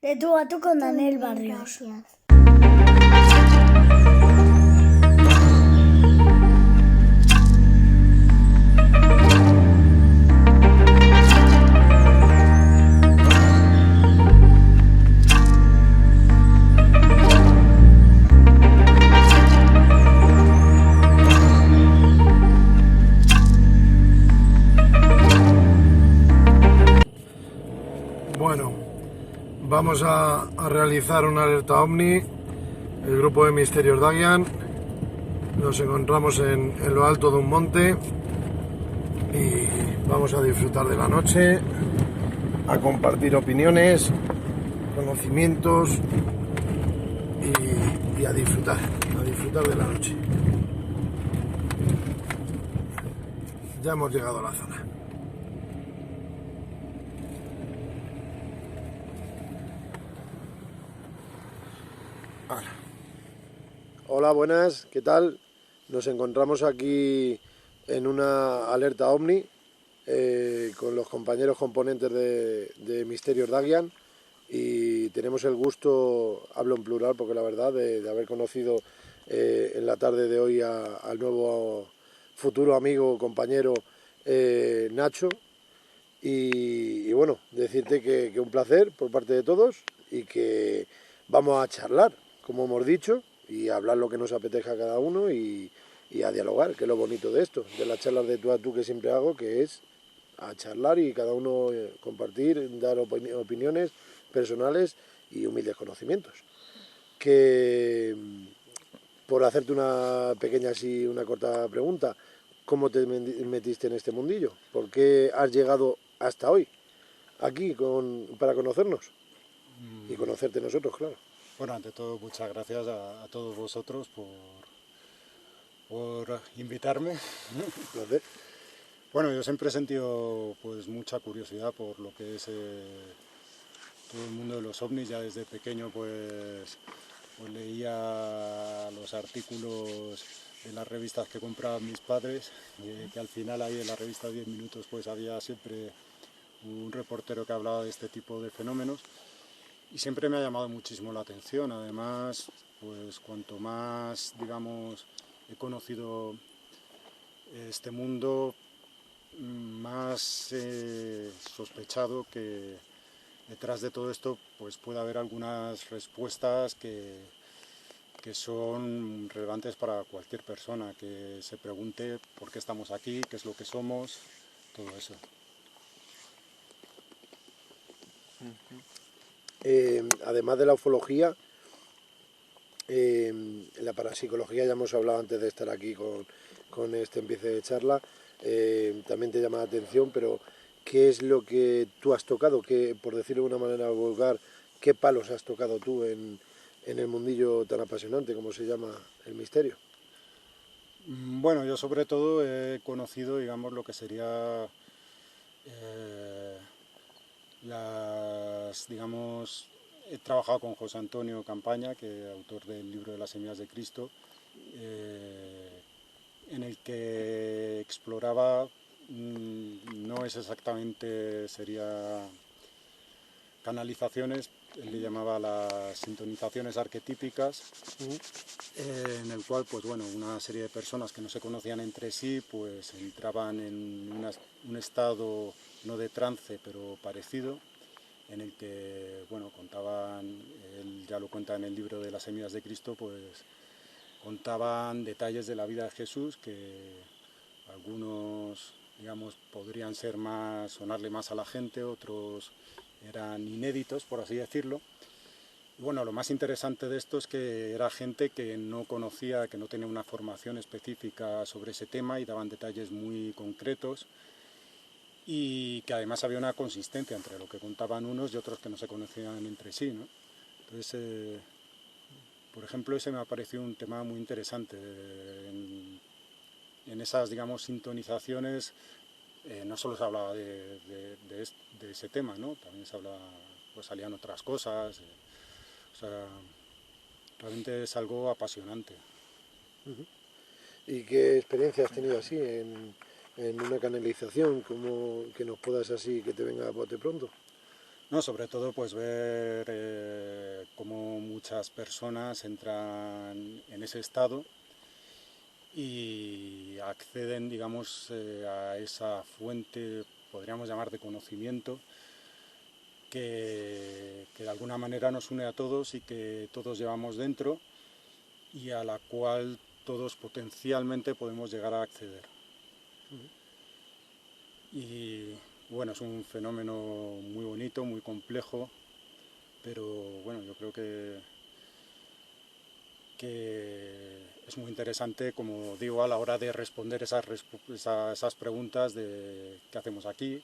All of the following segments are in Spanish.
De tú a tú con Daniel Barrios. Gracias. Bueno, vamos a realizar una alerta OVNI, el grupo de Misterios Dagian. Nos encontramos en lo alto de un monte y vamos a disfrutar de la noche, a compartir opiniones, conocimientos y a disfrutar de la noche. Ya hemos llegado a la zona. Hola, buenas, ¿qué tal? Nos encontramos aquí en una alerta OVNI con los compañeros componentes de Misterios Dagian y tenemos el gusto, hablo en plural porque la verdad, de haber conocido en la tarde de hoy al nuevo futuro amigo, compañero Nacho. Y bueno, decirte que un placer por parte de todos y que vamos a charlar, como hemos dicho, y a hablar lo que nos apetezca a cada uno y a dialogar, que es lo bonito de esto, de las charlas de tú a tú que siempre hago, que es a charlar y cada uno compartir, dar opiniones personales y humildes conocimientos. Que por hacerte una pequeña así, una corta pregunta, ¿cómo te metiste en este mundillo? ¿Por qué has llegado hasta hoy aquí para conocernos? Y conocerte nosotros, claro. Bueno, ante todo, muchas gracias a todos vosotros por invitarme. Placer. Bueno, yo siempre he sentido pues mucha curiosidad por lo que es todo el mundo de los ovnis. Ya desde pequeño pues leía los artículos de las revistas que compraban mis padres, que al final ahí en la revista 10 minutos pues había siempre un reportero que hablaba de este tipo de fenómenos. Y siempre me ha llamado muchísimo la atención. Además, pues cuanto más, digamos, he conocido este mundo, más he sospechado que detrás de todo esto pues puede haber algunas respuestas que son relevantes para cualquier persona que se pregunte por qué estamos aquí, qué es lo que somos, todo eso. Además de la ufología, en la parapsicología ya hemos hablado antes de estar aquí con este empiece de charla, también te llama la atención, pero ¿qué es lo que tú has tocado? ¿Qué, por decirlo de una manera vulgar, qué palos has tocado tú en el mundillo tan apasionante como se llama el misterio? Bueno, yo sobre todo he conocido, digamos, lo que sería eh, digamos, he trabajado con José Antonio Campaña, que es autor del libro de las semillas de Cristo, en el que exploraba, no es exactamente, sería canalizaciones, él le llamaba las sintonizaciones arquetípicas, en el cual, pues bueno, una serie de personas que no se conocían entre sí, pues entraban en un estado no de trance, pero parecido, en el que, bueno, contaban, él ya lo cuenta en el libro de las semillas de Cristo, pues contaban detalles de la vida de Jesús que algunos, digamos, podrían ser más, sonarle más a la gente, otros eran inéditos, por así decirlo. Y bueno, lo más interesante de esto es que era gente que no conocía, que no tenía una formación específica sobre ese tema y daban detalles muy concretos y que además había una consistencia entre lo que contaban unos y otros que no se conocían entre sí, ¿no? Entonces, por ejemplo, ese me ha parecido un tema muy interesante. En esas, digamos, sintonizaciones no solo se hablaba de ese tema, ¿no? También se hablaba, pues salían otras cosas. O sea, realmente es algo apasionante. ¿Y qué experiencia has tenido así en una canalización, como que nos puedas así, que te venga a bote pronto? No, sobre todo pues ver cómo muchas personas entran en ese estado y acceden, digamos, a esa fuente, podríamos llamar de conocimiento, que de alguna manera nos une a todos y que todos llevamos dentro y a la cual todos potencialmente podemos llegar a acceder. Y bueno, es un fenómeno muy bonito, muy complejo, pero bueno, yo creo que es muy interesante, como digo, a la hora de responder esas preguntas de qué hacemos aquí,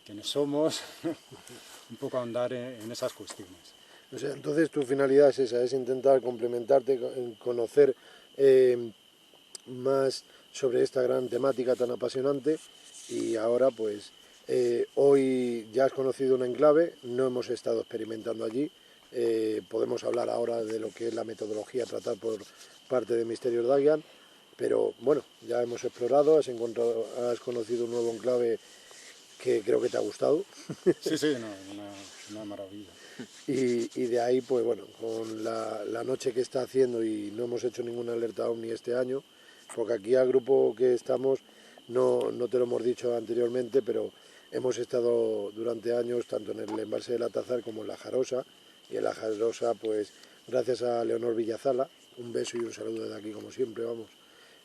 quiénes somos, un poco ahondar en esas cuestiones. O sea, entonces tu finalidad es esa, es intentar complementarte, conocer más sobre esta gran temática tan apasionante y ahora pues hoy ya has conocido un enclave, no hemos estado experimentando allí, podemos hablar ahora de lo que es la metodología a tratar por parte de Misterios Dagian, pero bueno, ya hemos explorado, has conocido un nuevo enclave que creo que te ha gustado. Sí, sí, no, una maravilla. Y de ahí, pues bueno, con la noche que está haciendo y no hemos hecho ninguna alerta OVNI este año, porque aquí al grupo que estamos, no te lo hemos dicho anteriormente, pero hemos estado durante años tanto en el embalse de la Tazar como en la Jarosa, y en la Jarosa, pues gracias a Leonor Villazala, un beso y un saludo desde aquí como siempre, vamos,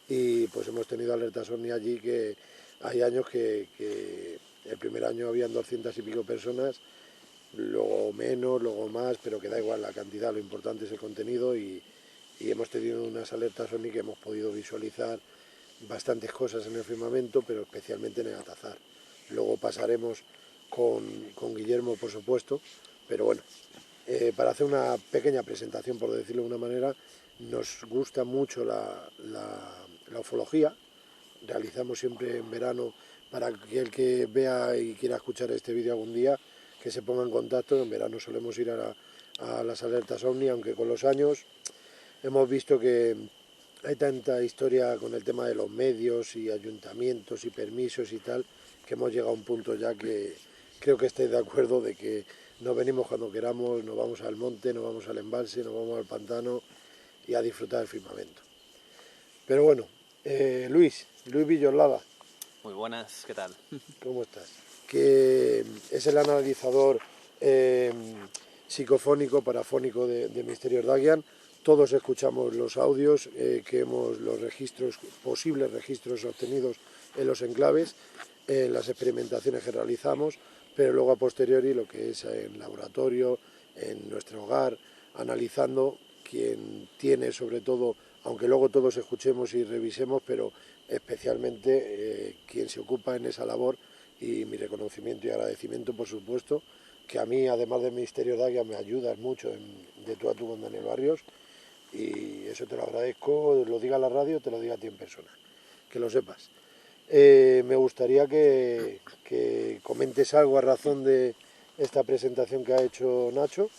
y pues hemos tenido alertas OVNI allí que hay años que el primer año habían 200 y pico personas, luego menos, luego más, pero que da igual la cantidad, lo importante es el contenido y hemos tenido unas alertas OVNI que hemos podido visualizar bastantes cosas en el firmamento, pero especialmente en el Atazar. Luego pasaremos con Guillermo, por supuesto, pero bueno, para hacer una pequeña presentación, por decirlo de una manera, nos gusta mucho la ufología, realizamos siempre en verano, para que el que vea y quiera escuchar este vídeo algún día, que se ponga en contacto. En verano solemos ir a las alertas OVNI, aunque con los años hemos visto que hay tanta historia con el tema de los medios y ayuntamientos y permisos y tal, que hemos llegado a un punto ya que creo que estáis de acuerdo de que nos venimos cuando queramos, nos vamos al monte, nos vamos al embalse, nos vamos al pantano y a disfrutar del firmamento. Pero bueno, Luis Villolada. Muy buenas, ¿qué tal? ¿Cómo estás? Que es el analizador psicofónico, parafónico de Misterios Dagian. Todos escuchamos los audios, los registros, posibles registros obtenidos en los enclaves, en las experimentaciones que realizamos, pero luego a posteriori lo que es en laboratorio, en nuestro hogar, analizando quien tiene sobre todo, aunque luego todos escuchemos y revisemos, pero especialmente quien se ocupa en esa labor, y mi reconocimiento y agradecimiento, por supuesto, que a mí, además de Misterios Dagian, me ayudas mucho de tú a tú con Daniel Barrios, y eso te lo agradezco, lo diga a la radio, te lo diga a ti en persona, que lo sepas. Me gustaría que comentes algo a razón de esta presentación que ha hecho Nacho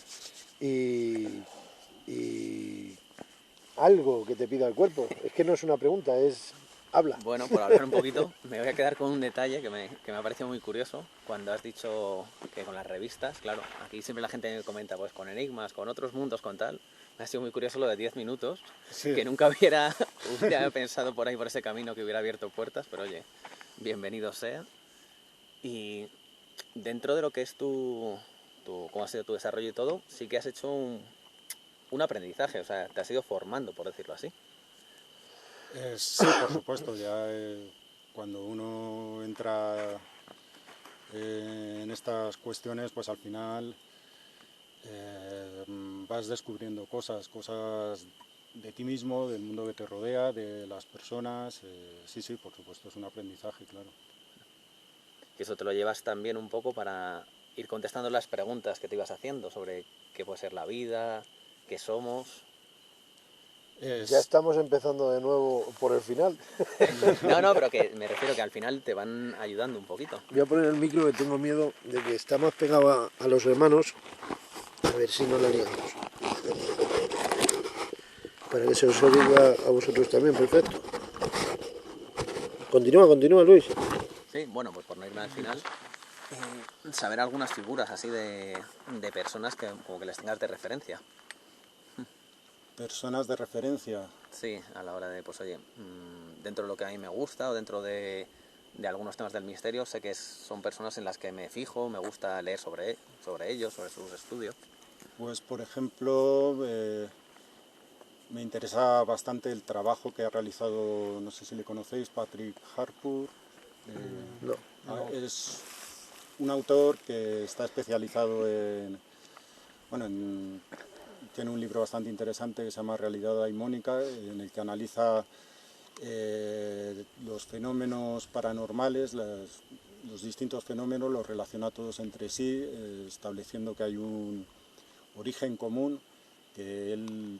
y algo que te pida el cuerpo. Es que no es una pregunta, es habla. Bueno, por hablar un poquito, me voy a quedar con un detalle que me ha parecido muy curioso cuando has dicho que con las revistas, claro, aquí siempre la gente me comenta, pues con enigmas, con otros mundos, con tal. Me ha sido muy curioso lo de 10 minutos, Sí. que nunca hubiera pensado por ahí, por ese camino, que hubiera abierto puertas, pero oye, bienvenido sea. Y dentro de lo que es cómo ha sido tu desarrollo y todo, sí que has hecho un aprendizaje, o sea, te has ido formando, por decirlo así. Sí, por supuesto, ya cuando uno entra en estas cuestiones, pues al final vas descubriendo cosas de ti mismo, del mundo que te rodea, de las personas. Sí, por supuesto, es un aprendizaje, claro. Y eso te lo llevas también un poco para ir contestando las preguntas que te ibas haciendo sobre qué puede ser la vida, qué somos. Ya estamos empezando de nuevo por el final. No, pero que me refiero que al final te van ayudando un poquito. Voy a poner el micro, que tengo miedo de que está más pegado a los hermanos. A ver si no la liamos. Para que se os oiga a vosotros también, perfecto. Continúa, Luis. Sí, bueno, pues por no irme al final, saber algunas figuras así de personas que como que les tengas de referencia. Personas de referencia. Sí, a la hora de, pues oye, dentro de lo que a mí me gusta o dentro de algunos temas del misterio, sé que son personas en las que me fijo, me gusta leer sobre ellos, sobre sus estudios. Pues por ejemplo, me interesa bastante el trabajo que ha realizado, no sé si le conocéis, Patrick Harpur. No. Es un autor que está especializado tiene un libro bastante interesante que se llama Realidad Daimónica, en el que analiza los fenómenos paranormales, los distintos fenómenos, los relaciona todos entre sí, estableciendo que hay un origen común, que él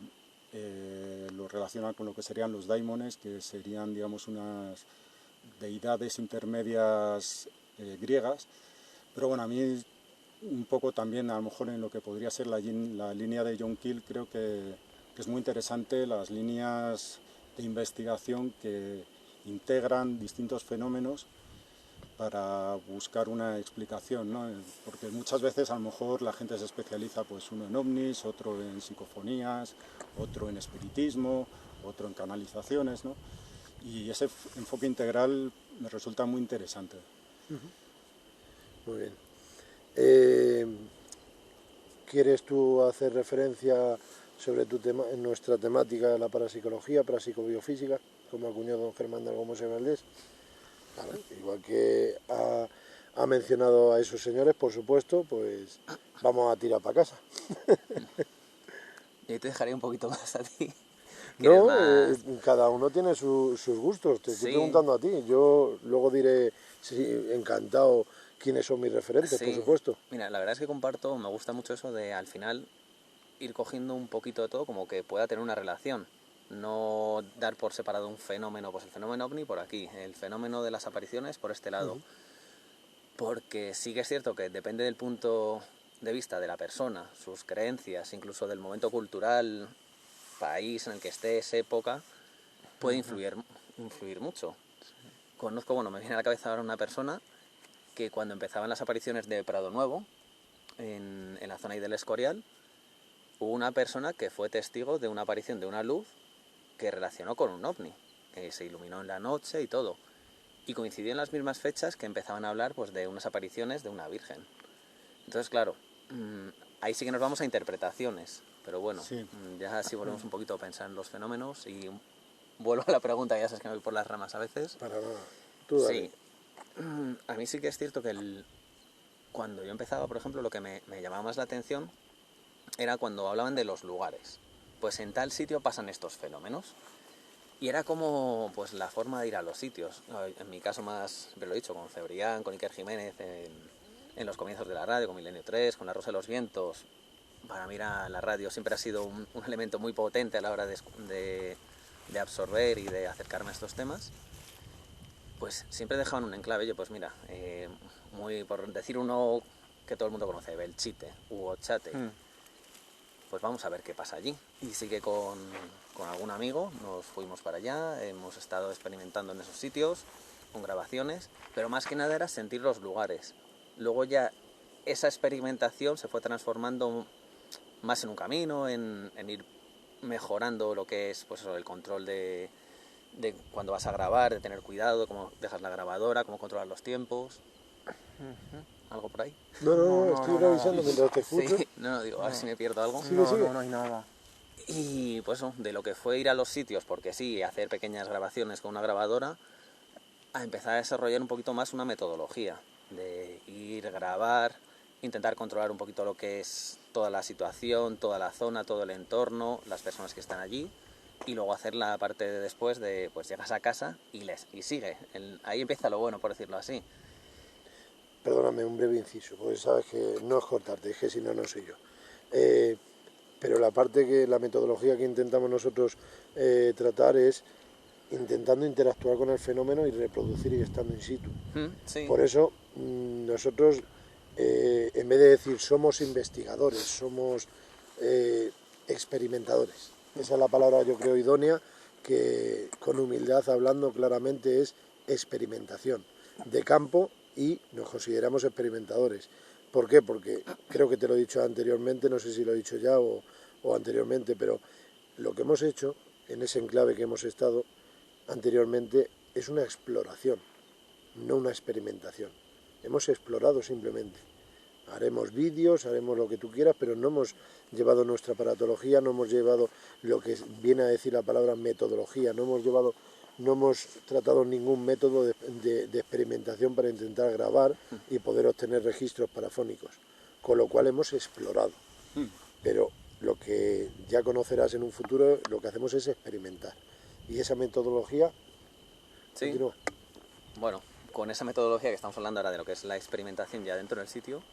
lo relaciona con lo que serían los daimones, que serían, digamos, unas deidades intermedias griegas. Pero bueno, a mí un poco también, a lo mejor en lo que podría ser la línea de John Keel, creo que es muy interesante las líneas de investigación que integran distintos fenómenos para buscar una explicación, ¿no? Porque muchas veces a lo mejor la gente se especializa, pues uno en ovnis, otro en psicofonías, otro en espiritismo, otro en canalizaciones, ¿no? Y ese enfoque integral me resulta muy interesante. Muy bien. ¿Quieres tú hacer referencia sobre en nuestra temática, la parapsicología, parapsicobiofísica, como acuñó don Germán de Gómez Valdés? Claro, igual que ha mencionado a esos señores, por supuesto, pues vamos a tirar para casa. Y ahí te dejaré un poquito más a ti. No, Más... cada uno tiene sus gustos, te estoy Sí, preguntando a ti, yo luego diré, sí, encantado, quiénes son mis referentes, por sí. supuesto. Mira, la verdad es que comparto, me gusta mucho eso de al final ir cogiendo un poquito de todo como que pueda tener una relación. No dar por separado un fenómeno, pues el fenómeno ovni por aquí, el fenómeno de las apariciones por este lado. Porque sí que es cierto que depende del punto de vista de la persona, sus creencias, incluso del momento cultural, país en el que estés, época, puede influir mucho. Conozco, bueno, me viene a la cabeza ahora una persona que cuando empezaban las apariciones de Prado Nuevo, en la zona ahí del Escorial, hubo una persona que fue testigo de una aparición de una luz que relacionó con un ovni, que se iluminó en la noche y todo. Y coincidió en las mismas fechas que empezaban a hablar pues, de unas apariciones de una virgen. Entonces, claro, ahí sí que nos vamos a interpretaciones, pero bueno, Sí. ya si volvemos un poquito a pensar en los fenómenos y vuelvo a la pregunta, ya sabes que me voy por las ramas a veces. Para nada, tú dale. Sí, a mí sí que es cierto que cuando yo empezaba, por ejemplo, lo que me llamaba más la atención era cuando hablaban de los lugares. Pues en tal sitio pasan estos fenómenos. Y era como pues la forma de ir a los sitios. En mi caso más, siempre lo he dicho, con Cebrián, con Iker Jiménez, en los comienzos de la radio, con Milenio 3, con La Rosa de los Vientos. Para mí la radio siempre ha sido un elemento muy potente a la hora de absorber y de acercarme a estos temas. Pues siempre dejaban un enclave. Oye, pues mira, por decir uno que todo el mundo conoce, Belchite, Hugo Chate. Pues vamos a ver qué pasa allí. Y sí que con algún amigo nos fuimos para allá, hemos estado experimentando en esos sitios, con grabaciones, pero más que nada era sentir los lugares. Luego ya esa experimentación se fue transformando más en un camino, en ir mejorando lo que es pues eso, el control de cuando vas a grabar, de tener cuidado, cómo dejas la grabadora, cómo controlar los tiempos. ¿Algo por ahí? No, estoy revisando mientras te escucho. Sí, no, digo, a ver si me pierdo algo. Sigue, sigue. No hay nada. Y pues eso, de lo que fue ir a los sitios, porque sí, hacer pequeñas grabaciones con una grabadora, a empezar a desarrollar un poquito más una metodología de ir, grabar, intentar controlar un poquito lo que es toda la situación, toda la zona, todo el entorno, las personas que están allí, y luego hacer la parte de después de, pues llegas a casa y sigue. Ahí empieza lo bueno, por decirlo así. Perdóname, un breve inciso, porque sabes que no es cortarte, es que si no, no soy yo. Pero la metodología que intentamos nosotros tratar es intentando interactuar con el fenómeno y reproducir y estando in situ. Sí. Por eso nosotros, en vez de decir somos investigadores, somos experimentadores. Esa es la palabra, yo creo, idónea, que con humildad hablando claramente es experimentación de campo y nos consideramos experimentadores. ¿Por qué? Porque creo que te lo he dicho anteriormente, no sé si lo he dicho ya o anteriormente, pero lo que hemos hecho en ese enclave que hemos estado anteriormente es una exploración, no una experimentación. Hemos explorado simplemente. Haremos vídeos, haremos lo que tú quieras, pero no hemos llevado nuestra aparatología, no hemos llevado lo que viene a decir la palabra metodología, no hemos tratado ningún método de experimentación para intentar grabar y poder obtener registros parafónicos, con lo cual hemos explorado. Pero lo que ya conocerás en un futuro, lo que hacemos es experimentar. Y esa metodología... Sí. Continúa. Bueno, con esa metodología que estamos hablando ahora de lo que es la experimentación ya dentro del sitio,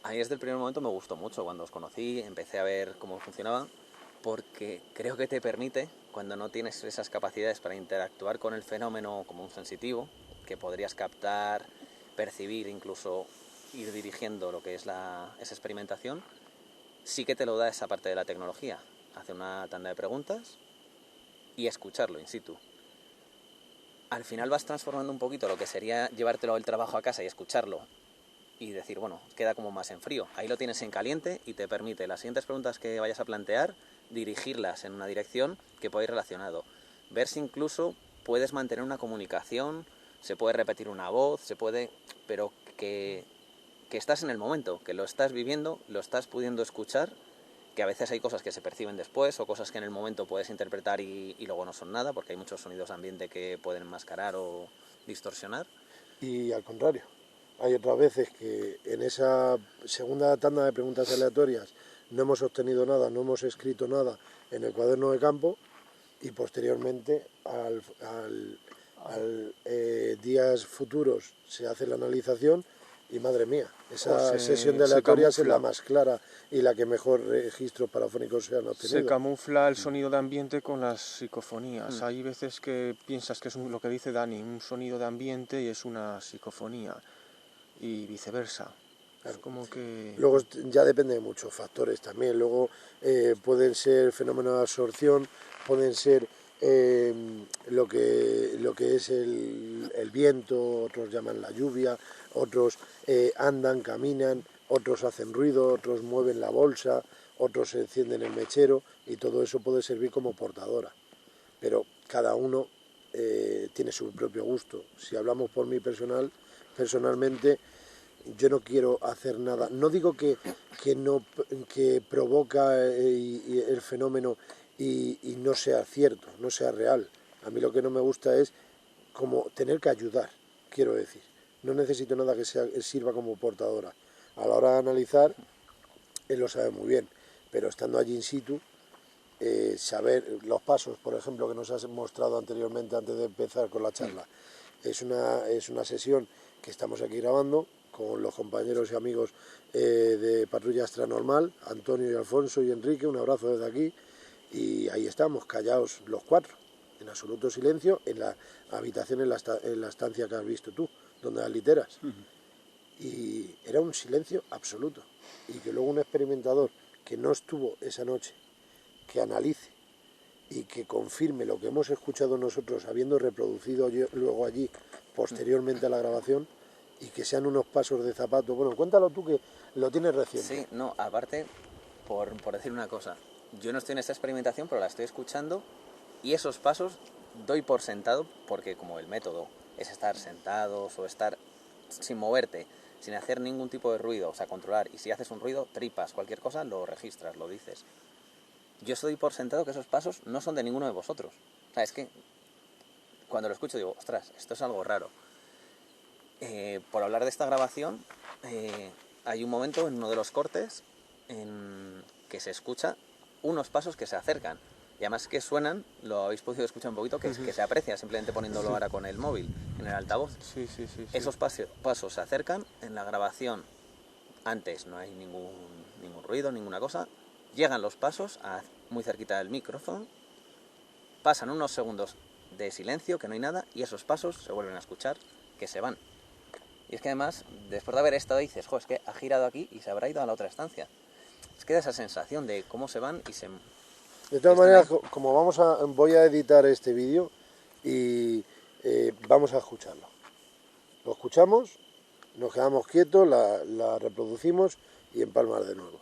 ahí desde el primer momento me gustó mucho. Cuando os conocí, empecé a ver cómo funcionaba, porque creo que te permite, cuando no tienes esas capacidades para interactuar con el fenómeno como un sensitivo, que podrías captar, percibir, incluso ir dirigiendo lo que es esa experimentación, sí que te lo da esa parte de la tecnología. Hacer una tanda de preguntas y escucharlo in situ. Al final vas transformando un poquito lo que sería llevártelo al trabajo a casa y escucharlo y decir, bueno, queda como más en frío. Ahí lo tienes en caliente y te permite las siguientes preguntas que vayas a plantear, dirigirlas en una dirección que pueda ir relacionado. Ver si incluso puedes mantener una comunicación, se puede repetir una voz, pero que estás en el momento, que lo estás viviendo, lo estás pudiendo escuchar, que a veces hay cosas que se perciben después o cosas que en el momento puedes interpretar y luego no son nada, porque hay muchos sonidos de ambiente que pueden enmascarar o distorsionar. Y al contrario, hay otras veces que en esa segunda tanda de preguntas aleatorias no hemos obtenido nada, no hemos escrito nada en el cuaderno de campo y posteriormente días futuros se hace la analización y madre mía, esa sesión de aleatorias es la más clara y la que mejor registros parafónicos se han obtenido. Se camufla el sonido de ambiente con las psicofonías. Hay veces que piensas que es lo que dice Dani, un sonido de ambiente y es una psicofonía, y viceversa. Claro. Es como que... Luego ya depende de muchos factores también. Luego pueden ser fenómenos de absorción, pueden ser lo que es el viento, otros llaman la lluvia, otros andan, caminan, otros hacen ruido, otros mueven la bolsa, otros encienden el mechero y todo eso puede servir como portadora. Pero cada uno tiene su propio gusto. Si hablamos por mí personalmente, yo no quiero hacer nada. No digo que provoca el fenómeno y no sea cierto, no sea real. A mí lo que no me gusta es como tener que ayudar, quiero decir. No necesito nada que sirva como portadora. A la hora de analizar, él lo sabe muy bien, pero estando allí in situ, saber los pasos, por ejemplo, que nos has mostrado anteriormente antes de empezar con la charla. Es una sesión que estamos aquí grabando con los compañeros y amigos de Patrulla Extranormal, Antonio y Alfonso y Enrique, un abrazo desde aquí, y ahí estamos, callados los cuatro, en absoluto silencio, en la habitación, en la estancia que has visto tú, donde las literas. Y era un silencio absoluto, y que luego un experimentador que no estuvo esa noche, que analice y que confirme lo que hemos escuchado nosotros, habiendo reproducido luego allí, posteriormente a la grabación, y que sean unos pasos de zapato. Bueno, cuéntalo tú que lo tienes reciente. Sí, no, aparte, por decir una cosa, yo no estoy en esta experimentación, pero la estoy escuchando y esos pasos doy por sentado, porque como el método es estar sentados o estar sin moverte, sin hacer ningún tipo de ruido, o sea, controlar, y si haces un ruido, tripas, cualquier cosa, lo registras, lo dices. Yo estoy por sentado que esos pasos no son de ninguno de vosotros. O sea, es que cuando lo escucho digo, ostras, esto es algo raro. Por hablar de esta grabación, hay un momento en uno de los cortes en que se escucha unos pasos que se acercan. Y además que suenan, lo habéis podido escuchar un poquito, que se aprecia simplemente poniéndolo ahora con el móvil, en el altavoz. Sí. Esos pasos se acercan, en la grabación antes no hay ningún ruido, ninguna cosa. Llegan los pasos muy cerquita del micrófono, pasan unos segundos de silencio, que no hay nada, y esos pasos se vuelven a escuchar, que se van. Y es que además, después de haber estado, dices, jo, es que ha girado aquí y se habrá ido a la otra estancia. Es que da esa sensación de cómo se van y se... De todas maneras, como voy a editar este vídeo y vamos a escucharlo. Lo escuchamos, nos quedamos quietos, la reproducimos y empalmar de nuevo.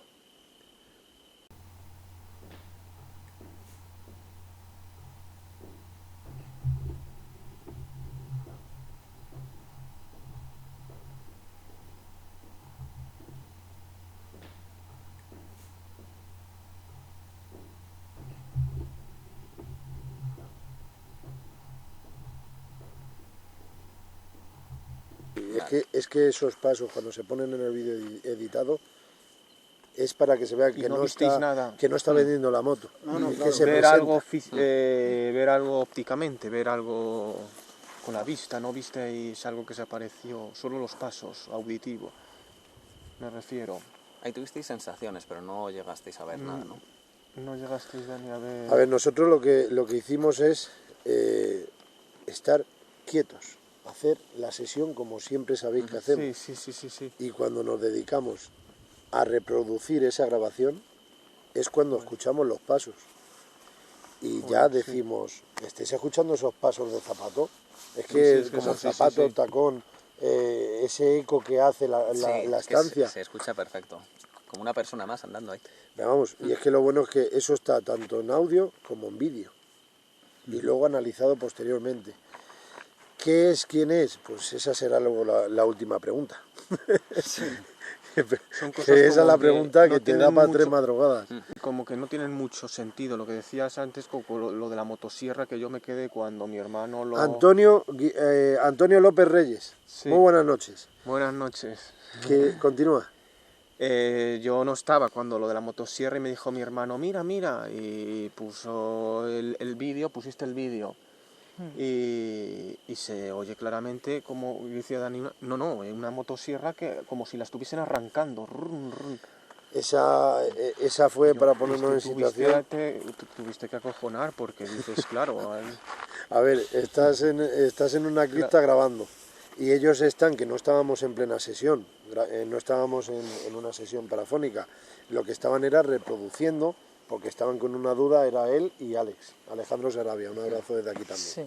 Es que esos pasos cuando se ponen en el vídeo editado es para que se vea que no no visteis está, nada. que no está vendiendo la moto. Es que se Ver presenta. algo, ver algo ópticamente, ver algo con la vista, no visteis algo que se apareció, solo los pasos, auditivo, me refiero. Ahí tuvisteis sensaciones, pero no llegasteis a ver nada, ¿no? No llegasteis, Dani, a ver... A ver, nosotros lo que hicimos es estar quietos, hacer la sesión como siempre sabéis que hacemos. Sí. Y cuando nos dedicamos a reproducir esa grabación es cuando escuchamos los pasos. Y ya decimos, ¿estáis escuchando esos pasos de zapato? Es que es que como eso, zapato, tacón, ese eco que hace la Sí, es que estancia. se escucha perfecto. Como una persona más andando ahí. Pero vamos, y es que lo bueno es que eso está tanto en audio como en vídeo. Y luego analizado posteriormente. ¿Qué es? ¿Quién es? Pues esa será luego la última pregunta. Son cosas Que esa es la como que pregunta no que te tienen da para mucho- 3 madrugadas. Como que no tienen mucho sentido, lo que decías antes, como lo de la motosierra, que yo me quedé cuando mi hermano lo... Antonio López Reyes. Sí. Muy buenas noches. Buenas noches. Que continúa. Yo no estaba cuando lo de la motosierra y me dijo mi hermano, mira, y puso el vídeo, pusiste el vídeo. Y se oye claramente, como decía Dani, una motosierra que como si la estuviesen arrancando. Run, run. Esa fue para ponernos en situación. Tuviste que acojonar porque dices, claro, A ver, estás en una cripta grabando y ellos están, que no estábamos en plena sesión, no estábamos en una sesión parafónica, lo que estaban era reproduciendo, porque estaban con una duda, era él y Alejandro Sarabia, un abrazo desde aquí también. Sí.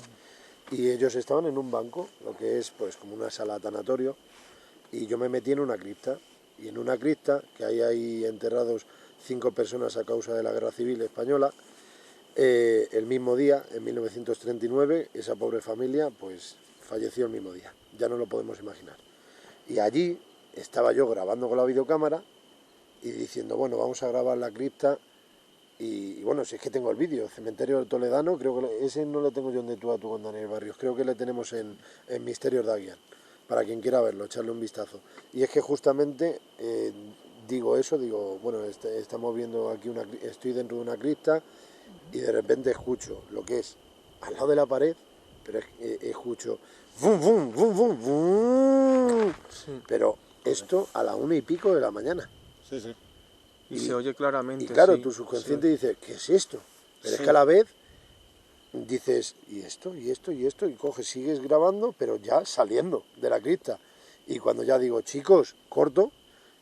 Y ellos estaban en un banco, lo que es pues como una sala tanatorio, y yo me metí en una cripta, y en una cripta, que hay ahí enterrados 5 personas a causa de la Guerra Civil Española, el mismo día, en 1939, esa pobre familia pues falleció el mismo día, ya no lo podemos imaginar. Y allí estaba yo grabando con la videocámara y diciendo, bueno, vamos a grabar la cripta. Y bueno, si es que tengo el vídeo, Cementerio del Toledano, creo que ese no lo tengo yo en De tú a tú con Daniel Barrios, creo que le tenemos en Misterios Daguian, para quien quiera verlo, echarle un vistazo. Y es que justamente digo, bueno, estamos viendo aquí, estoy dentro de una cripta y de repente escucho lo que es al lado de la pared, pero escucho vum, vum, vum, vum, vum. sí. Pero esto a la 1:00 de la mañana. Sí, sí. Y se oye claramente. Y claro, sí, tu subconsciente sí. dice, ¿qué es esto? Pero es Sí. que a la vez dices, ¿y esto? ¿Y esto? ¿Y esto? Y coges, sigues grabando, pero ya saliendo de la cripta. Y cuando ya digo, chicos, corto,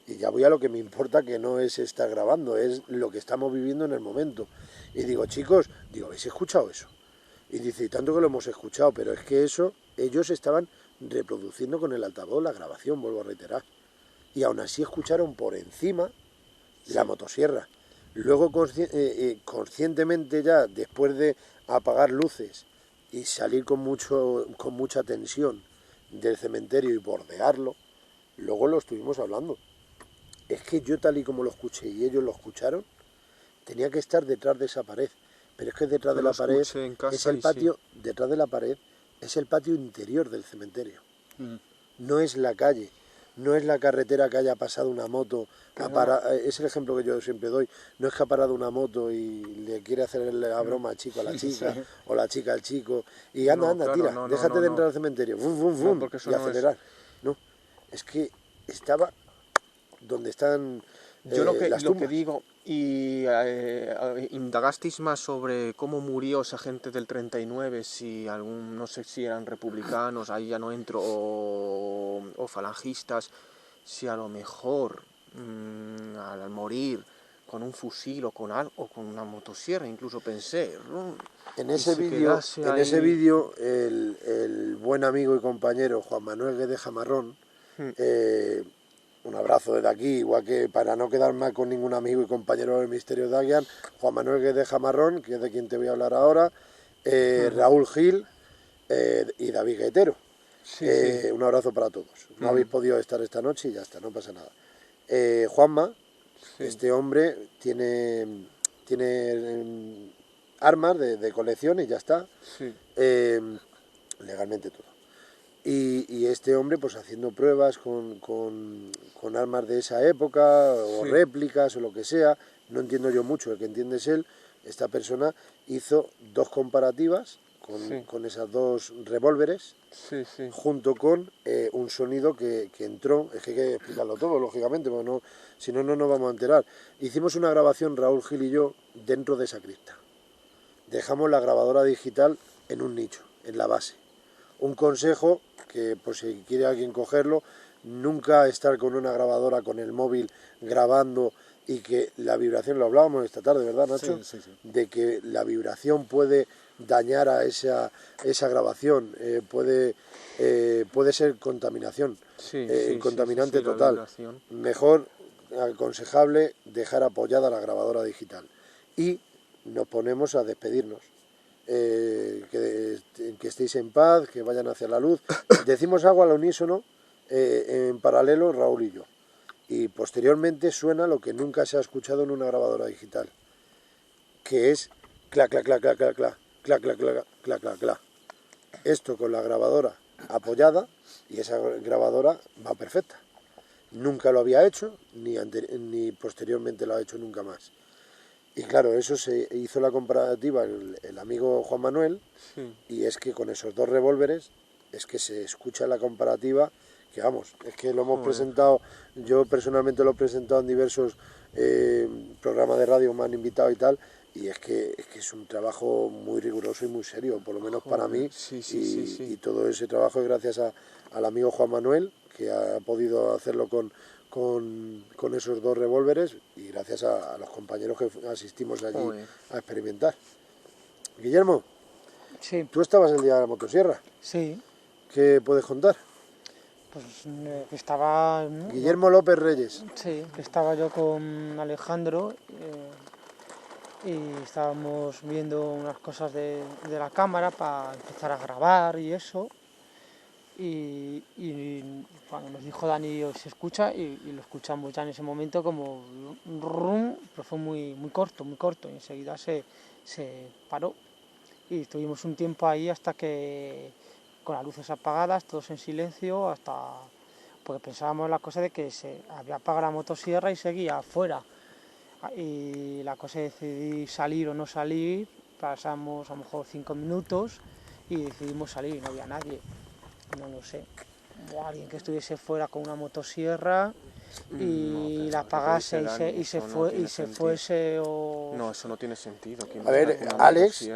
y ya voy a lo que me importa, que no es estar grabando, es lo que estamos viviendo en el momento. Y digo, chicos, ¿habéis escuchado eso? Y dice, y tanto que lo hemos escuchado, pero es que eso, ellos estaban reproduciendo con el altavoz la grabación, vuelvo a reiterar. Y aún así escucharon por encima la motosierra. Luego conscientemente ya, después de apagar luces y salir con mucha tensión del cementerio y bordearlo, luego lo estuvimos hablando. Es que yo tal y como lo escuché y ellos lo escucharon, tenía que estar detrás de esa pared. Pero es que detrás Yo de lo la pared escuché en casa es el y patio, detrás de la pared es el patio interior del cementerio. No es la calle, no es la carretera que haya pasado una moto. Es el ejemplo que yo siempre doy. No es que ha parado una moto y le quiere hacer la broma al chico a la chica, o la chica al chico, y anda, Claro, tira, déjate de entrar al cementerio, vum, vum, vum, porque eso y no es... acelerar. No, es que estaba donde están Yo lo las que tumbas. digo, y indagasteis más sobre cómo murió esa gente del 39, si no sé si eran republicanos, ahí ya no entro, o falangistas, si a lo mejor al morir con un fusil o con algo, o con una motosierra, incluso pensé. En y ese se vídeo, quedase en ahí. ese vídeo, el buen amigo y compañero Juan Manuel Guedeja Marrón, un abrazo desde aquí, igual que para no quedar mal con ningún amigo y compañero del Misterio de Dagian, Juan Manuel Guedeja Marrón, que es de quien te voy a hablar ahora, Raúl Gil y David Gaitero. Sí, sí. Un abrazo para todos. No habéis podido estar esta noche y ya está, no pasa nada. Juanma, este hombre tiene armas de colección y ya está. Sí. Legalmente todo. Y este hombre pues haciendo pruebas con armas de esa época o réplicas o lo que sea, no entiendo yo mucho, el que entiende es él. Esta persona hizo 2 comparativas con esas 2 revólveres, junto con un sonido que entró, es que hay que explicarlo todo, lógicamente, porque no, si no, no nos vamos a enterar. Hicimos una grabación, Raúl Gil y yo, dentro de esa cripta. Dejamos la grabadora digital en un nicho, en la base. Un consejo, que por si quiere alguien cogerlo, nunca estar con una grabadora con el móvil grabando y que la vibración, lo hablábamos esta tarde, ¿verdad, Nacho? Sí, sí, sí. De que la vibración puede dañar a esa grabación, puede ser contaminación, contaminante total. Mejor, aconsejable, dejar apoyada la grabadora digital. Y nos ponemos a despedirnos. Que estéis en paz, que vayan hacia la luz. Decimos algo al unísono, en paralelo Raúl y yo. Y posteriormente suena lo que nunca se ha escuchado en una grabadora digital, que es clac, clac, clac, clac, clac, clac, clac, clac, clac, clac, clac, clac. Esto con la grabadora apoyada y esa grabadora va perfecta. Nunca lo había hecho, ni posteriormente lo ha hecho nunca más. Y claro, eso se hizo la comparativa el amigo Juan Manuel, y es que con esos 2 revólveres es que se escucha la comparativa, que vamos, es que lo hemos presentado, yo personalmente lo he presentado en diversos programas de radio, me han invitado y tal, y es que es un trabajo muy riguroso y muy serio, por lo menos para mí, y todo ese trabajo es gracias al amigo Juan Manuel, que ha podido hacerlo con esos 2 revólveres, y gracias a los compañeros que asistimos allí a experimentar. Guillermo, ¿tú estabas el día de la motosierra? Sí. ¿Qué puedes contar? Pues que estaba... Guillermo López Reyes. Sí, que estaba yo con Alejandro y estábamos viendo unas cosas de la cámara para empezar a grabar y eso. Y cuando nos dijo Dani se escucha y lo escuchamos ya en ese momento como un rum, pero fue muy corto y enseguida se paró y estuvimos un tiempo ahí hasta que con las luces apagadas, todos en silencio, porque pensábamos la cosa de que se había apagado la motosierra y seguía afuera, y la cosa de decidir salir o no salir, pasamos a lo mejor 5 minutos y decidimos salir y no había nadie. No lo sé, o alguien que estuviese fuera con una motosierra y la apagase y se fuese o... No, eso no tiene sentido. A ver, Alex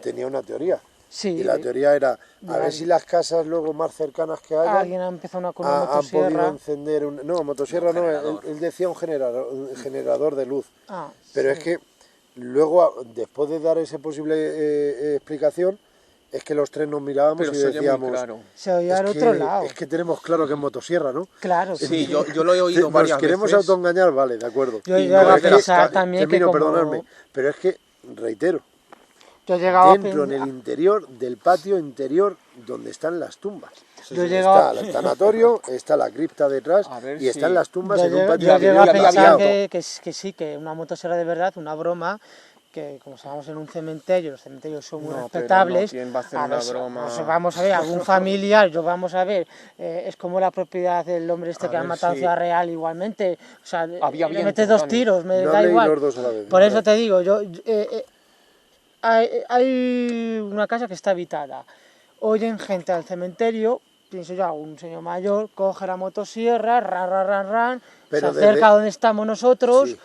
tenía una teoría. Sí, y la teoría era, a ver si las casas luego más cercanas que haya alguien ha empezado con una han motosierra. podido encender motosierra no, él decía un generador de luz. Pero es que luego, después de dar esa posible explicación, es que los 3 nos mirábamos y decíamos, se oía al otro lado. Es que tenemos claro que es motosierra, ¿no? Claro. Sí, yo lo he oído varias veces. Nos queremos autoengañar, vale, de acuerdo. Yo llegaba a pensar también que perdonadme, pero es que, reitero, dentro en el interior del patio interior donde están las tumbas. Está el tanatorio, está la cripta detrás y están las tumbas en un patio. Yo llego a pensar que sí, que una motosierra de verdad, una broma, que como estamos en un cementerio, los cementerios son muy respetables. ¿Quién va a hacer una broma? Pues vamos a ver, algún familiar, es como la propiedad del hombre que han matado en Ciudad Real igualmente. O sea, le metes 2 tiros, me da igual. Los 2 a la vez, por eso te digo, hay una casa que está habitada. Oyen gente al cementerio, pienso yo, un señor mayor, coge la motosierra, se acerca a donde estamos nosotros,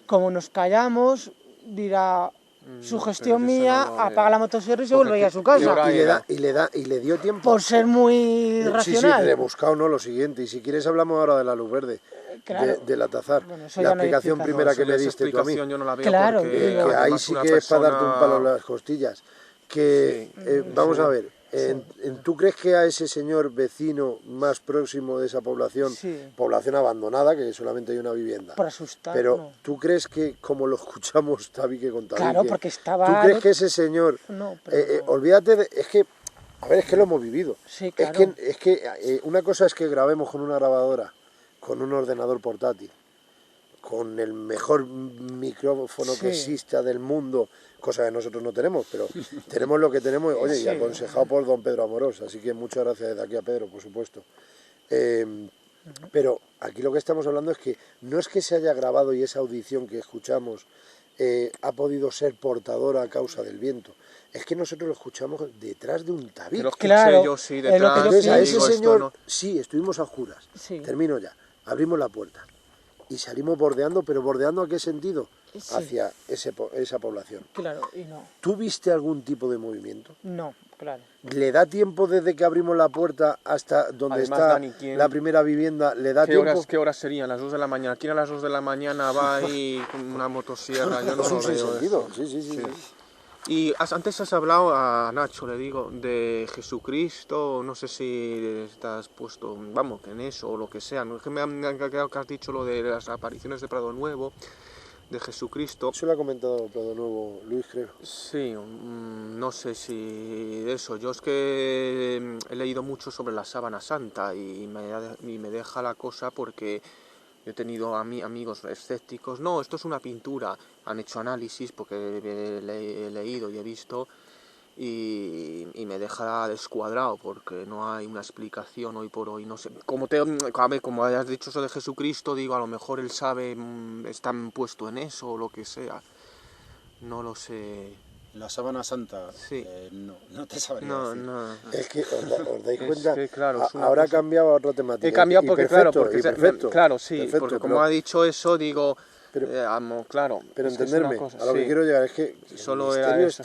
como nos callamos, dirá sugestión mía, apaga la motosierra y se vuelve a su casa. Y le dio tiempo. Por ser muy racional. Sí, rebuscado no, lo siguiente. Y si quieres hablamos ahora de la luz verde. Claro. del Atazar. Bueno, eso La ya no hay explicación explicación. primera que Eso me esa diste tú a mí. explicación yo no la veo Claro, porque digo, Que ahí además sí una que es para darte un persona- palo en las costillas. Que, Sí, vamos sí. a ver, ¿tú crees que a ese señor vecino más próximo de esa población, Sí. población abandonada, que solamente hay una vivienda, Por asustar, pero no. tú crees que, como lo escuchamos Tabique con Tabique, Claro, porque estaba ¿tú al crees otro- que ese señor, No, pero no. olvídate de, es que, a ver, es que lo hemos vivido, Sí, es claro. que una cosa es que grabemos con una grabadora, con un ordenador portátil, con el mejor micrófono que Sí. exista del mundo, cosa que nosotros no tenemos, pero tenemos lo que tenemos, oye, y Sí. aconsejado por don Pedro Amorós, así que muchas gracias desde aquí a Pedro, por supuesto. Pero aquí lo que estamos hablando es que no es que se haya grabado y esa audición que escuchamos ha podido ser portadora a causa del viento, es que nosotros lo escuchamos detrás de un Que tabique. lo escuché Claro, yo sí es lo que detrás. yo Entonces a y ese digo, esto señor, no- sí, estuvimos a oscuras, Sí. termino ya, abrimos la puerta y salimos bordeando, pero ¿bordeando a qué sentido? Sí. Hacia esa población. Claro, y no. ¿Tú viste algún tipo de movimiento? No, claro. ¿Le da tiempo desde que abrimos la puerta hasta donde Además, está Dani, ¿quién- la primera vivienda? ¿Le da ¿Qué tiempo? horas serían? ¿Las 2 de la mañana? ¿Quién a las 2 de la mañana va ahí con una motosierra? Yo no Es lo un veo. sinsentido, eso. sí. Sí. Y antes has hablado a Nacho, le digo, de Jesucristo, no sé si estás puesto, vamos, que en eso o lo que sea. No es que me ha quedado que has dicho lo de las apariciones de Prado Nuevo, de Jesucristo. Eso lo ha comentado Prado Nuevo Luis, creo. Sí, no sé si de eso. Yo es que he leído mucho sobre la sábana santa y me deja la cosa porque he tenido amigos escépticos. No, esto es una pintura. Han hecho análisis porque he leído y he visto y me deja descuadrado porque no hay una explicación hoy por hoy. No sé, como hayas dicho eso de Jesucristo, digo, a lo mejor él sabe, está puesto en eso o lo que sea. No lo sé. La sábana santa, Sí. no te sabría No, decir. no. Es que os dais Es cuenta, que, claro, es una ahora ha cosa- cambiado a otra temática. He cambiado y porque, perfecto, claro, porque y perfecto, claro, sí, perfecto, porque como pero- ha dicho eso, digo, pero- claro, Pero es que es una entenderme, cosa, a lo que sí. quiero llegar es que Solo el era misterio es eso.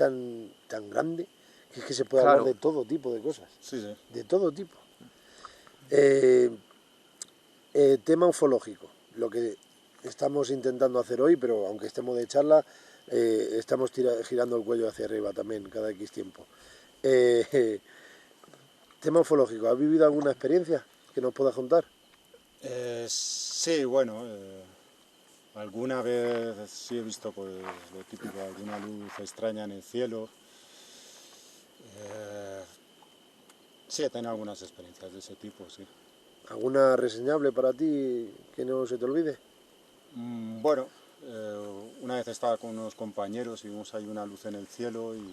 tan grande que es que se puede Claro. hablar de todo tipo de cosas. Sí, sí. De todo tipo. Tema ufológico, lo que estamos intentando hacer hoy, pero aunque estemos de charla, estamos girando el cuello hacia arriba también cada X tiempo. Tema ufológico, ¿has vivido alguna experiencia que nos puedas contar? Sí, bueno, alguna vez sí he visto pues lo típico, alguna luz extraña en el cielo. Sí, he tenido algunas experiencias de ese tipo, sí. ¿Alguna reseñable para ti que no se te olvide? Bueno, una vez estaba con unos compañeros y vimos ahí una luz en el cielo y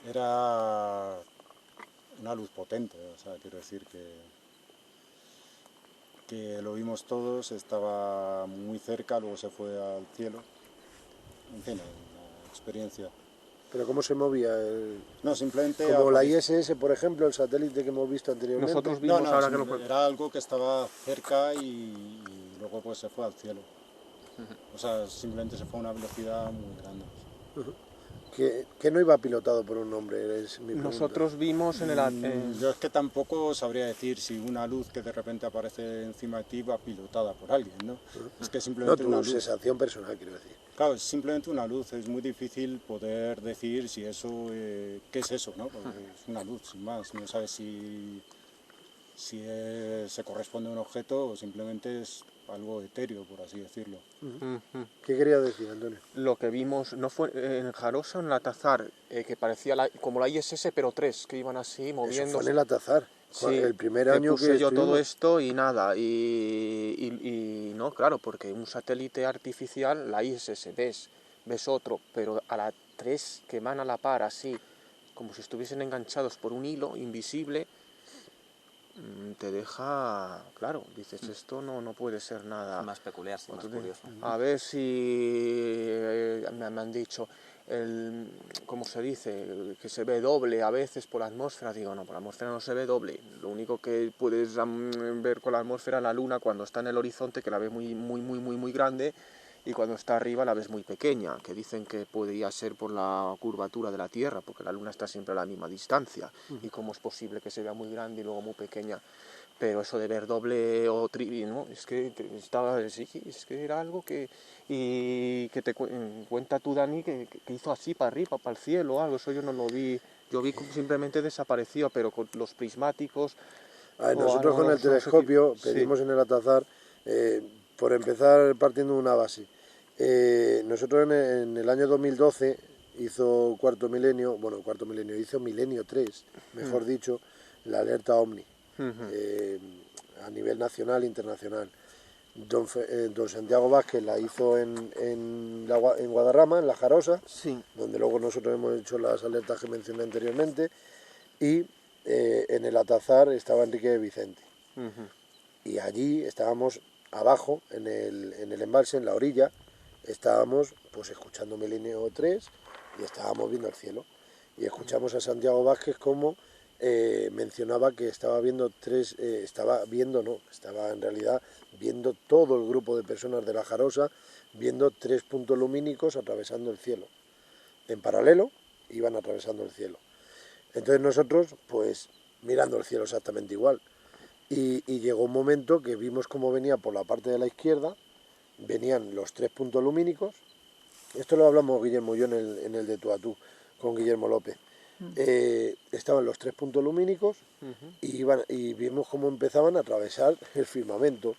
era una luz potente, o sea, quiero decir que lo vimos todos, estaba muy cerca, luego se fue al cielo. En fin, una experiencia. ¿Pero cómo se movía? No, simplemente... Como la apareció- ISS, por ejemplo, el satélite que hemos visto anteriormente. Nosotros No, vimos no, ahora que lo era algo que estaba cerca y luego pues se fue al cielo. O sea, simplemente se fue a una velocidad muy grande. Que no iba pilotado por un hombre, es mi pregunta. Nosotros vimos en el... Yo es que tampoco sabría decir si una luz que de repente aparece encima de ti va pilotada por alguien, ¿no? Es que No, simplemente una tu luz. sensación personal, quiero decir. Claro, es simplemente una luz, es muy difícil poder decir si eso, qué es eso, ¿no? Porque es una luz, sin más, no sabes si se corresponde a un objeto o simplemente es algo etéreo, por así decirlo. Ujú. ¿Qué querías decir, Antonio? Lo que vimos, no fue en Jarosa o en el Atazar, que parecía como la ISS, pero 3, que iban así Eso moviéndose. fue en el Atazar. Sí, El primer que año puse que yo todo estuvimos. esto y nada, y no, claro, porque un satélite artificial, la ISS, ves otro, pero a las 3 que van a la par así, como si estuviesen enganchados por un hilo invisible, te deja, claro, dices, esto no puede ser nada. Más peculiar, sí, más Entonces, curioso. a ver si me han dicho, ¿cómo se dice? Que se ve doble a veces por la atmósfera. Digo, no, por la atmósfera no se ve doble. Lo único que puedes ver con la atmósfera la luna cuando está en el horizonte, que la ves muy grande, y cuando está arriba la ves muy pequeña, que dicen que podría ser por la curvatura de la Tierra, porque la luna está siempre a la misma distancia. Y cómo es posible que se vea muy grande y luego muy pequeña. pero eso de ver doble o ¿no? Es que estaba, sí, es que era algo que, y que cuenta tú, Dani, que hizo así para arriba, para el cielo o algo, eso yo no lo vi, yo vi como simplemente desapareció, pero con los prismáticos. A ver, O nosotros algo, con el no sé telescopio sí. pedimos en el Atazar, por empezar partiendo de una base. Nosotros en el año 2012 hizo Cuarto Milenio, hizo Milenio 3, mejor dicho, la alerta OVNI, a nivel nacional e internacional. Don Santiago Vázquez la hizo en Guadarrama, en La Jarosa, Sí. donde luego nosotros hemos hecho las alertas que mencioné anteriormente, y en el Atazar estaba Enrique de Vicente. Y allí estábamos abajo, en el embalse, en la orilla, estábamos pues escuchando Milenio 3 y estábamos viendo el cielo. Y escuchamos a Santiago Vázquez como mencionaba que estaba viendo estaba en realidad viendo todo el grupo de personas de La Jarosa, viendo 3 puntos lumínicos atravesando el cielo. En paralelo iban atravesando el cielo. Entonces nosotros, pues mirando el cielo exactamente igual. Y llegó un momento que vimos cómo venía por la parte de la izquierda, venían los 3 puntos lumínicos. Esto lo hablamos Guillermo y yo en el de tú a tú, con Guillermo López. Estaban los 3 puntos lumínicos y vimos cómo empezaban a atravesar el firmamento.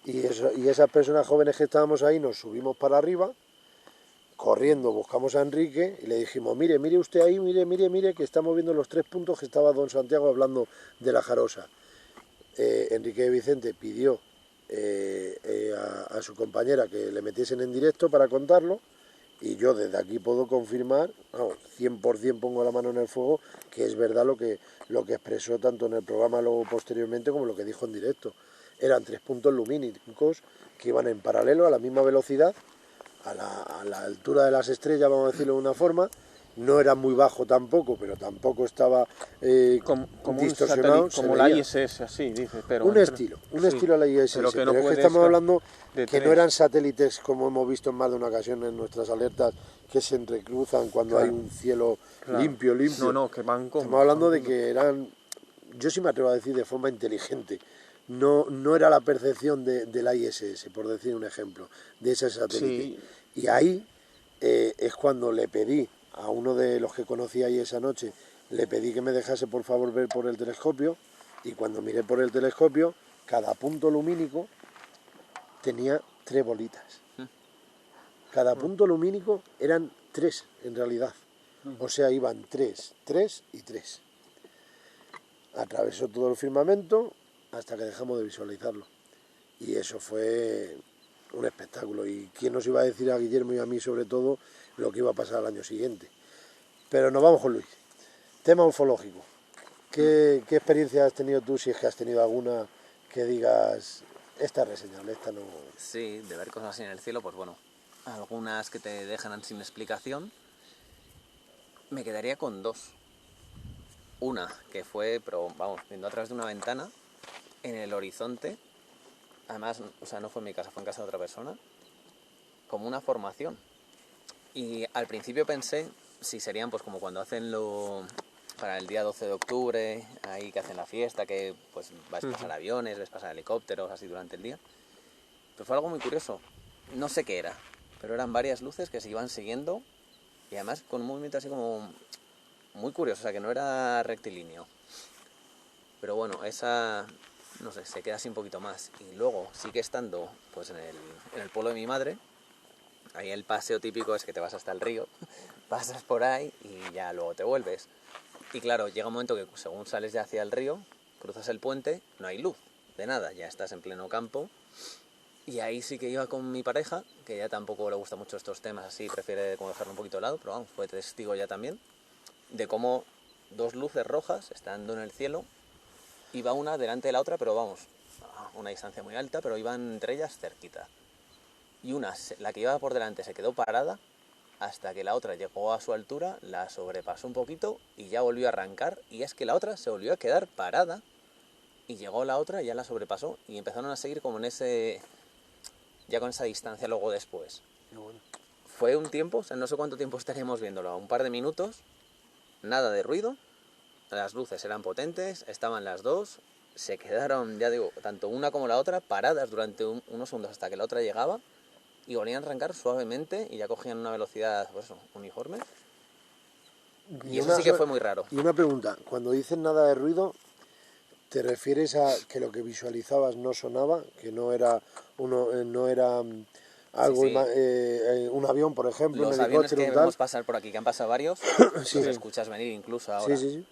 Y esas personas jóvenes que estábamos ahí nos subimos para arriba, corriendo buscamos a Enrique y le dijimos, mire usted ahí, mire, que estamos viendo los 3 puntos que estaba don Santiago hablando de La Jarosa. Enrique de Vicente pidió a su compañera que le metiesen en directo para contarlo, y yo desde aquí puedo confirmar, 100% pongo la mano en el fuego, que es verdad lo que expresó tanto en el programa luego posteriormente como lo que dijo en directo. Eran 3 puntos lumínicos que iban en paralelo a la misma velocidad, a la altura de las estrellas, vamos a decirlo de una forma. No era muy bajo tampoco, pero tampoco estaba como distorsionado. un satélite, como la ISS, así, dice. Pero un estilo a la ISS, pero que, no es que puede estamos estar hablando de que 3. no eran satélites como hemos visto en más de una ocasión en nuestras alertas, que se entrecruzan cuando hay un cielo limpio. No, que van con... Estamos hablando de que eran, yo sí me atrevo a decir de forma inteligente. No era la percepción de la ISS, por decir un ejemplo, de ese satélite. Sí. Y ahí es cuando le pedí a uno de los que conocí ahí esa noche, le pedí que me dejase por favor ver por el telescopio, y cuando miré por el telescopio, cada punto lumínico tenía 3 bolitas. Cada punto lumínico eran 3 en realidad. O sea, iban 3, 3 y 3. Atravesó todo el firmamento hasta que dejamos de visualizarlo. Y eso fue un espectáculo. Y quién nos iba a decir a Guillermo y a mí sobre todo lo que iba a pasar al año siguiente. Pero nos vamos con Luis. Tema ufológico. ¿Qué experiencia has tenido tú, si es que has tenido alguna, que digas, esta es reseñable, esta no? Sí, de ver cosas así en el cielo, pues bueno, algunas que te dejan sin explicación. Me quedaría con 2. Una que fue, pero vamos, viendo a través de una ventana, en el horizonte, además, o sea, no fue en mi casa, fue en casa de otra persona, como una formación. Y al principio pensé si serían pues como cuando hacen para el día 12 de octubre, ahí que hacen la fiesta, que pues ves pasar aviones, ves pasar helicópteros así durante el día. Pero fue algo muy curioso, no sé qué era, pero eran varias luces que se iban siguiendo y además con un movimiento así como muy curioso, o sea que no era rectilíneo. Pero bueno, esa, no sé, se queda así un poquito más. Y luego sigue estando pues en el pueblo de mi madre. Ahí el paseo típico es que te vas hasta el río, pasas por ahí y ya luego te vuelves. Y claro, llega un momento que según sales ya hacia el río, cruzas el puente, no hay luz de nada, ya estás en pleno campo. Y ahí sí que iba con mi pareja, que ya tampoco le gusta mucho estos temas así, prefiere como dejarlo un poquito de lado, pero vamos, fue testigo ya también, de cómo 2 luces rojas estando en el cielo, iba una delante de la otra, pero vamos, a una distancia muy alta, pero iban entre ellas cerquita. Y una, la que iba por delante, se quedó parada hasta que la otra llegó a su altura, la sobrepasó un poquito y ya volvió a arrancar. Y es que la otra se volvió a quedar parada y llegó la otra y ya la sobrepasó. Y empezaron a seguir como en ese, ya con esa distancia luego después. Bueno. Fue un tiempo, o sea, no sé cuánto tiempo estaríamos viéndolo, un par de minutos, nada de ruido, las luces eran potentes, estaban las 2 se quedaron, ya digo, tanto una como la otra paradas durante unos segundos hasta que la otra llegaba y volvían a arrancar suavemente y ya cogían una velocidad, pues eso, uniforme. Y eso sí que fue muy raro. Y una pregunta, cuando dices nada de ruido, ¿te refieres a que lo que visualizabas no sonaba? Que no era algo, Sí, sí. un avión, por ejemplo, Los un aviones helicóptero, que un tal. vemos pasar por aquí, que han pasado varios, Sí. los escuchas venir incluso ahora. Sí, sí, sí.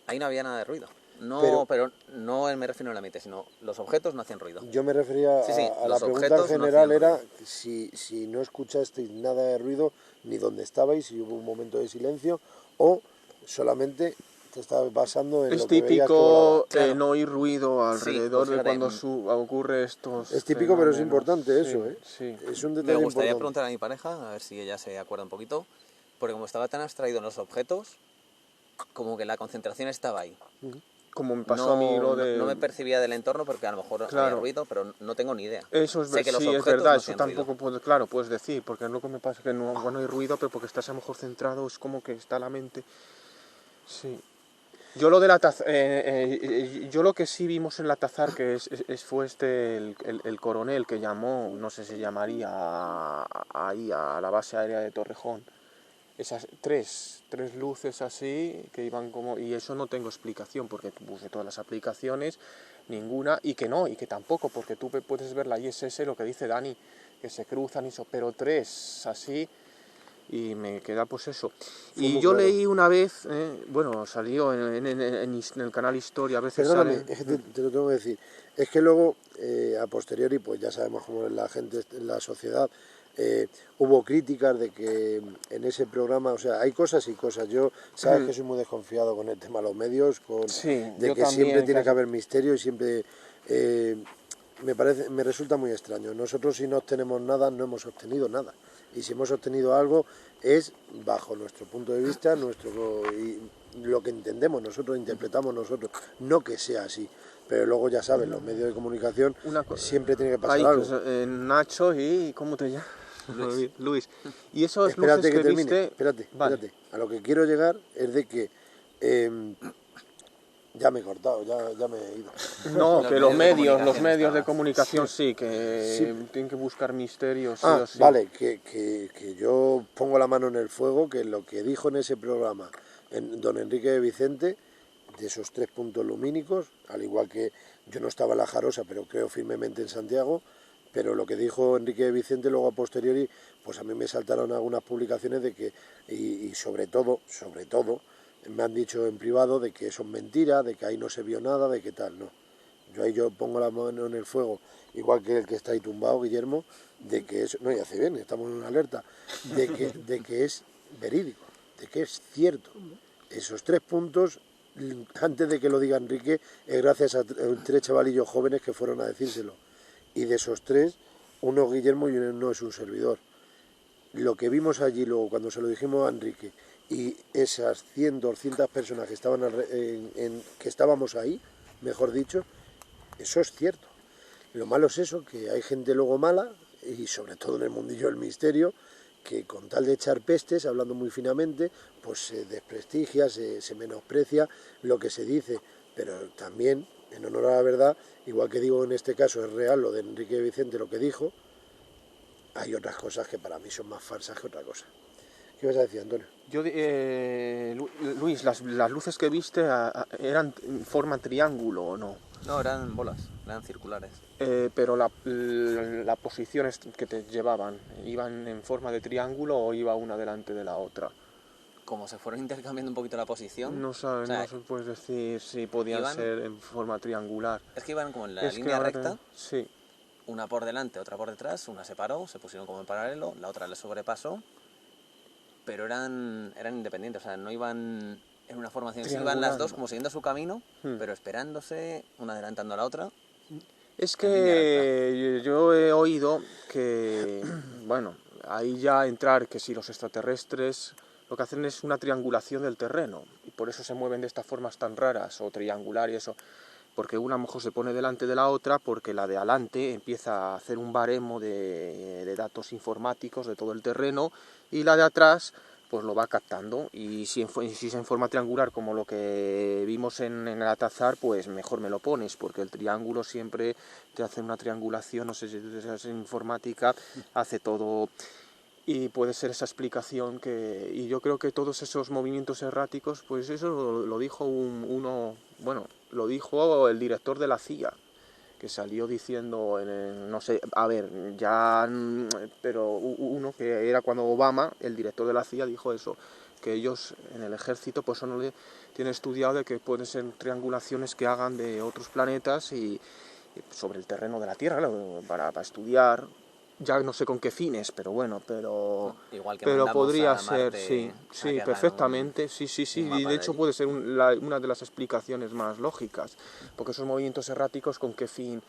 Ahí no había nada de ruido. No, pero no me refiero al ambiente, sino los objetos no hacían ruido. Yo me refería Sí, sí, a la los pregunta en objetos no general, hacían era ruido. si no escuchasteis nada de ruido, ni dónde estabais, si hubo un momento de silencio, o solamente te estabas basando en Es lo que veías que volaba. típico Claro. no oír ruido Sí, alrededor pues de fíjate, cuando ocurre estos Es típico, pero es fenómenos. importante Sí, eso, ¿eh? sí. Es un me detalle gustaría importante. preguntar a mi pareja, a ver si ella se acuerda un poquito, porque como estaba tan abstraído en los objetos, como que la concentración estaba ahí. Como me pasó a mí No, lo no me de... percibía del entorno porque a lo mejor había Claro. ruido, pero no tengo ni idea. Eso es, Sé que los sí, es objetos verdad, no eso hacían ruido. tampoco puedes, claro, puedes decir, porque lo que me pasa es que no, bueno, hay ruido, pero porque estás a lo mejor centrado, es como que está la mente. Sí. Yo lo de la yo lo que sí vimos en la Tazar, que fue el coronel que llamó, no sé si llamaría ahí a la base aérea de Torrejón. Esas tres luces así que iban como, y eso no tengo explicación porque puse todas las aplicaciones, ninguna, y que tampoco, porque tú puedes ver la ISS, lo que dice Dani, que se cruzan y eso, pero tres así, y me queda pues eso. Fue Y muy yo claro. leí una vez, bueno, salió en el canal Historia, a veces Perdóname, salen... es que te lo tengo que decir. Es que luego, a posteriori, pues ya sabemos cómo es la gente en la sociedad. Hubo críticas de que en ese programa, o sea, hay cosas y cosas. Yo, sabes que soy muy desconfiado con el tema de los medios, Sí, de yo que siempre también, tiene que haber misterio y siempre me resulta muy extraño. Nosotros si no obtenemos nada, no hemos obtenido nada. Y si hemos obtenido algo es bajo nuestro punto de vista, y lo que entendemos nosotros, interpretamos nosotros, no que sea así. Pero luego ya sabes, los medios de comunicación siempre tiene que pasar algo. Nacho y... ¿Cómo te llamas? Luis. Y esos Espérate luces que que termine, viste... espérate. Vale. A lo que quiero llegar es de que ya me he cortado, ya me he ido. No, que los medios comunicación de comunicación sí, que Sí. tienen que buscar misterios, sí Ah, o sí. vale, que yo pongo la mano en el fuego, que lo que dijo en ese programa don Enrique de Vicente, de esos 3 puntos lumínicos, al igual que yo no estaba en La Jarosa, pero creo firmemente en Santiago, pero lo que dijo Enrique de Vicente luego a posteriori, pues a mí me saltaron algunas publicaciones de que, y sobre todo, me han dicho en privado de que eso es mentira, de que ahí no se vio nada, de que tal, no. Yo pongo la mano en el fuego, igual que el que está ahí tumbado, Guillermo, de que eso, no, y hace bien, estamos en una alerta, de que es verídico, de que es cierto. Esos 3 puntos, antes de que lo diga Enrique, es gracias a 3 chavalillos jóvenes que fueron a decírselo. Y de esos 3, uno es Guillermo y uno es un servidor. Lo que vimos allí luego, cuando se lo dijimos a Enrique, y esas 100, 200 personas que estaban que estábamos ahí, mejor dicho, eso es cierto. Lo malo es eso, que hay gente luego mala, y sobre todo en el mundillo del misterio, que con tal de echar pestes, hablando muy finamente, pues se desprestigia, se menosprecia lo que se dice. Pero también, en honor a la verdad, igual que digo en este caso es real lo de Enrique Vicente, lo que dijo, hay otras cosas que para mí son más falsas que otra cosa. ¿Qué vas a decir, Antonio? Luis, las luces que viste eran en forma triángulo o no, No, eran bolas, eran circulares. pero la posición que te llevaban, ¿iban en forma de triángulo o iba una delante de la otra? Como se fueron intercambiando un poquito la posición. No sabes, o sea, no se puedes decir si podían ser en forma triangular. Es que iban como en la Es que línea ahora recta, sí. una por delante, otra por detrás, una se paró, se pusieron como en paralelo, la otra le sobrepasó, pero eran independientes, o sea, no iban en una formación, sí iban las dos como siguiendo su camino, pero esperándose, una adelantando a la otra. Es En línea que yo he oído que, bueno, ahí ya entrar que si los extraterrestres lo que hacen es una triangulación del terreno y por eso se mueven de estas formas tan raras o triangular y eso, porque una a lo mejor se pone delante de la otra porque la de adelante empieza a hacer un baremo de datos informáticos de todo el terreno y la de atrás pues lo va captando, y si es en forma triangular como lo que vimos en el Atazar, pues mejor me lo pones, porque el triángulo siempre te hace una triangulación, no sé si es informática, hace todo, y puede ser esa explicación y yo creo que todos esos movimientos erráticos, pues eso lo dijo lo dijo el director de la CIA, que salió diciendo, no sé, a ver, ya, pero uno que era cuando Obama, el director de la CIA, dijo eso, que ellos en el ejército pues tienen estudiado de que pueden ser triangulaciones que hagan de otros planetas y sobre el terreno de la Tierra, para estudiar, ya no sé con qué fines, pero bueno, Igual que pero mandamos podría a ser, Marte sí, a sí, que hagan perfectamente, sí, un y mapa de de hecho allí. puede ser una de las explicaciones más lógicas, porque esos movimientos erráticos, ¿con qué fin?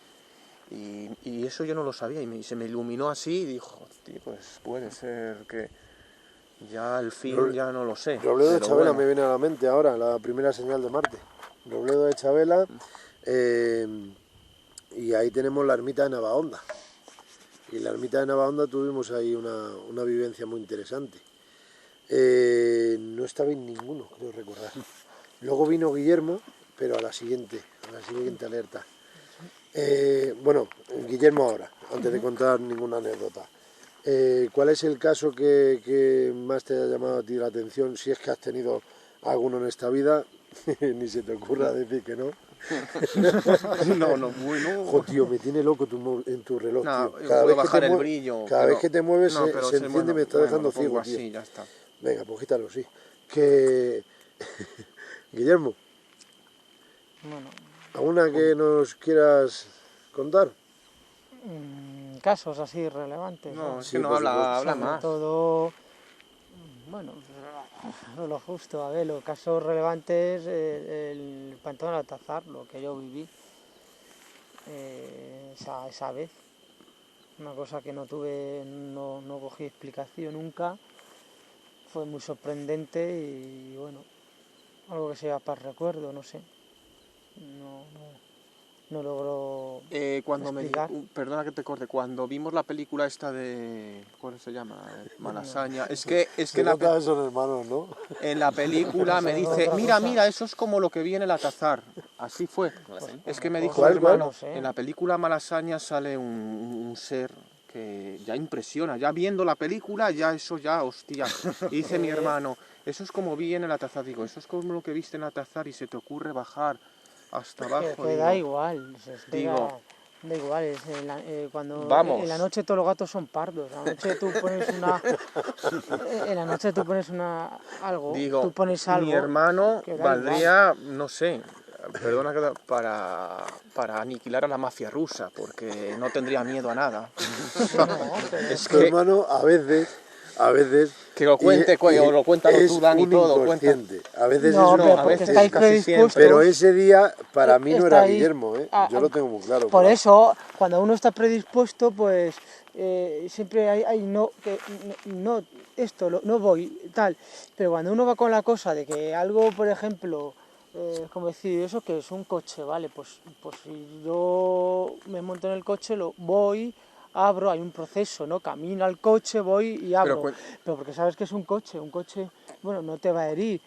Y eso yo no lo sabía, y se me iluminó así, y dijo, "Hostia, pues puede ser que ya el fin ya no lo sé". Robledo de pero Chabela bueno. me viene a la mente ahora, la primera señal de Marte. Robledo de Chabela, y ahí tenemos la ermita de Navahonda. Y en la ermita de Navahonda tuvimos ahí una vivencia muy interesante. No estaba en ninguno, creo recordar. Luego vino Guillermo, pero a la siguiente alerta. Bueno, Guillermo ahora, antes de contar ninguna anécdota. ¿Cuál es el caso que más te ha llamado a ti la atención? Si es que has tenido alguno en esta vida, ni se te ocurra decir que no. No, bueno. Jo, tío, me tiene loco en tu reloj, No, tío. puedo bajar el brillo. Cada vez que te mueves no, se pero enciende bueno, y me está bueno, dejando lo pongo ciego, tío. así, ya está. Venga, pues quítalo, sí. Que... Guillermo, Bueno, ¿alguna que nos quieras contar? casos así relevantes. No, es Sí, que no por habla supuesto. Sobre más. todo, bueno, no lo justo, a ver, los casos relevantes, el pantano del Atazar, lo que yo viví esa vez, una cosa que no cogí explicación nunca, fue muy sorprendente y bueno, algo que sea para el recuerdo, no sé, no logro Cuando explicar. perdona que te corte, cuando vimos la película esta de, ¿cuál se llama? Malasaña, es que Se en la, nota eso en hermanos, ¿no? en la película me Eso, dice, otra mira, cosa. eso es como lo que vi en el Atazar, así fue. Es que me dijo ¿Cuál, el hermano, cuál? No sé. en la película Malasaña sale un ser que ya impresiona, ya viendo la película, ya eso ya, hostia. Y dice mi hermano, eso es como vi en el Atazar, digo, eso es como lo que viste en el Atazar y se te ocurre bajar hasta abajo. Que digo, da igual, digo, da igual, cuando vamos. en la noche todos los gatos son pardos, en la noche tú pones Digo, tú pones algo. mi hermano que da valdría, no sé, perdona, para aniquilar a la mafia rusa, porque no tendría miedo a nada. igual. No, pero Es Tu que, hermano a veces... que lo cuente, o lo cuéntalo es tú, Dani, un todo, cuenta. inconsciente. A veces no, es un pero a porque veces estáis casi predispuestos. Pero ese día para mí no era estáis Guillermo, ¿eh? Yo lo tengo muy claro. Por pero- eso, cuando uno está predispuesto, pues siempre hay no, que no, no voy, tal. Pero cuando uno va con la cosa de que algo, por ejemplo, como decir, eso que es un coche, ¿vale? Pues si yo me monto en el coche, voy, abro, hay un proceso, ¿no? Camino al coche, voy y abro. Pero porque sabes que es un coche, bueno, no te va a herir.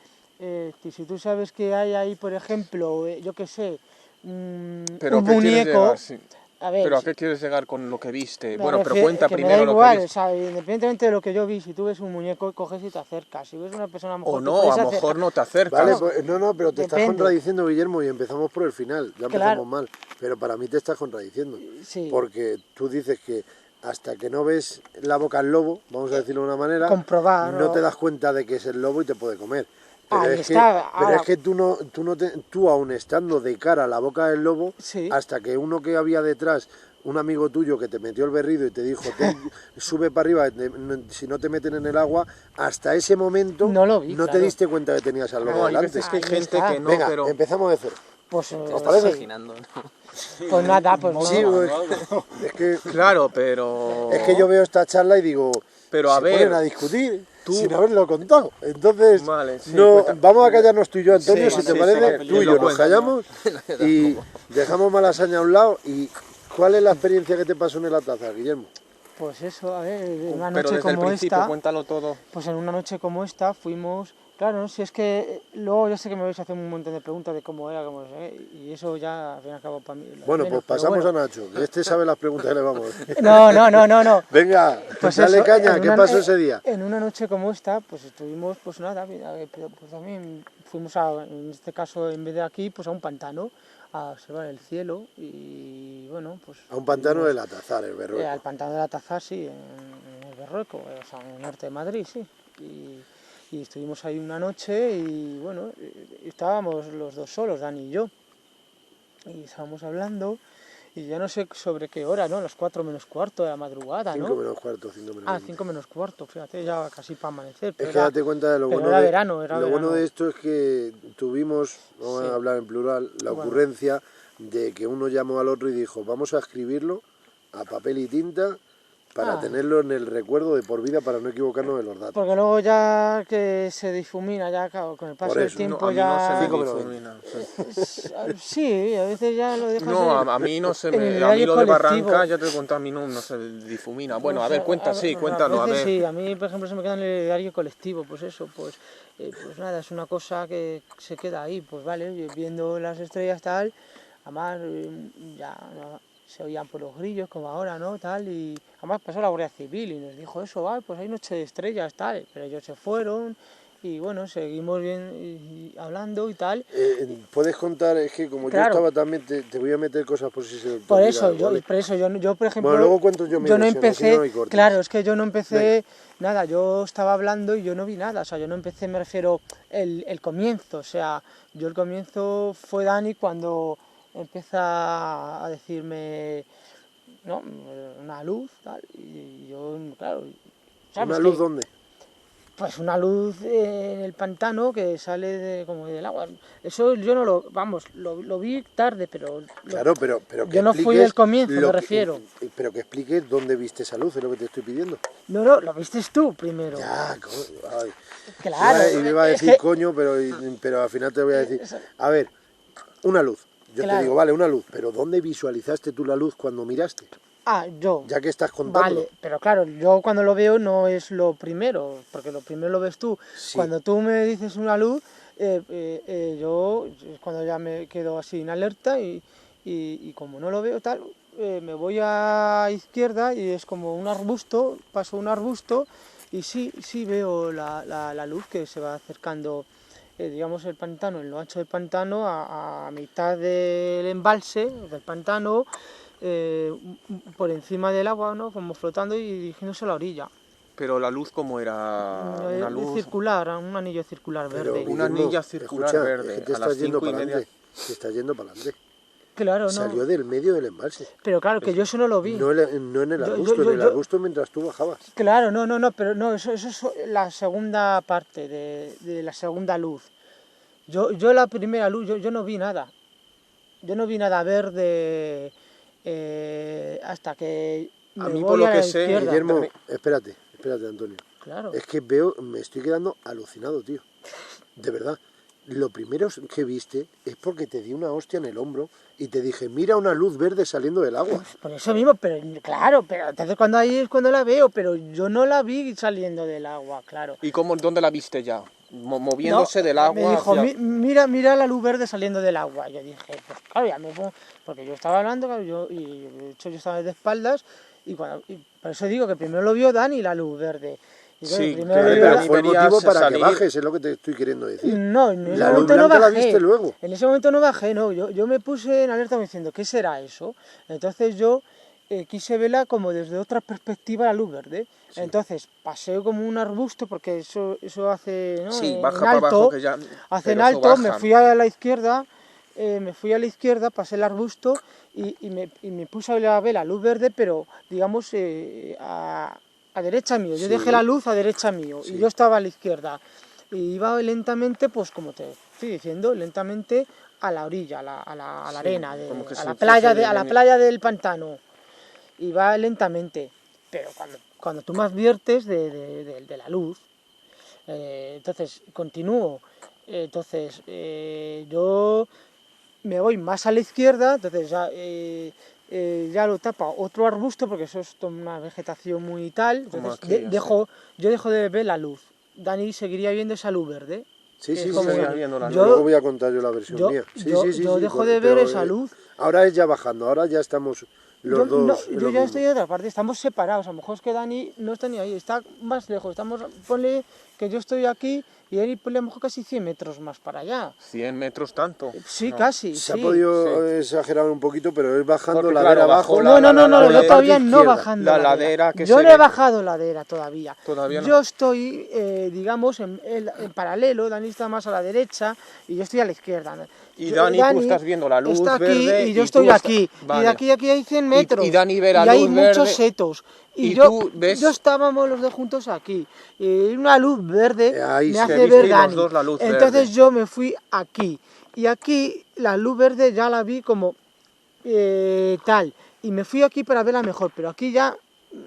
Si tú sabes que hay ahí, por ejemplo, yo qué sé, Pero un ¿qué quieres muñeco, llegar? Sí. a ver, ¿Pero a qué quieres llegar con lo que viste? me Bueno, pero refiero- cuenta que me primero da lo igual, que o viste. sea, independientemente de lo que yo vi, si tú ves un muñeco, coges y te acercas. Si ves una persona, a lo mejor O te no, puedes a lo acercar. mejor no te acercas. Vale, pues, no, pero te estás Depende. contradiciendo, Guillermo, y empezamos por el final. Ya empezamos Claro. mal. Pero para mí te estás contradiciendo. Sí. Porque tú dices que hasta que no ves la boca al lobo, vamos a decirlo de una manera, Comprobar, no ¿no? te das cuenta de que es el lobo y te puede comer. Pero, Ahí es, está, pero ahora- es que tú aún estando de cara a la boca del lobo, Sí. hasta que uno que había detrás, un amigo tuyo que te metió el berrido y te dijo, sube para arriba, si no te meten en el agua, hasta ese momento No lo vi, te claro. diste cuenta que tenías al lobo No, hay delante. veces que hay Ahí gente está. que no, Venga, pero... empezamos de cero. Pues, ¿Os parece? Imaginando, ¿no? pues nada, pues no. Sí, pues, Claro, pero... es que yo veo esta charla y digo, Pero a se ver, ponen a discutir tú- sin haberlo contado. Entonces, Vale, sí, no, cuenta. vamos a callarnos tú y yo, Antonio, Sí, si te sí, parece, sí, tú y lo yo nos cuento. callamos y dejamos Malasaña a un lado. ¿Y cuál es la experiencia que te pasó en el Atazar, Guillermo? Pues eso, a ver, en una Pero noche desde el como principio, esta, cuéntalo todo. pues en una noche como esta fuimos, claro, ¿no? Si es que luego ya sé que me vais a hacer un montón de preguntas de cómo era, cómo no sé, y eso ya al fin y al cabo para mí. Bueno, menos, pues pero pasamos bueno. a Nacho, que este sabe las preguntas que le vamos. No. Venga, Pues dale eso, caña, en ¿qué una- pasó ese día? En una noche como esta, pues estuvimos, pues nada, mira, pues también fuimos a, en este caso, en vez de aquí, pues a un pantano, a observar el cielo y bueno, pues... A un pantano de estuvimos, la Tazar, el Berrueco. al pantano de la Tazá, sí, en el Berrueco, o sea, en el norte de Madrid, sí. Y estuvimos ahí una noche y bueno, estábamos los dos solos, Dani y yo. Y estábamos hablando y ya no sé sobre qué hora, ¿no? Las 4 menos cuarto de la madrugada, 5 ¿no? menos cuarto, 5 menos Ah, 20. 5 menos cuarto, fíjate, ya casi para amanecer. Es Pero que date cuenta de lo pero bueno era de, verano, era lo bueno verano. de esto es que tuvimos, vamos Sí. a hablar en plural, la Bueno. ocurrencia de que uno llamó al otro y dijo, vamos a escribirlo a papel y tinta para Ah. tenerlo en el recuerdo de por vida para no equivocarnos de los datos. Porque luego ya que se difumina, ya claro, con el paso Por del eso. tiempo No, a mí ya... no se me 5 menos difumina. Sí, a veces ya lo dejas No, en- a mí no se en el me... A mí diario lo de colectivo. Barranca, ya te he contado, a mí no se difumina. Bueno, a O sea, ver, cuenta, sí, a cuéntalo, a veces ver. sí, a mí por ejemplo se me queda en el diario colectivo, pues eso, pues nada, es una cosa que se queda ahí, pues vale, viendo las estrellas tal, además ya no, se oían por los grillos como ahora, ¿no? Tal, y además pasó la Guardia Civil y nos dijo eso, va, pues hay noche de estrellas, tal, pero ellos se fueron y bueno, seguimos bien y hablando y tal. Puedes contar, es que como yo Claro. estaba también, te voy a meter cosas por si se te Por olvida eso, algo, ¿vale? yo, por ejemplo, Bueno, luego cuento yo mi no versión, así empecé, no hay cortes. claro, es que yo no empecé nada, yo estaba hablando y yo no vi nada, o sea, yo no empecé, me refiero, el comienzo, o sea, yo el comienzo fue Dani cuando empieza a decirme, ¿no? Una luz, tal, y yo, claro, ¿sabes? ¿Una luz dónde? Pues una luz en el pantano que sale como del agua. Eso yo no lo, vamos, lo vi tarde, pero... Claro, pero que yo no fui expliques el comienzo, lo me que- refiero. Pero que expliques dónde viste esa luz, es lo que te estoy pidiendo. No, lo viste tú primero. Ya, ay. Claro. Iba a es decir que- coño, pero al final te voy a decir, a ver, una luz. Yo te Claro. digo, vale, una luz, pero ¿dónde visualizaste tú la luz cuando miraste? yo. Ya que estás contando. Vale, pero claro, yo cuando lo veo no es lo primero, porque lo primero lo ves tú. Sí. Cuando tú me dices una luz, yo es cuando ya me quedo así en alerta y como no lo veo tal, me voy a izquierda y es como un arbusto, paso un arbusto y sí veo la luz que se va acercando, digamos, el pantano, en lo ancho del pantano, a mitad del embalse del pantano, por encima del agua, ¿no? Como flotando y dirigiéndose a la orilla. Pero la luz, ¿cómo era? Una luz... Circular, un anillo circular Pero, verde. Una Guillermo, anilla circular escucha, verde, es que te a las estás yendo 5:30. para adelante. Te estás yendo para adelante. Claro, no. Salió del medio del embalse. Pero claro, que yo eso no lo vi. No, no en el Yo- arbusto, yo- en el yo- arbusto mientras tú bajabas. Claro, no, pero no, eso es la segunda parte de la segunda luz. Yo la primera luz, yo no vi nada. Yo no vi nada verde hasta que A me mí, voy por lo a que la sé, izquierda. Guillermo, espérate, Antonio. Claro. Es que me estoy quedando alucinado, tío. De verdad. Lo primero que viste es porque te di una hostia en el hombro y te dije, mira una luz verde saliendo del agua. Por eso mismo, pero claro, pero entonces cuando ahí es cuando la veo, pero yo no la vi saliendo del agua, claro. ¿Y dónde la viste ya? Moviéndose del agua Me dijo, hacia... mira la luz verde saliendo del agua. Yo dije, pues claro, ya me pongo, porque yo estaba hablando, claro, y de hecho yo estaba de espaldas, y por eso digo que primero lo vio Dani la luz verde. Y claro, Sí, primero claro, lo vio Pero ahí fue el verías motivo para salir- que bajes, es lo que te estoy queriendo decir. No, en ese La luz momento no blanca la bajé. viste luego. En ese momento no bajé, no. Yo me puse en alerta diciendo, ¿qué será eso? Entonces yo quise verla como desde otra perspectiva la luz verde. Entonces pasé como un arbusto, porque eso hace, ¿no? Sí, En baja para alto, abajo que ya... hace en pero eso alto, me baja. fui a la izquierda, pasé el arbusto y me puse a ver la luz verde, pero digamos a derecha mío. Yo Sí. dejé la luz a derecha mío Sí. y yo estaba a la izquierda. Y iba lentamente, pues como te estoy diciendo, lentamente a la orilla, a la Sí, arena, como que a si la fuese playa, de a la venir. playa del pantano. Iba lentamente, pero cuando tú me adviertes de la luz, entonces continúo. Entonces yo me voy más a la izquierda, entonces ya ya lo tapa otro arbusto, porque eso es una vegetación muy tal, Como entonces aquí, yo dejo de ver la luz. Dani seguiría viendo esa luz verde. Sí, que sí, es sí, como- seguirá viendo la luz. Luego voy a contar yo la versión yo- mía. Sí, yo- sí, sí, yo sí, dejo pues, de ver pero, esa luz. Ahora es ya bajando, ahora ya estamos los Yo, no, dos. en yo lo ya mismo. estoy de otra parte, estamos separados. A lo mejor es que Dani no está ni ahí, está más lejos. Ponle que yo estoy aquí y él ponle a lo mejor casi 100 metros más para allá. 100 metros tanto. Sí, No. casi. Se ha sí. podido exagerar un poquito, pero es bajando Porque, ladera claro, abajo. bajó No, no, no, no, por la yo todavía parte no izquierda. bajando La ladera que yo se no he ve. bajado ladera todavía. Todavía no. Yo estoy, digamos, en paralelo, Dani está más a la derecha y yo estoy a la izquierda. Y Dani, tú estás viendo la luz está aquí verde y yo y estoy tú estás- aquí. Vale. Y de aquí a aquí hay 100 metros. y Dani ve la y hay luz muchos verde setos. y yo, tú ves- yo estábamos los dos juntos aquí. Y una luz verde Ahí me sí. hace Que ver visteis los Dani. dos la luz Entonces verde. yo me fui aquí. Y aquí la luz verde ya la vi como tal. Y me fui aquí para verla mejor, pero aquí ya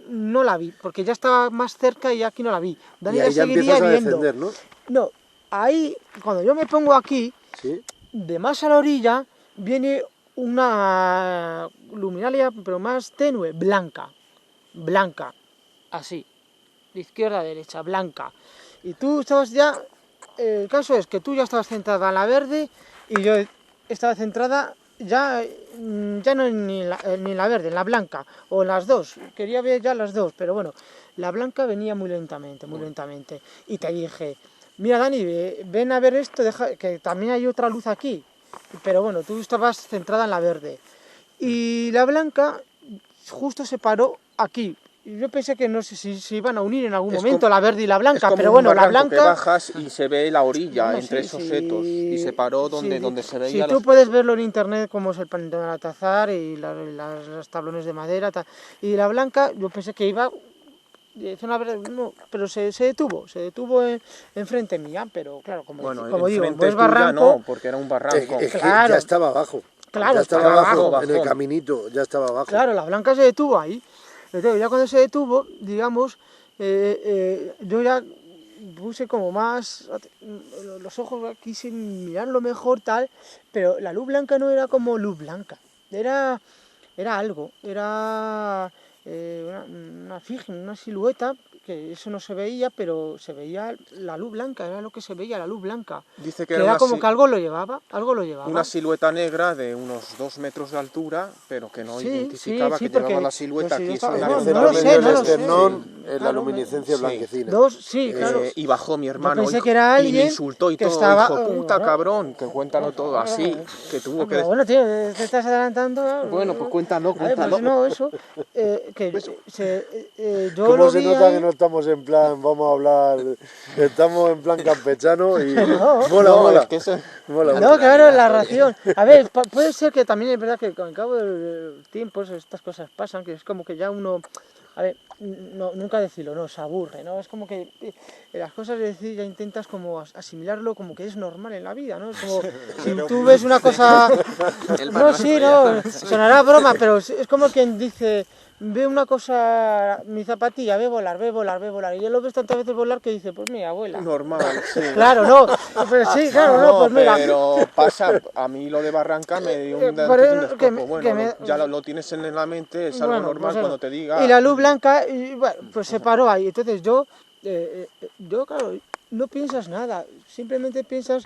no la vi, porque ya estaba más cerca y aquí no la vi. Dani Y la ahí ya seguiría empiezas a viendo. defender, ¿no? No, ahí, cuando yo me pongo aquí, Sí. de más a la orilla, viene una luminaria, pero más tenue, blanca. Blanca, así, de izquierda a derecha, blanca. Y tú estabas ya, el caso es que tú ya estabas centrada en la verde y yo estaba centrada ya no en la verde, en la blanca, o en las dos. Quería ver ya las dos, pero bueno, la blanca venía muy lentamente, muy lentamente. Y te dije, mira Dani, ven a ver esto, que también hay otra luz aquí. Pero bueno, tú estabas centrada en la verde. Y la blanca justo se paró aquí. Y yo pensé que no sé si se iban a unir en algún Es momento como- la verde y la Es blanca, como pero un bueno, la barranco que blanca... bajas y se ve la orilla Bueno, entre sí, esos sí, setos y se paró donde, sí, donde se sí, veía tú los... puedes verlo en internet como es el panteón de Altazar y los tablones de madera y la blanca yo pensé que iba zona verde, no, pero se detuvo enfrente mía, pero claro, como digo, como enfrente es tuya barranco, no, porque era un barranco. Es que Claro. ya estaba abajo. Claro, ya estaba estaba abajo, abajo, en el bajón. caminito, ya estaba abajo. claro, la blanca se detuvo ahí. Entonces, ya cuando se detuvo, digamos, yo ya puse como más los ojos, quise mirarlo mejor tal, pero la luz blanca no era como luz blanca, era algo, era una silueta, que eso no se veía, pero se veía la luz blanca, era lo que se veía, la luz blanca. Dice que Que era era una, como que algo lo llevaba, una silueta negra de unos 2 metros de altura, pero que no Sí, identificaba sí, que porque llevaba la silueta yo aquí. estaba- es una no, Hacer no lo al sé, medio el no lo sé. esternón, la Claro, luminiscencia sí. blanquecina. Sí, claro. Y bajó mi Yo hermano pensé hijo, que era y alguien me insultó y que todo, estaba... hijo puta, no, cabrón, que cuéntalo todo así, que tuvo que... pero bueno, tío, te estás adelantando. Bueno, pues cuéntalo, A ver, cuéntalo. pues no, eso, que yo ¿Cómo lo se vi nota ahí... que no estamos en plan, vamos a hablar, estamos en plan campechano y No. mola, No, mola, es que eso... mola, No, mola. claro, la ración. A ver, puede ser que también es verdad que con el cabo del tiempo estas cosas pasan, que es como que ya uno, a ver, no, nunca decirlo, no, se aburre, ¿no? Es como que las cosas de decir ya intentas como asimilarlo como que es normal en la vida, ¿no? Es como si tú ves una cosa... El No, sí, no, sonará broma, pero es como quien dice... Ve una cosa, mi zapatilla, ve volar, ve volar, ve volar. Y él lo ves tantas veces volar que dice, pues mira, abuela. Normal, sí. Claro, no, pero sí, claro, no, pues mira. Pero pasa, a mí lo de Barranca me dio un Por eso descopo. que Bueno, me- ya lo tienes en la mente, es algo Bueno, normal pues eso. cuando te diga... Y la luz blanca, y bueno, pues se paró ahí. Entonces yo, claro, no piensas nada, simplemente piensas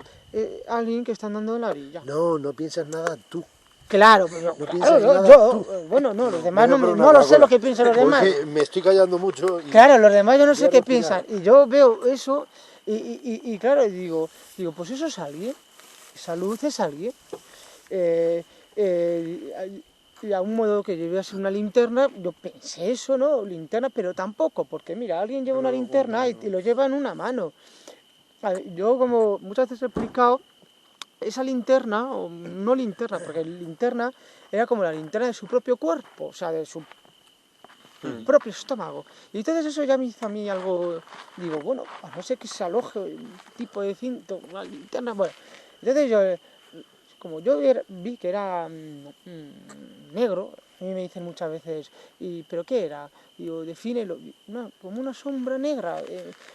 alguien que está andando en la orilla. No, no piensas nada tú. Claro, pues No claro, piensas nada bueno, no, los demás Venga, no, por no una lo sé Coca-Cola. lo que piensan los Pues demás. que me estoy callando mucho y Claro, los demás yo no sé Voy a qué respirar. piensan. Y yo veo eso y claro, digo, pues eso es alguien. Esa luz es alguien. Y a un modo que lleve así una linterna, yo pensé eso, ¿no? Linterna, pero tampoco, porque mira, alguien lleva una linterna y lo lleva en una mano. A ver, yo como muchas veces he explicado, esa linterna, o no linterna, porque linterna era como la linterna de su propio cuerpo, o sea, de su propio estómago. Y entonces eso ya me hizo a mí algo, digo, bueno, a no ser que se aloje un tipo de cinto, una linterna, bueno. Entonces yo, como yo vi que era negro, a mí me dicen muchas veces, ¿pero qué era? Digo, defínelo, como una sombra negra. ya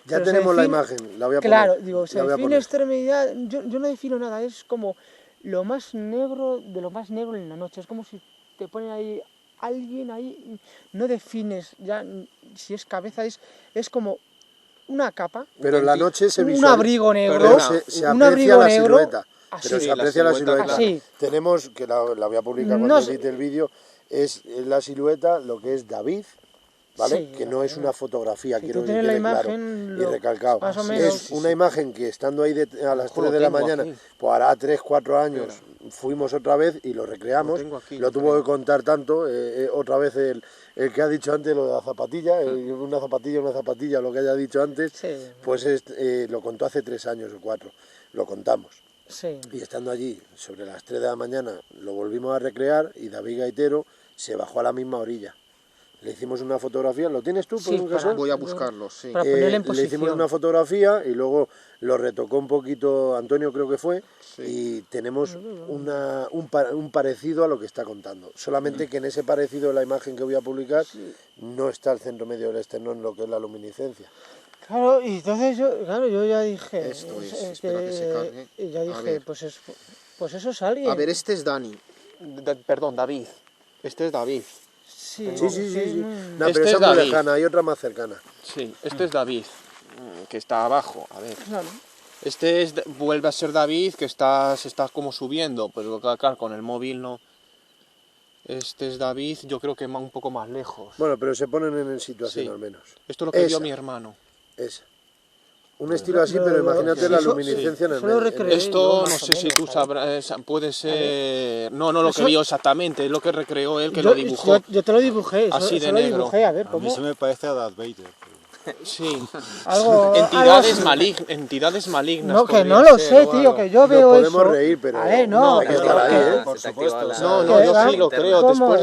pero se tenemos la define- imagen, la voy a poner. Claro, digo, se la voy a define poner. extremidad, yo no defino nada, es como lo más negro de lo más negro en la noche, es como si te ponen ahí alguien ahí, no defines ya si es cabeza, es como una capa, Pero en la noche se un visualiza. abrigo negro, Pero se un aprecia abrigo la negro, silueta. así. Pero Sí, se la aprecia la silueta, silueta. así. Tenemos, que la voy a publicar No cuando sé. edite el vídeo, es la silueta, lo que es David, ¿vale? Sí, Que no es una fotografía, si quiero tú que tienes la quede claro imagen, y recalcado. más o menos. Es una imagen que estando ahí a las Ojo, lo 3 de la tengo mañana, aquí. pues hará 3, 4 años, fuimos otra vez y lo recreamos. Lo tengo aquí, Lo yo tuvo creo. que contar tanto, otra vez el que ha dicho antes lo de la zapatilla, una zapatilla, lo que haya dicho antes, Sí. pues lo contó hace 3 años o 4, lo contamos. Sí. Y estando allí, sobre las 3 de la mañana, lo volvimos a recrear y David Gaitero se bajó a la misma orilla. Le hicimos una fotografía, ¿lo tienes tú, Sí, por un caso? Voy a buscarlo, sí. Para ponerle en Le hicimos posición. una fotografía y luego lo retocó un poquito Antonio, creo que fue, Sí. y tenemos un parecido a lo que está contando. Solamente que en ese parecido de la imagen que voy a publicar no está el centro medio del esternón, lo que es la luminiscencia. Claro, y entonces yo ya dije, Esto es, espera que se cargue. y ya A dije, ver. pues eso es alguien. A ver, este es Dani. Perdón, David. Este es David. Sí, Sí. no. No, Este pero esa es es muy David. lejana, hay otra más cercana. Sí, este es David, que está abajo. A ver. Claro. Este vuelve a ser David, que se está como subiendo, pero claro, con el móvil no. Este es David, yo creo que un poco más lejos. Bueno, pero se ponen en situación Sí. al menos. Esto es lo que vio esa. mi hermano. Esa. Un estilo así, pero imagínate la eso- luminiscencia en el eso lo medio. recreé. Esto yo no más o sé si menos, tú ¿sabes? sabrás, puede ser... No lo que Eso- vio exactamente, es lo que recreó él, que lo dibujó. Yo te lo dibujé, Así eso de lo negro. dibujé, a ver, A mí ¿cómo? se me parece a Darth Vader. Sí. Algo Entidades, así. entidades malignas. No, que podrían no lo ser, sé, o tío, algo. que yo Nos veo podemos eso. reír, pero A ver, no, hay que estar ahí, ¿eh? Por Se te activa supuesto. la- No, yo Que sí lo linterna. creo, ¿Cómo?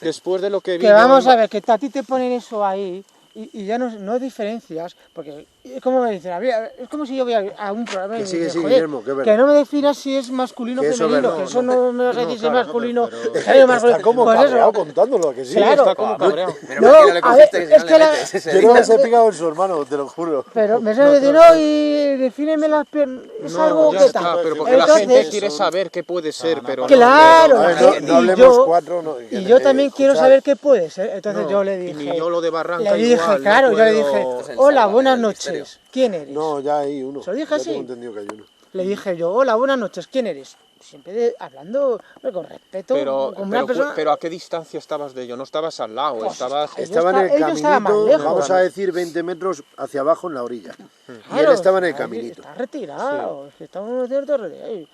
después de lo que vi. que yo vamos iba- a ver, que a ti te ponen eso ahí y ya no diferencias, porque es como me dicen, es como si yo voy a un programa y Que me sí, dicen, sí, joder, Guillermo, que es verdad. que no me definas si es masculino o Que eso es femenino, verdad. que eso no me vas a decir si es claro, masculino, pero- que es masculino. Está como Pues eso. cabreado contándolo, que sí. Claro. Está como cabreado. Menos mal que no le a cogiste, ver, que si no le metes ese Yo día. no les he pegado en su hermano, te lo juro. Pero me suele decir, no, y defíneme las piernas, es algo ya que está, tal. pero porque la Entonces, gente quiere saber qué puede ser, pero... Claro, A ver, ¿no? no hablemos yo, cuatro. No, y yo también quiero escuchad. saber qué puede ser. Entonces No, yo le y dije, ni yo lo de Barranca le dije, igual, no claro, yo le puedo- dije, Es el hola, Sálvame buenas del Misterio. noches, ¿quién eres? No, ya hay uno. ¿Se lo dije Ya así? tengo entendido que hay uno. Le dije yo, hola, buenas noches, ¿quién eres? Siempre hablando con respeto, como una persona... pero ¿a qué distancia estabas de ello? No estabas al lado, Pues estabas... ellos Estaba en el ellos estaban más caminito, lejos. vamos a decir 20 metros hacia abajo en la orilla. Y él Claro, estaba en el está- caminito. Está retirado, es que está en un cierto retirado.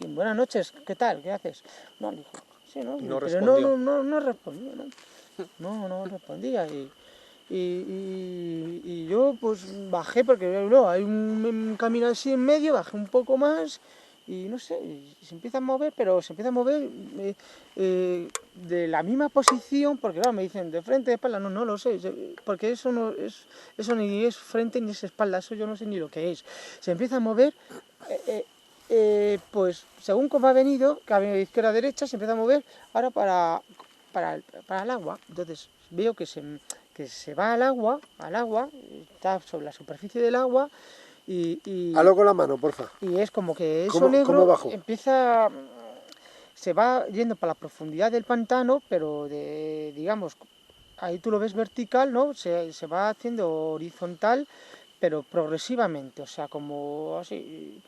Buenas noches, ¿qué tal? ¿Qué haces? No, le dijo, sí, no, No pero respondió. no respondía, no respondía. Y yo pues bajé porque no, hay un camino así en medio, bajé un poco más y no sé, y se empieza a mover, pero se empieza a mover de la misma posición, porque claro, me dicen de frente, de espalda, no lo sé, porque eso no es, eso ni es frente ni es espalda, eso yo no sé ni lo que es. Se empieza a mover, pues según como ha venido, que ha venido de izquierda a derecha, se empieza a mover ahora para el agua. Entonces veo que se va al agua, está sobre la superficie del agua y Halo con la mano, porfa. y es como que eso ¿Cómo negro bajó? se va yendo para la profundidad del pantano, pero digamos, ahí tú lo ves vertical, ¿no? Se va haciendo horizontal, pero progresivamente, o sea, como así.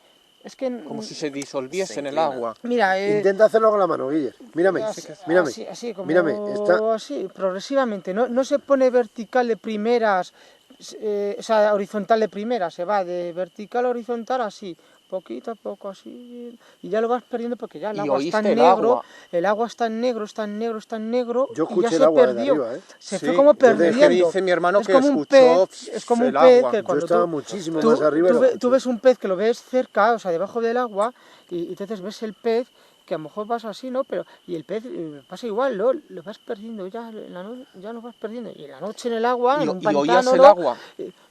Es que Como si se disolviese Se en el inclina. agua. mira, Intenta hacerlo con la mano, Guiller. Mírame, mírame. así, como Mírame, está... así, progresivamente, no se pone vertical de primeras, o sea, horizontal de primeras, se va de vertical a horizontal así, poquito a poco así, y ya lo vas perdiendo porque ya el Y agua está oíste en el negro, agua. el agua está en negro, está en negro, está en negro, Yo y ya escuché se el agua desde perdió, arriba, ¿eh? se Sí, fue como desde que perdiendo. dice mi hermano Es que como un escuchó pez, es como un el pez agua. que Yo Yo cuando estaba tú, muchísimo más arriba. y lo tú escuché. ves un pez que lo ves cerca, o sea, debajo del agua, y entonces ves el pez, que a lo mejor vas así, ¿no? Pero, y el pez pasa igual, ¿no? Lo vas perdiendo, ya lo vas perdiendo. Y en la noche en el agua, en un ¿Y pantano, oías el ¿no? agua?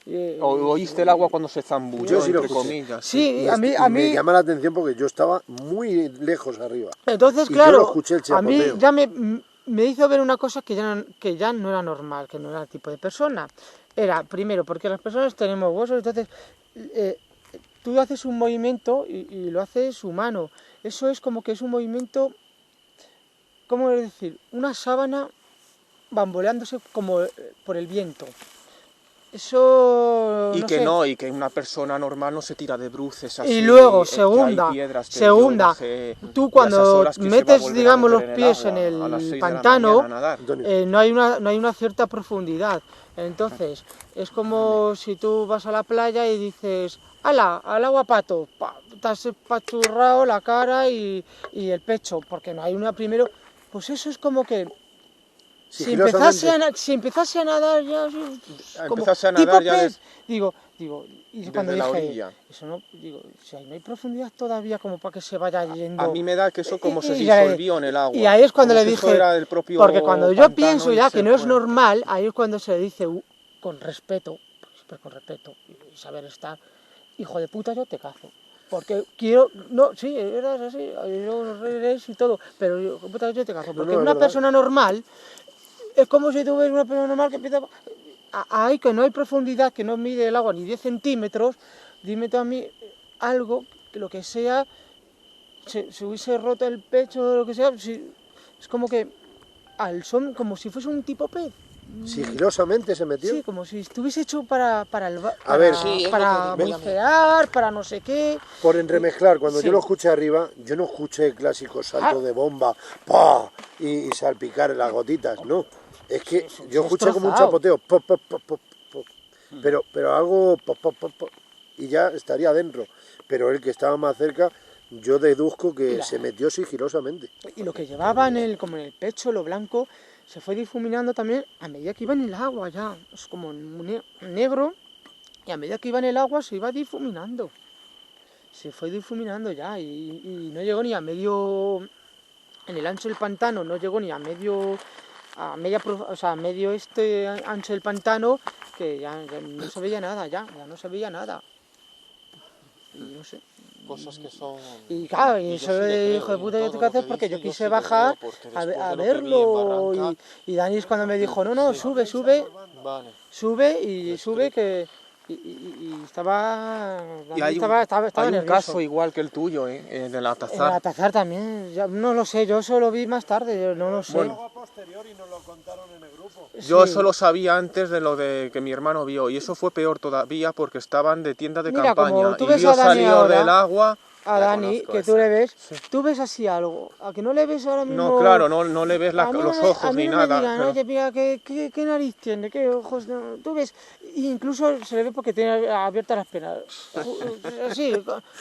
Eh, ¿O oíste el agua cuando se zambulló, Yo sí lo entre escuché. comillas? Sí, Y a mí, me llama la atención porque yo estaba muy lejos arriba. entonces, y yo claro, lo escuché el a mí chapoteo. ya me hizo ver una cosa que ya no era normal, que no era el tipo de persona. Era, primero, porque las personas tenemos huesos, entonces tú haces un movimiento y lo haces humano. Eso es como que es un movimiento ¿cómo decir? Una sábana bamboleándose como por el viento. Eso... Y no que sé. no, y que una persona normal no se tira de bruces así. Y luego, que hay segunda, piedras que yo segunda, bajé, tú y a esas cuando horas que se va a metes, volver a digamos, meter los pies en agua a las 6 el de la pantano, mañana a nadar. Antonio, no hay una cierta profundidad. Entonces, es como si tú vas a la playa y dices, ¡hala! Al agua pato. Te has espachurrado la cara y el pecho, porque no hay una primero. Pues eso es como que si empezase a nadar ya, como Empezase a tipo nadar ya pez, digo, y desde cuando la dije, orilla. eso no, digo, si ahí no hay profundidad todavía como para que se vaya yendo. A mí me da que eso como se ya le- disolvió en el agua. Y ahí es cuando como le si eso dije, era el propio porque cuando yo pantano pienso y ya se que no es fue. normal, ahí es cuando se dice con respeto, siempre con respeto, y saber estar, hijo de puta, yo te cazo. Porque quiero, no, sí, eras así, yo reiréis y todo, pero hijo de puta, yo te cazo. Porque es una verdad. persona normal es como si tú ves una persona normal que empieza ahí, que no hay profundidad, que no mide el agua ni 10 centímetros, dime tú a mí algo, que lo que sea, se hubiese roto el pecho o lo que sea, es como que al son, como si fuese un tipo pez. sigilosamente se metió. Sí, como si estuviese hecho para A ver, sí, es para lo que digo. bucear, para no sé qué. Por entremezclar, cuando Sí. yo lo escuché arriba, yo no escuché el clásico salto de bomba, ¡pa! Y salpicar las gotitas, no. Es que yo escuché como un destrozado. chapoteo, pop, pop, pop, pop, pop. Pero algo, pop, pop, pop, pop, y ya estaría dentro. Pero el que estaba más cerca, yo deduzco que se metió sigilosamente. Y lo que llevaba como en el pecho, lo blanco, se fue difuminando también a medida que iba en el agua ya. Es como negro, y a medida que iba en el agua se iba difuminando. Se fue difuminando ya, y no llegó ni a medio, en el ancho del pantano, no llegó ni a medio, o sea, a medio ancho del pantano, que ya no se veía nada, ya no se veía nada. Y no sé. Cosas que son... Y claro, y yo eso sí le de creo, hijo de en puta yo todo te lo cazo que porque yo dice, quise sí le bajar creo, porque a después de lo que vi en verlo Barranca- y Dani es cuando me dijo, no, Sí. Vale. sube y sube que... Y estaba... Y Dani hay estaba un nervioso. caso igual que el tuyo, del En el Atazar. Atazar también, no lo sé, yo eso lo vi más tarde, yo no lo sé. Bueno. A posteriori nos lo contaron en el grupo. Yo Sí. eso lo sabía antes de lo de que mi hermano vio, y eso fue peor todavía porque estaban de tienda de Mira, como campaña tú y ves vio a Dani salir ahora, del agua. a La Dani, conozco que tú esa. le ves, tú ves así algo, a que no le ves ahora mismo... No, claro, no le ves A mí los no me- ojos a mí ni no me nada. digan, pero- oye, mira, ¿qué nariz tiene? ¿Qué ojos? No, tú ves, incluso se le ve porque tiene abiertas las penas. Así,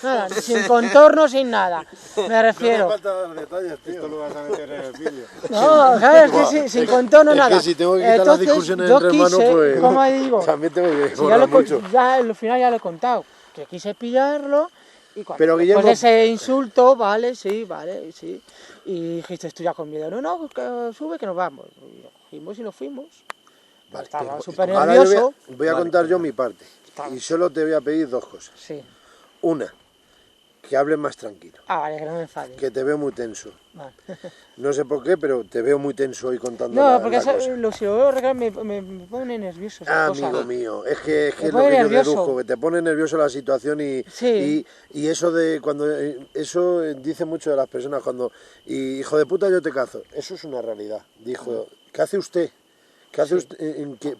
nada, sin contorno, sin nada. Me refiero. falta dar detalles, tío. Esto lo vas a meter en el vídeo. No, ¿sabes? Que sin contorno, Es nada. que si tengo que quitar las Entonces, discusiones yo entre hermanos, quise, pues ¿cómo digo? también tengo que Si ya borrar mucho. ya al final ya lo he contado, que quise pillarlo y cuando Pero, después Guillermo- de ese insulto, vale, sí, y dijiste tú ya con miedo, no, que sube que nos vamos. Y nos fuimos. Vale, Estaba pero súper ahora yo nervioso. voy a contar yo mi parte. Estaba. Y solo te voy a pedir dos cosas. Sí. Una, que hables más tranquilo, Vale, que no me enfade. que te veo muy tenso. Vale. No sé por qué, pero te veo muy tenso hoy contando No, la, porque la cosa. si lo veo arreglar me pone nervioso esas cosas. Amigo mío, es que es Me lo pone que yo nervioso. deduzco, que te pone nervioso la situación Sí. y eso de cuando eso dice mucho de las personas cuando hijo de puta yo te cazo, eso es una realidad. Dijo, ¿qué hace usted? ¿Qué hace usted?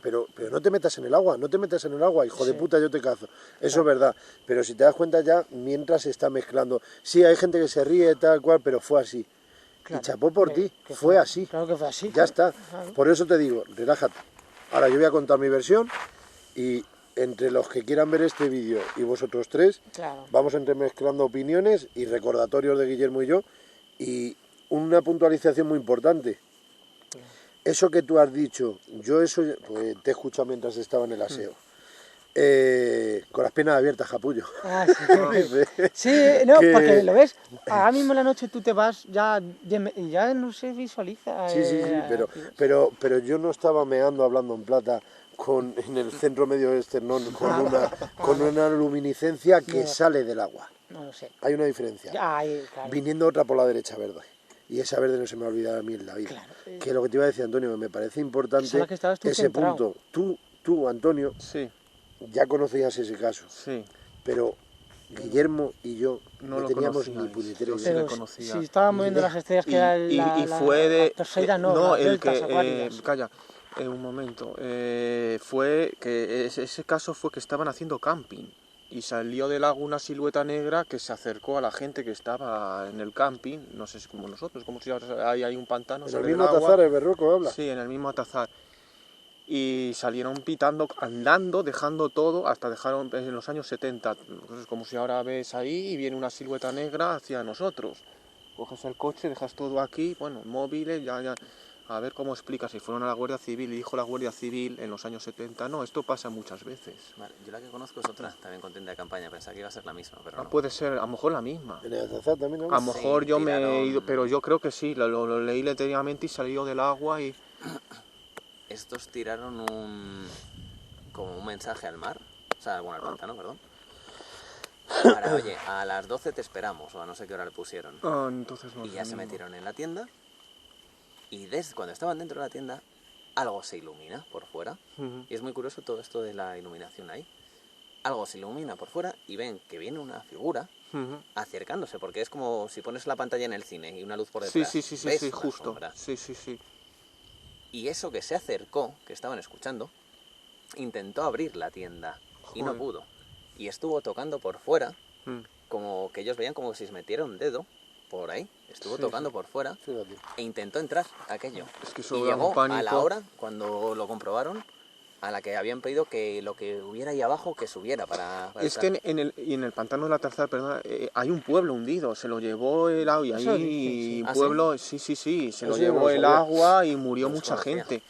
Pero no te metas en el agua, no te metas en el agua, hijo de puta yo te cazo. Eso es verdad, pero si te das cuenta ya, mientras se está mezclando, sí hay gente que se ríe tal cual, pero fue así. Claro, y chapó por que- ti, que fue así. Claro que fue así. Ya está. Claro. Por eso te digo, relájate. Ahora yo voy a contar mi versión y entre los que quieran ver este vídeo y vosotros tres, Claro. vamos entremezclando opiniones y recordatorios de Guillermo y yo. Y una puntualización muy importante. Eso que tú has dicho, yo eso pues, te he escuchado mientras estaba en el aseo. Con las piernas abiertas, capullo. Ah, sí. Sí, no, Que- porque lo ves, ahora mismo en la noche tú te vas y ya no se visualiza. Sí, pero yo no estaba meando hablando en plata en el centro medio del esternón con una luminiscencia que No. sale del agua. No lo sé. Hay una diferencia. Ay, claro. Viniendo otra por la derecha verde. Y esa verde no se me ha olvidado a mí en la vida. Claro. Que lo que te iba a decir, Antonio, me parece importante Esa es la que estabas tú ese centrado. punto. Tú, Antonio, Sí, ya conocías ese caso. sí. Pero Guillermo y yo No no lo teníamos ni conocíais, puñetera yo sí idea. le Pero conocía. si estábamos viendo las estrellas que era Y fue de... las Perseidas, no, las el deltas que... acuáridas. calla, un momento. Fue que ese caso fue que estaban haciendo camping y salió del lago una silueta negra que se acercó a la gente que estaba en el camping, no sé si como nosotros, como si ahora hay un pantano, En el sale mismo el agua. Atazar, el Berrueco habla. Sí, en el mismo Atazar. Y salieron pitando, andando, dejando todo, hasta dejaron en los años 70. Entonces, como si ahora ves ahí y viene una silueta negra hacia nosotros. Coges el coche, dejas todo aquí, bueno, móviles, ya. A ver cómo explicas. Si fueron a la Guardia Civil y dijo la Guardia Civil en los años 70, no, esto pasa muchas veces. Vale, yo la que conozco es otra, también con tienda de campaña. Pensaba que iba a ser la misma, pero no. Puede ser, a lo mejor la misma. En el Atazar también habla. A lo mejor Sí, yo me he tiraron- ido, pero yo creo que sí, lo leí detenidamente y salió del agua y... Estos tiraron como un mensaje al mar, o sea, bueno, al pantano, perdón. Para, oye, a las 12 te esperamos, o a no sé qué hora le pusieron. Ah, entonces no Y es ya lo se mismo. metieron en la tienda. Y desde cuando estaban dentro de la tienda, algo se ilumina por fuera. Ujú. Y es muy curioso todo esto de la iluminación ahí. Algo se ilumina por fuera y ven que viene una figura Ujú. acercándose, porque es como si pones la pantalla en el cine y una luz por Sí, detrás. sí, ves una justo. sombra. Sí. Y eso que se acercó, que estaban escuchando, intentó abrir la tienda y no Joder. pudo. Y estuvo tocando por fuera, Mm. como que ellos veían como si se metiera un dedo por ahí. Estuvo Sí, tocando sí. por fuera Fíjate. e intentó entrar aquello. Es que eso Y da un llegó a la pánico. hora, cuando lo comprobaron, a la que habían pedido que lo que hubiera ahí abajo, que subiera para Es que estar. en el pantano de la Tarzar, perdona, hay un pueblo hundido, se lo llevó el agua y Eso ahí dicen, sí. un ¿Ah, pueblo, sí, se Eso lo yo no llevó lo el sabía. agua y murió No los mucha conocía. gente.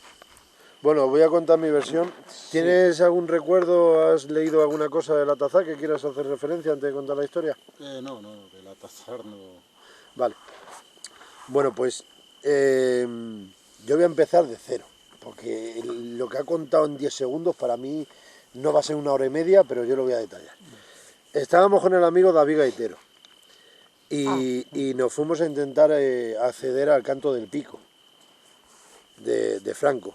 Bueno, voy a contar mi versión. ¿Tienes algún recuerdo, has leído alguna cosa del Atazar que quieras hacer referencia antes de contar la historia? No, del Atazar no. Vale. Bueno, pues yo voy a empezar de cero, porque lo que ha contado en 10 segundos para mí no va a ser 1 hora y media, pero yo lo voy a detallar. Estábamos con el amigo David Gaitero y nos fuimos a intentar acceder al Canto del Pico de Franco,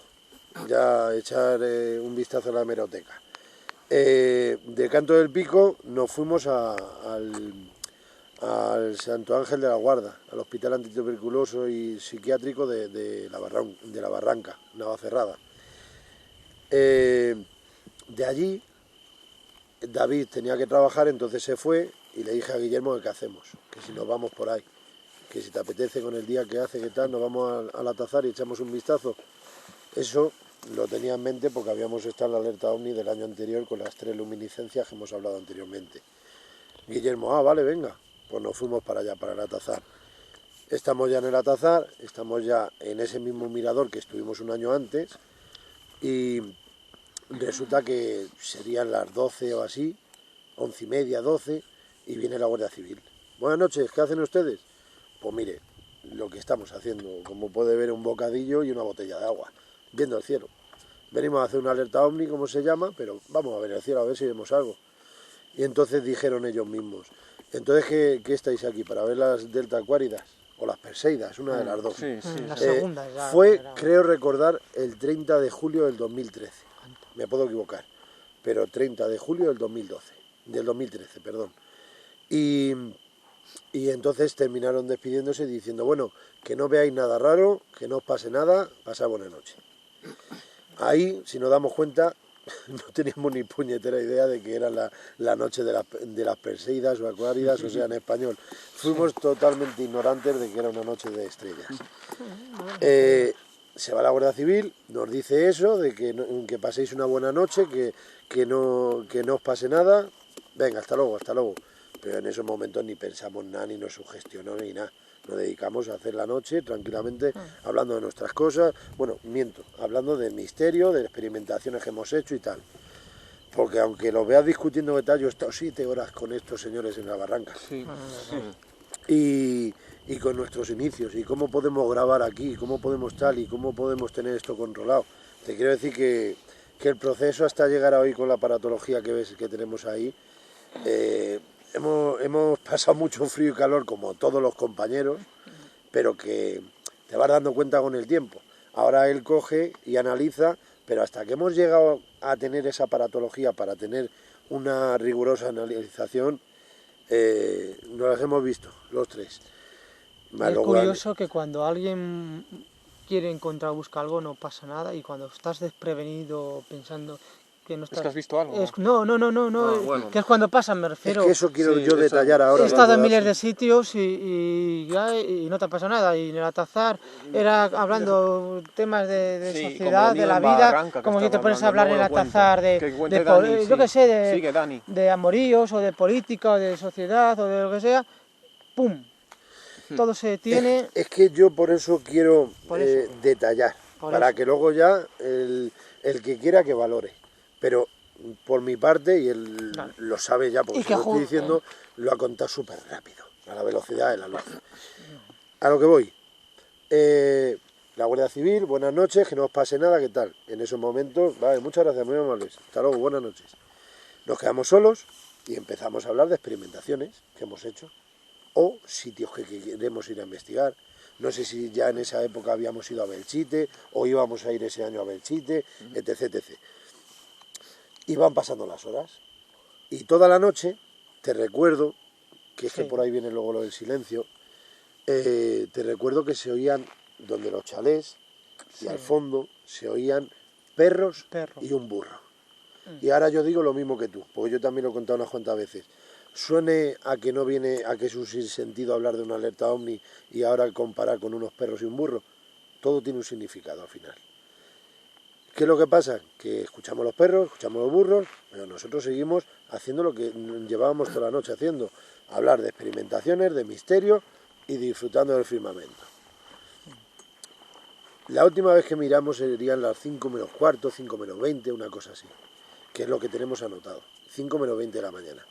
ya echar un vistazo a la hemeroteca. Del Canto del Pico nos fuimos al Santo Ángel de la Guarda, al Hospital Antituberculoso y Psiquiátrico de la Barranca, Navacerrada. De allí, David tenía que trabajar, entonces se fue y le dije a Guillermo que qué hacemos, que si nos vamos por ahí, que si te apetece con el día que hace, que tal, nos vamos al Atazar y echamos un vistazo. Eso lo tenía en mente porque habíamos estado en la alerta OVNI del año anterior con las 3 luminiscencias que hemos hablado anteriormente. Guillermo, vale, venga, pues nos fuimos para allá, para el Atazar. Estamos ya en el Atazar, estamos ya en ese mismo mirador que estuvimos un año antes y resulta que serían las 12 o así, 11:30, 12, y viene la Guardia Civil. Buenas noches, ¿qué hacen ustedes? Pues mire, lo que estamos haciendo, como puede ver, un bocadillo y una botella de agua, viendo el cielo. Venimos a hacer una alerta OVNI, como se llama, pero vamos a ver el cielo, a ver si vemos algo. Y entonces dijeron ellos mismos, entonces, ¿qué estáis aquí? ¿Para ver las delta acuáridas? O las perseidas, una de las dos. Sí. La segunda ya. Fue, era- creo recordar, el 30 de julio del 2013. Me puedo equivocar, pero 30 de julio del 2013, perdón. Y entonces terminaron despidiéndose diciendo, bueno, que no veáis nada raro, que no os pase nada, pasad buena noche. Ahí, si nos damos cuenta, no teníamos ni puñetera idea de que era la noche de las perseidas o acuáridas, o sea, en español. Fuimos totalmente ignorantes de que era una noche de estrellas. Se va la Guardia Civil, nos dice eso, de que paséis una buena noche, que no os pase nada, venga, hasta luego. Pero en esos momentos ni pensamos nada, ni nos sugestionó, ni nada. Nos dedicamos a hacer la noche tranquilamente, hablando de nuestras cosas, bueno, miento, hablando del misterio, de experimentaciones que hemos hecho y tal. Porque aunque lo veas discutiendo de tal, yo he estado 7 horas con estos señores en la barranca. Sí. Y con nuestros inicios, y cómo podemos grabar aquí, cómo podemos tal, y cómo podemos tener esto controlado. Te quiero decir que el proceso hasta llegar a hoy con la aparatología que ves que tenemos ahí, hemos pasado mucho frío y calor como todos los compañeros, pero que te vas dando cuenta con el tiempo. Ahora él coge y analiza, pero hasta que hemos llegado a tener esa aparatología para tener una rigurosa analización, nos las hemos visto, los tres. Y es curioso que cuando alguien quiere encontrar o busca algo no pasa nada, y cuando estás desprevenido pensando que no estás... ¿Es que has visto algo? No, bueno. que es cuando pasa, me refiero... Es que eso quiero Sí, yo eso. detallar ahora. He estado en hablando miles de de sitios y no te pasa nada. Y en el Atazar era hablando temas de Sí, sociedad, como de la en vida, Barranca, que como si te estaba pones a hablando, hablar en el luego lo cuento. Atazar Que cuente Dani, yo sí. qué sé, Sigue, Dani. de amoríos o de política o de sociedad o de lo que sea. ¡Pum! Todo se detiene. Es que yo por eso quiero Por eso. detallar, Por para eso. que luego ya el que quiera que valore. Pero por mi parte, y él Claro. lo sabe ya, porque Y se que lo estoy juzgue. diciendo, lo ha contado súper rápido, a la velocidad de la luz. A lo que voy. La Guardia Civil, buenas noches, que no os pase nada, ¿qué tal? En esos momentos, vale, muchas gracias, muy amables. Hasta luego, buenas noches. Nos quedamos solos y empezamos a hablar de experimentaciones que hemos hecho o sitios que queremos ir a investigar. No sé si ya en esa época habíamos ido a Belchite o íbamos a ir ese año a Belchite, etc, etc. Y van pasando las horas. Y toda la noche, te recuerdo, que es que Sí. por ahí viene luego lo del silencio, te recuerdo que se oían, donde los chalés y Sí. al fondo, se oían perros Perro. y un burro. Y ahora yo digo lo mismo que tú, porque yo también lo he contado unas cuantas veces. Suene a que no viene, a que es un sinsentido hablar de una alerta ovni y ahora comparar con unos perros y un burro. Todo tiene un significado al final. ¿Qué es lo que pasa? Que escuchamos los perros, escuchamos los burros, pero nosotros seguimos haciendo lo que llevábamos toda la noche haciendo. Hablar de experimentaciones, de misterio y disfrutando del firmamento. La última vez que miramos serían las 5 menos cuarto, 5 menos 20, una cosa así, que es lo que tenemos anotado, 5 menos 20 de la mañana.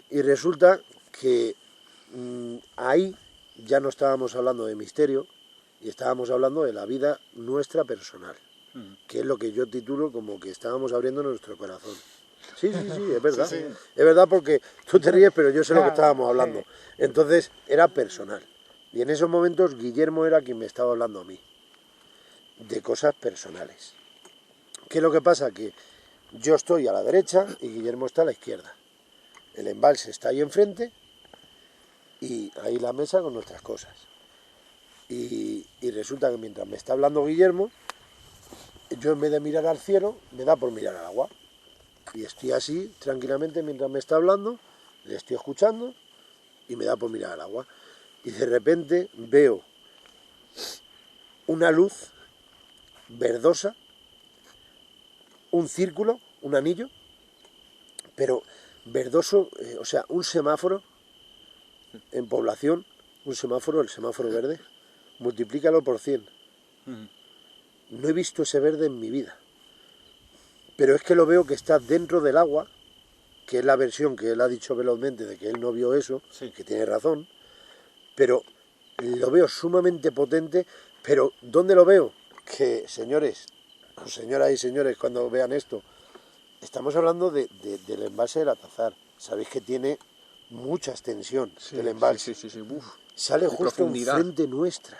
Y resulta que ahí ya no estábamos hablando de misterio y estábamos hablando de la vida nuestra personal, que es lo que yo titulo como que estábamos abriendo nuestro corazón. Sí, es verdad. Sí, sí. Es verdad porque tú te ríes, pero yo sé lo que Claro, estábamos hablando. sí. Entonces era personal. Y en esos momentos Guillermo era quien me estaba hablando a mí, de cosas personales. ¿Qué es lo que pasa? Que yo estoy a la derecha y Guillermo está a la izquierda. El embalse está ahí enfrente y ahí la mesa con nuestras cosas. Y resulta que mientras me está hablando Guillermo, yo en vez de mirar al cielo, me da por mirar al agua. Y estoy así, tranquilamente, mientras me está hablando, le estoy escuchando y me da por mirar al agua. Y de repente veo una luz verdosa, un círculo, un anillo, pero verdoso, o sea, un semáforo en población, un semáforo, el semáforo verde, multiplícalo por 100. No he visto ese verde en mi vida, pero es que lo veo que está dentro del agua, que es la versión que él ha dicho velozmente de que él no vio eso, Sí. que tiene razón, pero lo veo sumamente potente. Pero ¿dónde lo veo? Que, señores, o señoras y señores, cuando vean esto, estamos hablando del embalse del Atazar. Sabéis que tiene mucha extensión el embalse. Sí. Uf. Sale de justo profundidad. enfrente nuestra.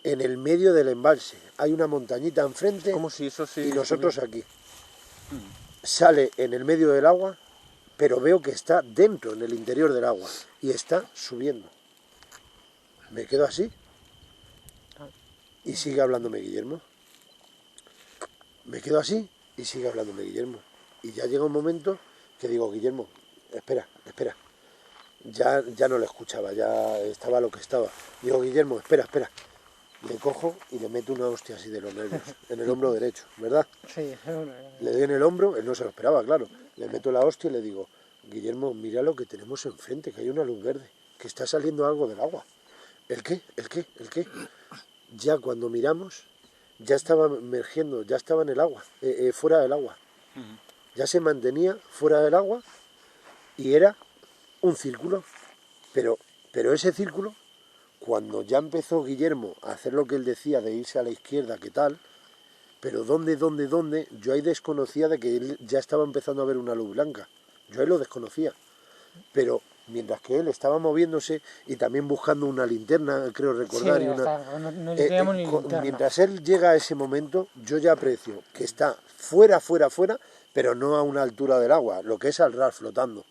En el medio del embalse. Hay una montañita enfrente Como si eso sí y nosotros aquí. Sale en el medio del agua, pero veo que está dentro, en el interior del agua. Y está subiendo. Me quedo así. Y sigue hablándome Guillermo. Me quedo así y sigue hablándome Guillermo. Y ya llega un momento que digo, Guillermo, espera. Ya no lo escuchaba, ya estaba lo que estaba. Digo, Guillermo, espera. Le cojo y le meto una hostia así de los nervios, en el hombro derecho, ¿verdad? Sí, Le doy en el hombro, él no se lo esperaba, claro. Le meto la hostia y le digo, Guillermo, mira lo que tenemos enfrente, que hay una luz verde, que está saliendo algo del agua. ¿El qué? Ya cuando miramos, ya estaba emergiendo, ya estaba en el agua, fuera del agua. Ya se mantenía fuera del agua y era un círculo. Pero ese círculo, cuando ya empezó Guillermo a hacer lo que él decía de irse a la izquierda, ¿qué tal? Pero ¿dónde? Yo ahí desconocía de que él ya estaba empezando a ver una luz blanca. Yo ahí lo desconocía. Pero mientras que él estaba moviéndose y también buscando una linterna, creo recordar. Sí, y una, no teníamos ni linterna. mientras él llega a ese momento, yo ya aprecio que está fuera, pero no a una altura del agua, lo que es al ras flotando.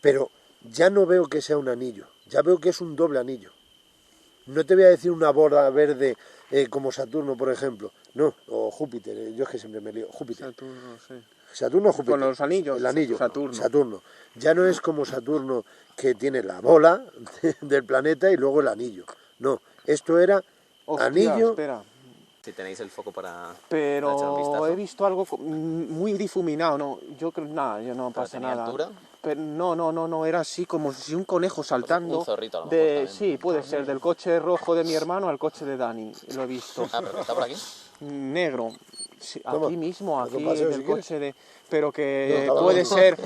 Pero ya no veo que sea un anillo, ya veo que es un doble anillo. No te voy a decir una bola verde como Saturno, por ejemplo. No, o Júpiter, yo es que siempre me lío. Júpiter. Saturno, sí. Saturno o Júpiter. Con los anillos. El anillo. Saturno. Saturno. Ya no es como Saturno que tiene la bola del planeta y luego el anillo. No, esto era Hostia, anillo. espera. Si tenéis el foco para echar un Pero vistazo. he visto algo muy difuminado, no, yo creo, nada, yo no ¿Pero pasa tenía nada. altura? Pero no, era así como si un conejo saltando. Un zorrito a lo mejor también. Sí, puede ser, del coche rojo de mi hermano al coche de Dani, lo he visto. Ah, pero que está por aquí. Negro. Sí, Toma, aquí mismo, haz un aquí paseo del si quieres. coche de... Pero No, que está puede bien. ser...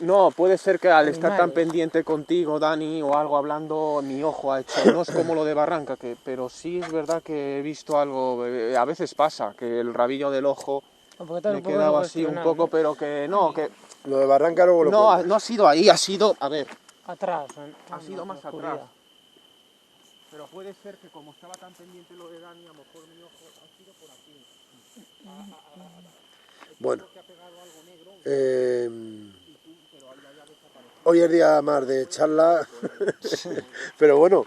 No, puede ser que al estar tan Animales. pendiente contigo, Dani, o algo hablando, mi ojo ha hecho... No es como lo de Barranca, pero sí es verdad que he visto algo... A veces pasa, que el rabillo del ojo Porque está me un poco quedaba así un sugestionado, poco, pero que no, que... Lo de Barranca luego lo No, cuento. no ha sido ahí, ha sido... A ver, Atrás. ha sido en la más oscuridad. atrás. Pero puede ser que como estaba tan pendiente lo de Dani, a lo mejor mi ojo ha sido por aquí. Bueno, hoy es día más de charla, pero bueno,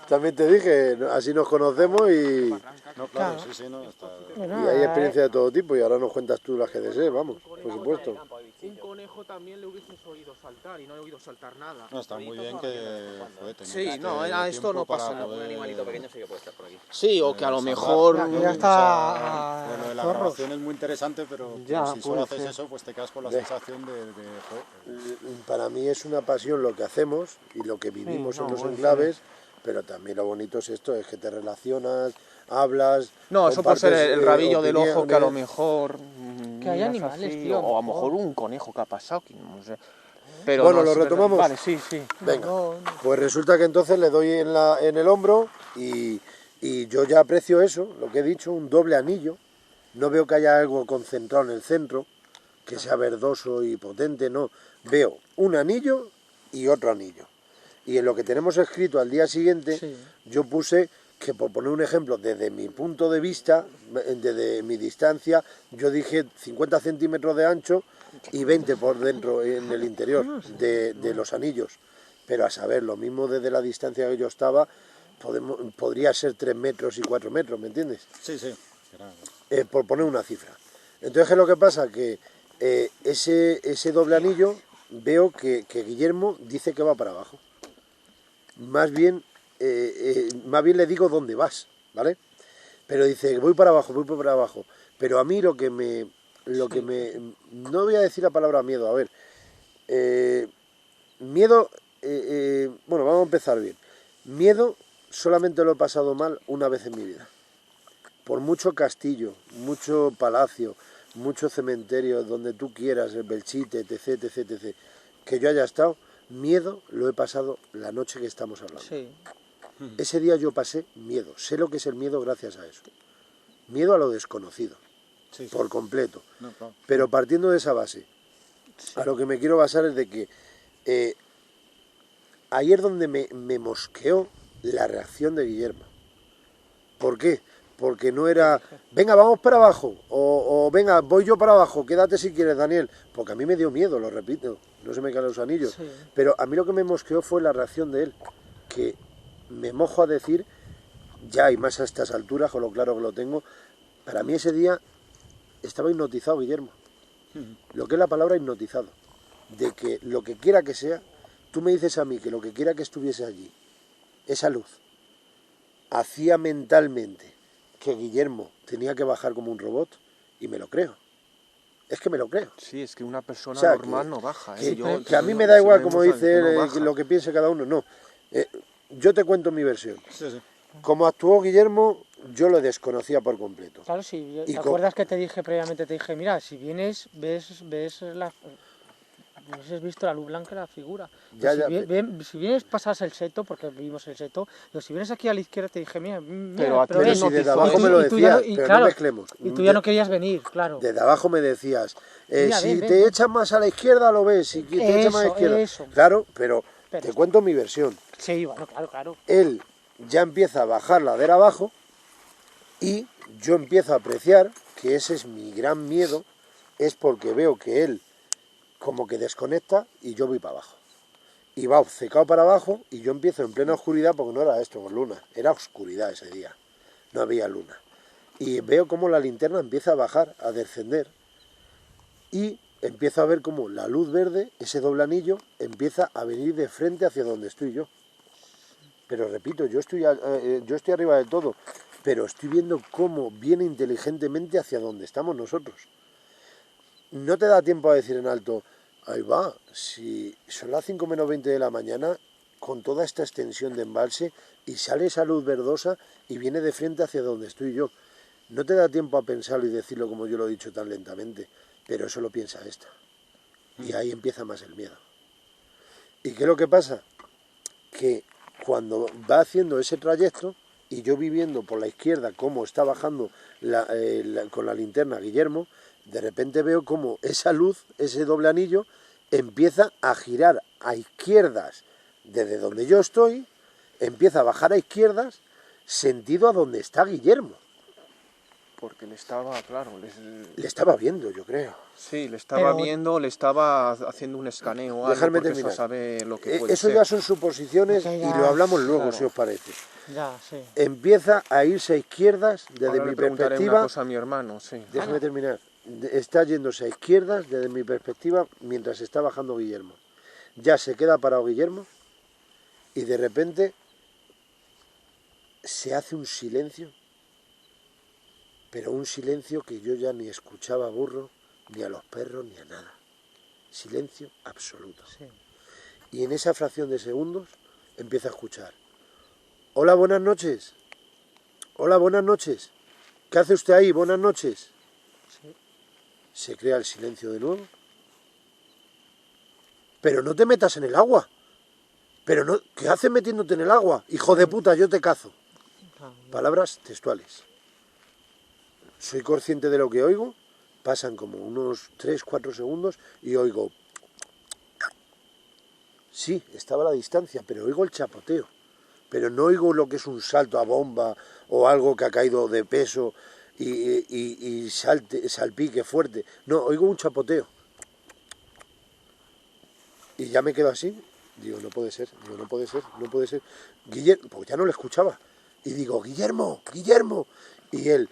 también te dije, así nos conocemos y No, claro, Claro. sí, sí, no, está... Bueno, hay experiencia de todo tipo y ahora nos cuentas tú las que desees, vamos, por supuesto. Un conejo también le hubieses oído saltar y no he oído saltar nada. No, está muy bien que... joder, tenéis Sí, no, este esto tiempo no pasa para nada, Un poder- animalito pequeño sí que puede estar por aquí. Sí, o que a lo salvar. mejor... Ya, que ya O está sea, lo de la zorros. grabación es muy interesante, pero Ya, si solo puede haces ser. eso, pues te quedas con la Ve. sensación de joder, Para mí es una pasión lo que hacemos y lo que vivimos Sí, no, en los bueno, enclaves, pero también lo bonito es esto, es que te relacionas, hablas... No, eso puede ser compartes, el rabillo del ojo que a lo opiniones. mejor... Que hay miras animales, así, tío, O a lo mejor. mejor un conejo que ha pasado, que no sé. Pero Bueno, no, ¿lo es verdad. retomamos? Vale, sí, sí. Venga, No, pues resulta que entonces le doy en el hombro y yo ya aprecio eso, lo que he dicho, un doble anillo. No veo que haya algo concentrado en el centro, que sea verdoso y potente, no. Veo un anillo y otro anillo. Y en lo que tenemos escrito al día siguiente, Sí. yo puse que, por poner un ejemplo, desde mi punto de vista, desde mi distancia, yo dije 50 centímetros de ancho y 20 por dentro en el interior de los anillos. Pero a saber, lo mismo desde la distancia que yo estaba, podría ser 3 metros y 4 metros, ¿me entiendes? sí, sí. Era- Por poner una cifra. Entonces, ¿qué es lo que pasa? Que ese doble anillo, veo que Guillermo dice que va para abajo. Más bien le digo dónde vas, ¿vale? Pero dice, voy para abajo. Pero a mí lo que me... no voy a decir la palabra miedo, a ver. Miedo, bueno, vamos a empezar bien. Miedo solamente lo he pasado mal una vez en mi vida. Por mucho castillo, mucho palacio, mucho cementerio, donde tú quieras, el Belchite, etc., que yo haya estado, miedo lo he pasado la noche que estamos hablando. sí. Ese día yo pasé miedo, sé lo que es el miedo gracias a eso. Miedo a lo desconocido, sí, sí. por completo. No, claro. Pero partiendo de esa base, a lo que me quiero basar es de que ahí es donde me mosqueó la reacción de Guillermo. ¿Por qué? Porque no era, venga, vamos para abajo, o venga, voy yo para abajo, quédate si quieres, Daniel. Porque a mí me dio miedo, lo repito, no se me caen los anillos. Sí. Pero a mí lo que me mosqueó fue la reacción de él, que me mojo a decir, ya y más a estas alturas, con lo claro que lo tengo, para mí ese día estaba hipnotizado Guillermo. Lo que es la palabra hipnotizado. De que lo que quiera que sea, tú me dices a mí que lo que quiera que estuviese allí, esa luz, hacía mentalmente que Guillermo tenía que bajar como un robot, y me lo creo. Es que me lo creo. Sí, es que una persona O sea, normal no baja. Que a mí me da igual, como dice él, lo que piense cada uno. No. Yo te cuento mi versión. Sí, sí. Como actuó Guillermo, yo lo desconocía por completo. Claro, sí. Y ¿Te acuerdas que te dije previamente? Te dije, mira, si vienes, hubieses visto la luz blanca y la figura. Ya, Pero ya, si vienes, pasas el seto, porque vimos el seto, pero si vienes aquí a la izquierda te dije, mira, Pero a ti Pero ves, si desde hipnotizó. abajo y me lo tú ya decías, no- y pero claro, no mezclemos. y tú ya no querías venir, claro. Desde abajo me decías, Mira, si ven, te ven. echas más a la izquierda lo ves, si te echas más a la Eso, izquierda. eso. Claro, pero Pero, Te cuento mi versión. sí, bueno, claro. Él ya empieza a bajar ladera abajo y yo empiezo a apreciar que ese es mi gran miedo, es porque veo que él como que desconecta y yo voy para abajo. Y va obcecado para abajo y yo empiezo en plena oscuridad, porque no era esto con luna, era oscuridad ese día, no había luna. Y veo como la linterna empieza a bajar, a descender, y empiezo a ver como la luz verde, ese doble anillo, empieza a venir de frente hacia donde estoy yo. Pero repito, yo estoy arriba de todo, pero estoy viendo cómo viene inteligentemente hacia donde estamos nosotros. No te da tiempo a decir en alto, ahí va, si son las 5 menos 20 de la mañana, con toda esta extensión de embalse, y sale esa luz verdosa y viene de frente hacia donde estoy yo. No te da tiempo a pensarlo y decirlo como yo lo he dicho tan lentamente, pero eso lo piensa esta. Y ahí empieza más el miedo. ¿Y qué es lo que pasa? Que cuando va haciendo ese trayecto, y yo viviendo por la izquierda cómo está bajando con la linterna Guillermo, de repente veo cómo esa luz, ese doble anillo, empieza a girar a izquierdas desde donde yo estoy, empieza a bajar a izquierdas, sentido a donde está Guillermo. Porque le estaba, claro, Le estaba viendo, yo creo. sí, le estaba Pero- viendo, le estaba haciendo un escaneo o algo, Dejarme porque terminar. eso sabe lo que puede Eso ser. ya son suposiciones Eso y ya- lo hablamos luego, claro. si os parece. Ya, sí. Empieza a irse a izquierdas desde Ahora mi le preguntaré perspectiva. una cosa a mi hermano, sí. Déjame terminar. Está yéndose a izquierdas desde mi perspectiva mientras está bajando Guillermo. Ya se queda parado Guillermo y de repente se hace un silencio, pero un silencio que yo ya ni escuchaba a burro, ni a los perros, ni a nada. Silencio absoluto. Sí. Y en esa fracción de segundos empieza a escuchar. Hola, buenas noches. Hola, buenas noches. ¿Qué hace usted ahí? Buenas noches. Se crea el silencio de nuevo. Pero no te metas en el agua. Pero no, ¿qué haces metiéndote en el agua? Hijo de puta, yo te cazo. Palabras textuales. Soy consciente de lo que oigo. Pasan como unos 3-4 segundos y oigo. Sí, estaba a la distancia, pero oigo el chapoteo. Pero no oigo lo que es un salto a bomba o algo que ha caído de peso y salpique fuerte. No, oigo un chapoteo. Y ya me quedo así. Digo, no puede ser, no puede ser. Guillermo, pues ya no lo escuchaba. Y digo, Guillermo. Y él,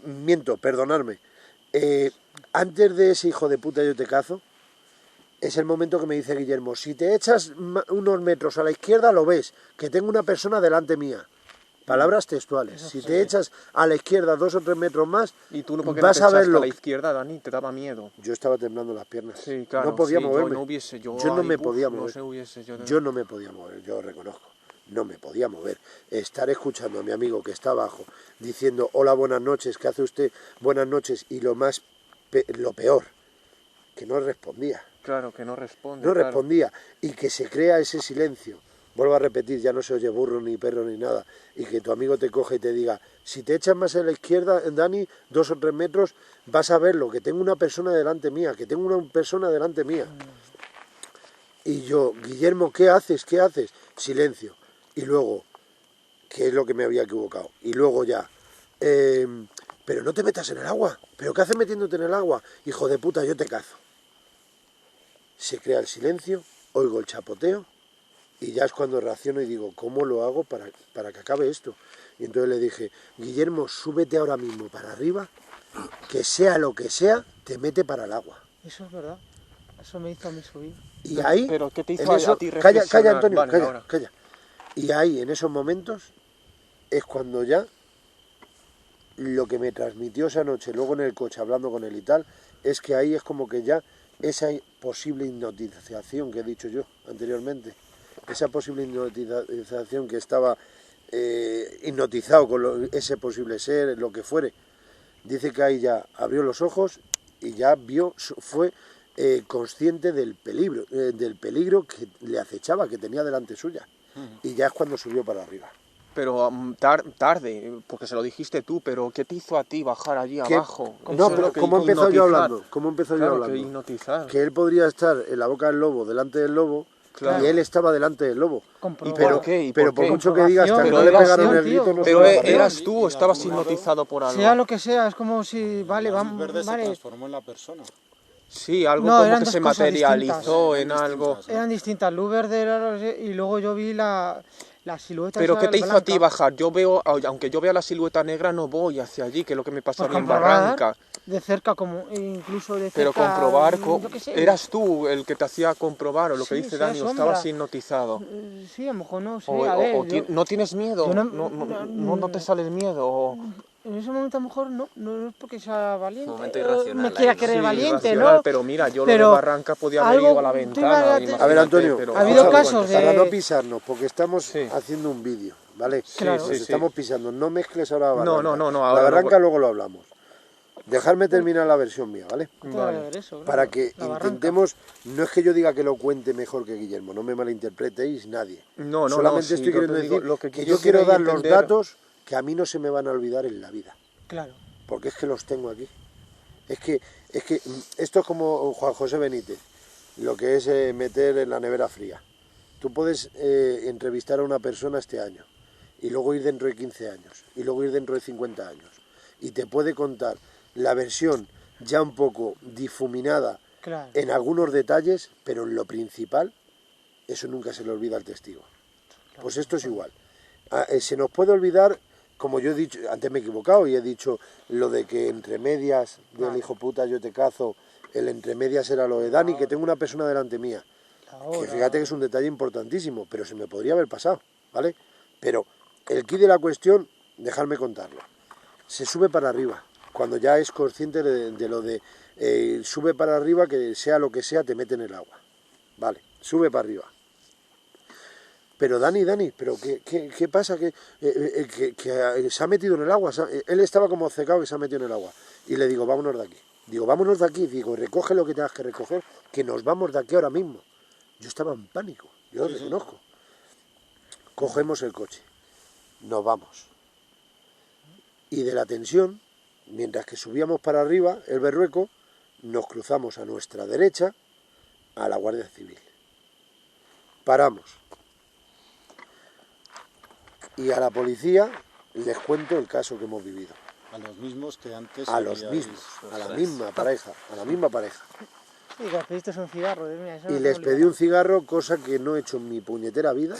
miento, perdonadme. Antes de ese hijo de puta yo te cazo, es el momento que me dice Guillermo, si te echas unos metros a la izquierda lo ves, que tengo una persona delante mía. Palabras textuales. Si te echas a la izquierda 2 o 3 metros más, ¿Y tú por qué no vas te a echaste verlo. a la izquierda, Dani? ¿Te daba miedo? Yo estaba temblando las piernas. Sí, claro. No podía sí, moverme. Yo no hubiese, yo no ahí, me uf, podía no mover. sé, hubiese, Yo no me podía mover, yo reconozco. No me podía mover. Estar escuchando a mi amigo que está abajo diciendo hola, buenas noches, ¿qué hace usted? Buenas noches. Y lo peor, que no respondía. Claro, que no responde. No claro. respondía. Y que se crea ese silencio. Vuelvo a repetir, ya no se oye burro ni perro ni nada. Y que tu amigo te coge y te diga, si te echas más a la izquierda, Dani, 2 o 3 metros, vas a verlo, que tengo una persona delante mía, Y yo, Guillermo, ¿qué haces? Silencio. Y luego, ¿qué es lo que me había equivocado? Y luego ya, pero no te metas en el agua. ¿Pero qué haces metiéndote en el agua? Hijo de puta, yo te cazo. Se crea el silencio, oigo el chapoteo y ya es cuando reacciono y digo, ¿cómo lo hago para que acabe esto? Y entonces le dije, Guillermo, súbete ahora mismo para arriba, que sea lo que sea, te mete para el agua. Eso es verdad. Eso me hizo a mí subir. Y ahí, Pero ¿qué te hizo en a eso, ti calla, reflexionar? Antonio, Vale, calla, ahora. calla. Y ahí, en esos momentos, es cuando ya lo que me transmitió esa noche, luego en el coche hablando con él y tal, es que ahí es como que ya esa posible hipnotización que he dicho yo anteriormente, esa posible hipnotización que estaba hipnotizado con ese posible ser, lo que fuere, dice que ahí ya abrió los ojos y ya vio, fue consciente del peligro que le acechaba, que tenía delante suya. Y ya es cuando subió para arriba. Pero tarde, porque se lo dijiste tú, pero ¿qué te hizo a ti bajar allí ¿Qué? abajo? No, Eso es pero lo que ¿cómo empezó yo hipnotizar. hablando? ¿Cómo empezó yo Claro, hablando? que hipnotizar. Que él podría estar en la boca del lobo, delante del lobo, Claro. y él estaba delante del lobo. Comprobado. Pero, ¿Por qué? ¿Y pero por por qué? mucho que digas, hasta que Pero no le eras pegaron tú, el tío. grito, no se Pero lo va a eras tú Y o estabas de algún modo, hipnotizado por algo. Sea lo que sea, es como si, vale, la luz vamos, verde se vale. transformó en la persona. Sí, algo No, como eran que dos se cosas materializó distintas. en Eran algo. distintas. Eran distintas, luz verde era, y luego yo vi la silueta Pero esa ¿qué te hizo a ti blanca. bajar? Yo veo, aunque yo vea la silueta negra, no voy hacia allí, que es lo que me pasó a Pues mí en comprobar Barranca. de cerca, como incluso de cerca. Pero comprobar, yo qué sé. eras tú el que te hacía comprobar, o lo que Sí, dice sea Dani, o sombra. estabas hipnotizado. Sí, a lo mejor no sé, O, a o- ver. o ¿no tienes miedo? yo No te sale el miedo. En ese momento a lo mejor no es porque sea valiente. Un momento irracional me quiera ahí, ¿no? querer Sí, valiente, irracional, ¿no? pero mira, yo lo Pero de Barranca podía haber algo- ido a la tú ventana, imagínate- imagínate, A ver, Antonio, pero ha habido escúchame, casos de- para no pisarnos, porque estamos Sí. haciendo un vídeo, ¿vale? Claro. Nos Sí, estamos sí. pisando, no mezcles ahora la No, barranca. no, La ahora no barranca voy- luego lo hablamos. Dejarme terminar la versión mía, ¿vale? Tiene Vale. que ver eso, claro, Para que la barranca. intentemos, no es que yo diga que lo cuente mejor que Guillermo, no me malinterpretéis nadie. No, Solamente sí, estoy yo queriendo te digo, decir lo que que yo yo quiero quiero dar los entender- datos que a mí no se me van a olvidar en la vida, Claro. porque es que los tengo aquí. Es que esto es como Juan José Benítez, lo que es meter en la nevera fría. Tú puedes entrevistar a una persona este año, y luego ir dentro de 15 años, y luego ir dentro de 50 años, y te puede contar la versión ya un poco difuminada Claro. en algunos detalles, pero en lo principal, eso nunca se le olvida al testigo. Pues esto es igual. Se nos puede olvidar, como yo he dicho, antes me he equivocado y he dicho lo de que entre medias del hijo puta yo te cazo, el entre medias era lo de Dani, que tengo una persona delante mía. La Que hora. fíjate que es un detalle importantísimo, pero se me podría haber pasado, ¿vale? Pero el quid de la cuestión, dejadme contarlo. Se sube para arriba, cuando ya es consciente de lo de sube para arriba, que sea lo que sea, te mete en el agua. Vale, sube para arriba. Pero Dani, ¿pero qué pasa? Que se ha metido en el agua. Él estaba como secado que se ha metido en el agua. Y le digo, vámonos de aquí. Digo, vámonos de aquí. Digo, recoge lo que tengas que recoger, que nos vamos de aquí ahora mismo. Yo estaba en pánico, yo lo reconozco. Cogemos el coche, nos vamos. Y de la tensión, mientras que subíamos para arriba, el Berrueco, nos cruzamos a nuestra derecha a la Guardia Civil. Paramos. Y a la policía les cuento el caso que hemos vivido. A los mismos que antes. A los habíais- mismos, a la misma pareja, a la misma pareja. Y que os pediste un cigarro, Dios mío, eso Y no les me pedí olvidará. un cigarro, cosa que no he hecho en mi puñetera vida,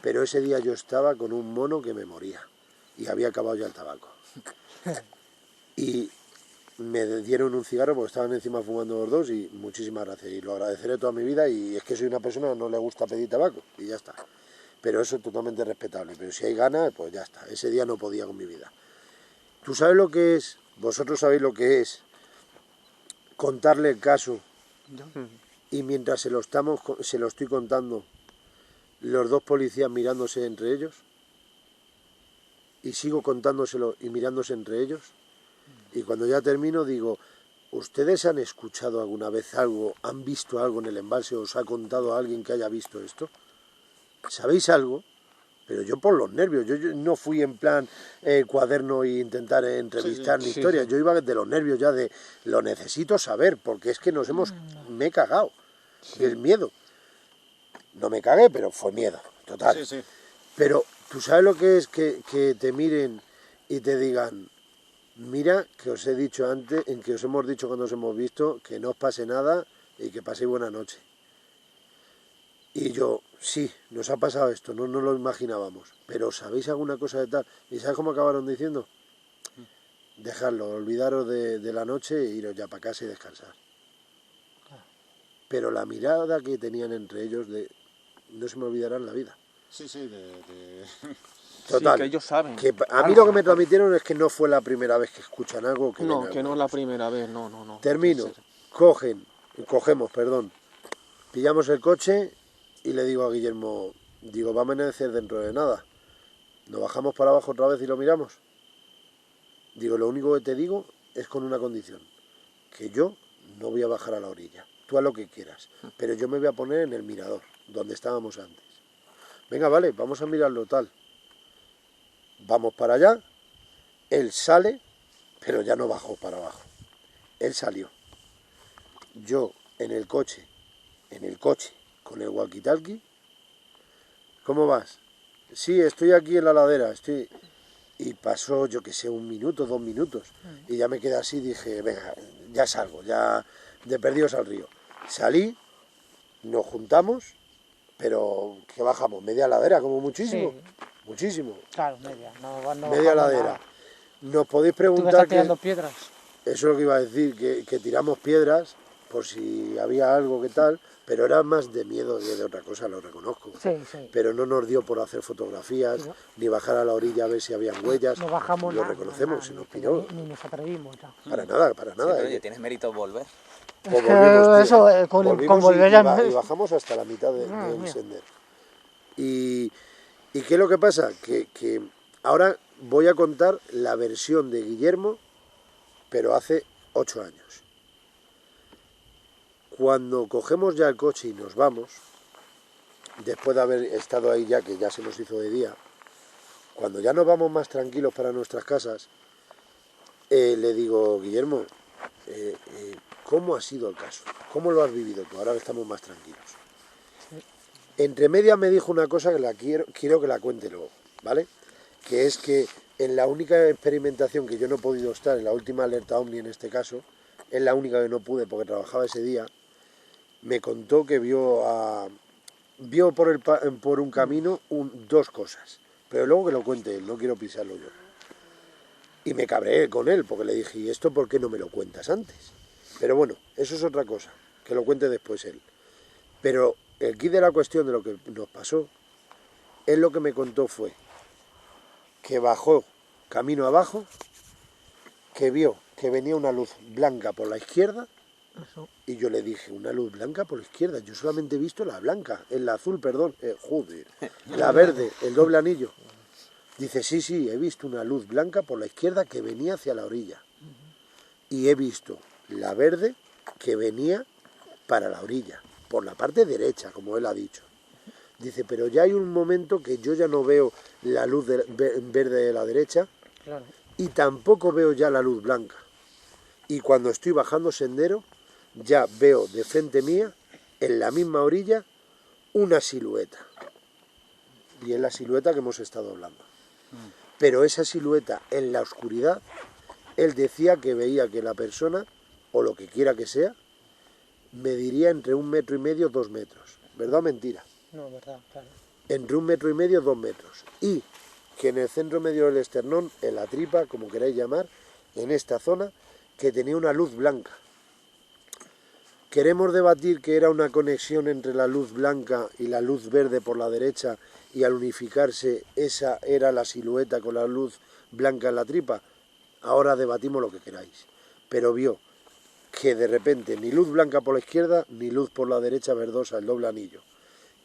pero ese día yo estaba con un mono que me moría. Y había acabado ya el tabaco. Y me dieron un cigarro porque estaban encima fumando los dos y muchísimas gracias. Y lo agradeceré toda mi vida y es que soy una persona que no le gusta pedir tabaco y ya está. Pero eso es totalmente respetable. Pero si hay ganas, pues ya está. Ese día no podía con mi vida. ¿Tú sabes lo que es? Vosotros sabéis lo que es contarle el caso y mientras se lo estoy contando, los dos policías mirándose entre ellos y sigo contándoselo y mirándose entre ellos y cuando ya termino digo, ¿ustedes han escuchado alguna vez algo, han visto algo en el embalse o os ha contado a alguien que haya visto esto? ¿Sabéis algo? Pero yo por los nervios, yo no fui en plan cuaderno e intentar entrevistar ni historia, yo iba de los nervios ya de lo necesito saber, porque es que me he cagado del miedo. No me cagué, pero fue miedo, total. Sí, sí. Pero tú sabes lo que es que te miren y te digan, mira que os he dicho antes, en que os hemos dicho cuando os hemos visto, que no os pase nada y que paséis buena noche. Y yo, sí, nos ha pasado esto, no lo imaginábamos, pero ¿sabéis alguna cosa de tal? ¿Y sabes cómo acabaron diciendo? Dejadlo, olvidaros de la noche e iros ya para casa y descansar. Pero la mirada que tenían entre ellos, no se me olvidará en la vida. Sí, sí, Total, Sí, que ellos saben. que a mí lo que me transmitieron es que no fue la primera vez que escuchan algo. Que ven No, algo. que no es la primera vez, no. Termino, cogemos, pillamos el coche y le digo a Guillermo, digo, va a amanecer dentro de nada, ¿nos bajamos para abajo otra vez y lo miramos? Digo, lo único que te digo es con una condición, que yo no voy a bajar a la orilla, tú a lo que quieras, pero yo me voy a poner en el mirador, donde estábamos antes. Venga, vale, vamos a mirarlo tal. Vamos para allá, él sale, pero ya no bajó para abajo, él salió. Yo en el coche, con el walkie-talkie. ¿Cómo vas? Sí, estoy aquí en la ladera, estoy... Y pasó, yo que sé, 1 minuto, 2 minutos. Y ya me quedé así, dije, venga, ya salgo, ya de perdidos al río. Salí, nos juntamos, pero que bajamos, media ladera, como muchísimo. Sí. Muchísimo. Claro, media. No Media bajamos ladera. nada. Nos podéis Tú me preguntar estás que... tirando piedras. Eso es lo que iba a decir, que tiramos piedras por si había algo que tal, pero era más de miedo que de otra cosa, lo reconozco. Sí, sí. Pero no nos dio por hacer fotografías, No. ni bajar a la orilla a ver si habían huellas. No bajamos lo nada. reconocemos, nada, se nos ni- piró. Ni nos atrevimos ya. Para nada, para Sí, nada. pero oye, tienes mérito volver. Pues Es que volvimos, tío. eso, con Volvimos volver y, ya... y bajamos hasta la mitad Madre del mía. sendero. ¿Y qué es lo que pasa? Que ahora voy a contar la versión de Guillermo, pero hace 8 años. Cuando cogemos ya el coche y nos vamos, después de haber estado ahí ya, que ya se nos hizo de día, cuando ya nos vamos más tranquilos para nuestras casas, le digo, Guillermo, ¿cómo ha sido el caso? ¿Cómo lo has vivido tú? Ahora que estamos más tranquilos. Entre medias me dijo una cosa que quiero que la cuente luego, ¿vale? Que es que en la única experimentación que yo no he podido estar, en la última alerta OVNI en este caso, es la única que no pude porque trabajaba ese día, me contó que vio por un camino dos cosas, pero luego que lo cuente él, no quiero pisarlo yo. Y me cabreé con él porque le dije, ¿y esto por qué no me lo cuentas antes? Pero bueno, eso es otra cosa, que lo cuente después él. Pero el quid de la cuestión de lo que nos pasó, él lo que me contó fue que bajó camino abajo, que vio que venía una luz blanca por la izquierda, Eso. y yo le dije, una luz blanca por la izquierda, yo solamente he visto la blanca, la azul, perdón, joder, la verde, el doble anillo. Dice, sí, he visto una luz blanca por la izquierda que venía hacia la orilla. Y he visto la verde que venía para la orilla, por la parte derecha, como él ha dicho. Dice, pero ya hay un momento que yo ya no veo la luz verde de la derecha, Claro. y tampoco veo ya la luz blanca. Y cuando estoy bajando sendero, ya veo de frente mía, en la misma orilla, una silueta. Y es la silueta que hemos estado hablando. Pero esa silueta en la oscuridad, él decía que veía que la persona, o lo que quiera que sea, mediría entre 1,5 metros, 2 metros. ¿Verdad o mentira? No, verdad, claro. Entre 1,5 metros, 2 metros. Y que en el centro medio del esternón, en la tripa, como queráis llamar, en esta zona, que tenía una luz blanca. Queremos debatir que era una conexión entre la luz blanca y la luz verde por la derecha, y al unificarse esa era la silueta con la luz blanca en la tripa. Ahora debatimos lo que queráis. Pero vio que de repente ni luz blanca por la izquierda, ni luz por la derecha verdosa, el doble anillo.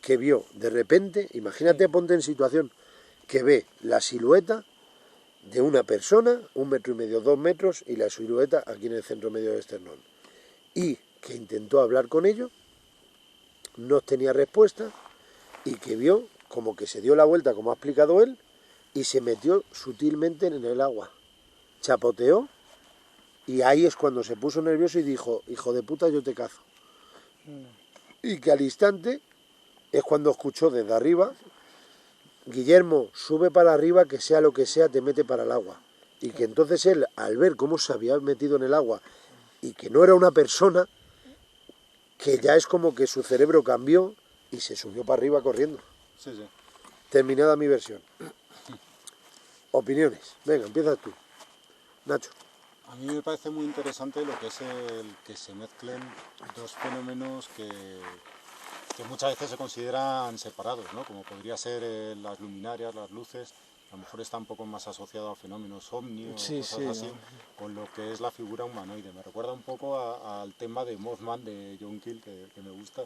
Que vio de repente, imagínate, ponte en situación, que ve la silueta de una persona, 1,5 metros, 2 metros, y la silueta aquí en el centro medio del esternón. Y que intentó hablar con ellos, no tenía respuesta, y que vio como que se dio la vuelta, como ha explicado él, y se metió sutilmente en el agua. Chapoteó, y ahí es cuando se puso nervioso y dijo, hijo de puta, yo te cazo. Y que al instante es cuando escuchó desde arriba, Guillermo, sube para arriba, que sea lo que sea, te mete para el agua. Y que entonces él, al ver cómo se había metido en el agua, y que no era una persona, que ya es como que su cerebro cambió y se subió para arriba corriendo. Sí. Terminada mi versión. Opiniones. Venga, empiezas tú. Nacho. A mí me parece muy interesante lo que es el que se mezclen dos fenómenos que muchas veces se consideran separados, ¿no? Como podría ser las luminarias, las luces, a lo mejor está un poco más asociado a fenómenos ovni o cosas así, con lo que es la figura humanoide. Me recuerda un poco al tema de Mothman de John Keel, que me gusta,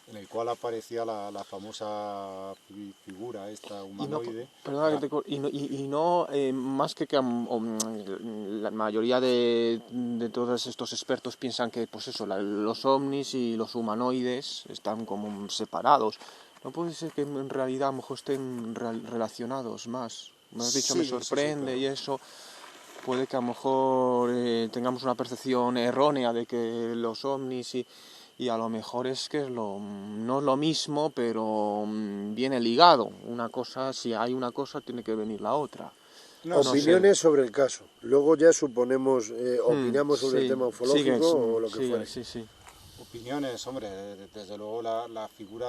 en el cual aparecía la famosa figura esta humanoide. Y no, más que la mayoría de todos estos expertos piensan que pues eso, los ovnis y los humanoides están como separados. ¿No puede ser que en realidad a lo mejor estén relacionados más? Me has dicho, Sí, me sorprende, sí, claro. y eso puede que a lo mejor tengamos una percepción errónea de que los ovnis y y a lo mejor es que no es lo mismo, pero viene ligado. Una cosa, si hay una cosa, tiene que venir la otra. No, Opiniones sobre el caso. Luego ya suponemos, opinamos sobre el Sí, tema ufológico sigue, o lo que sigue, fuere. sí. opiniones, hombre, desde luego la figura,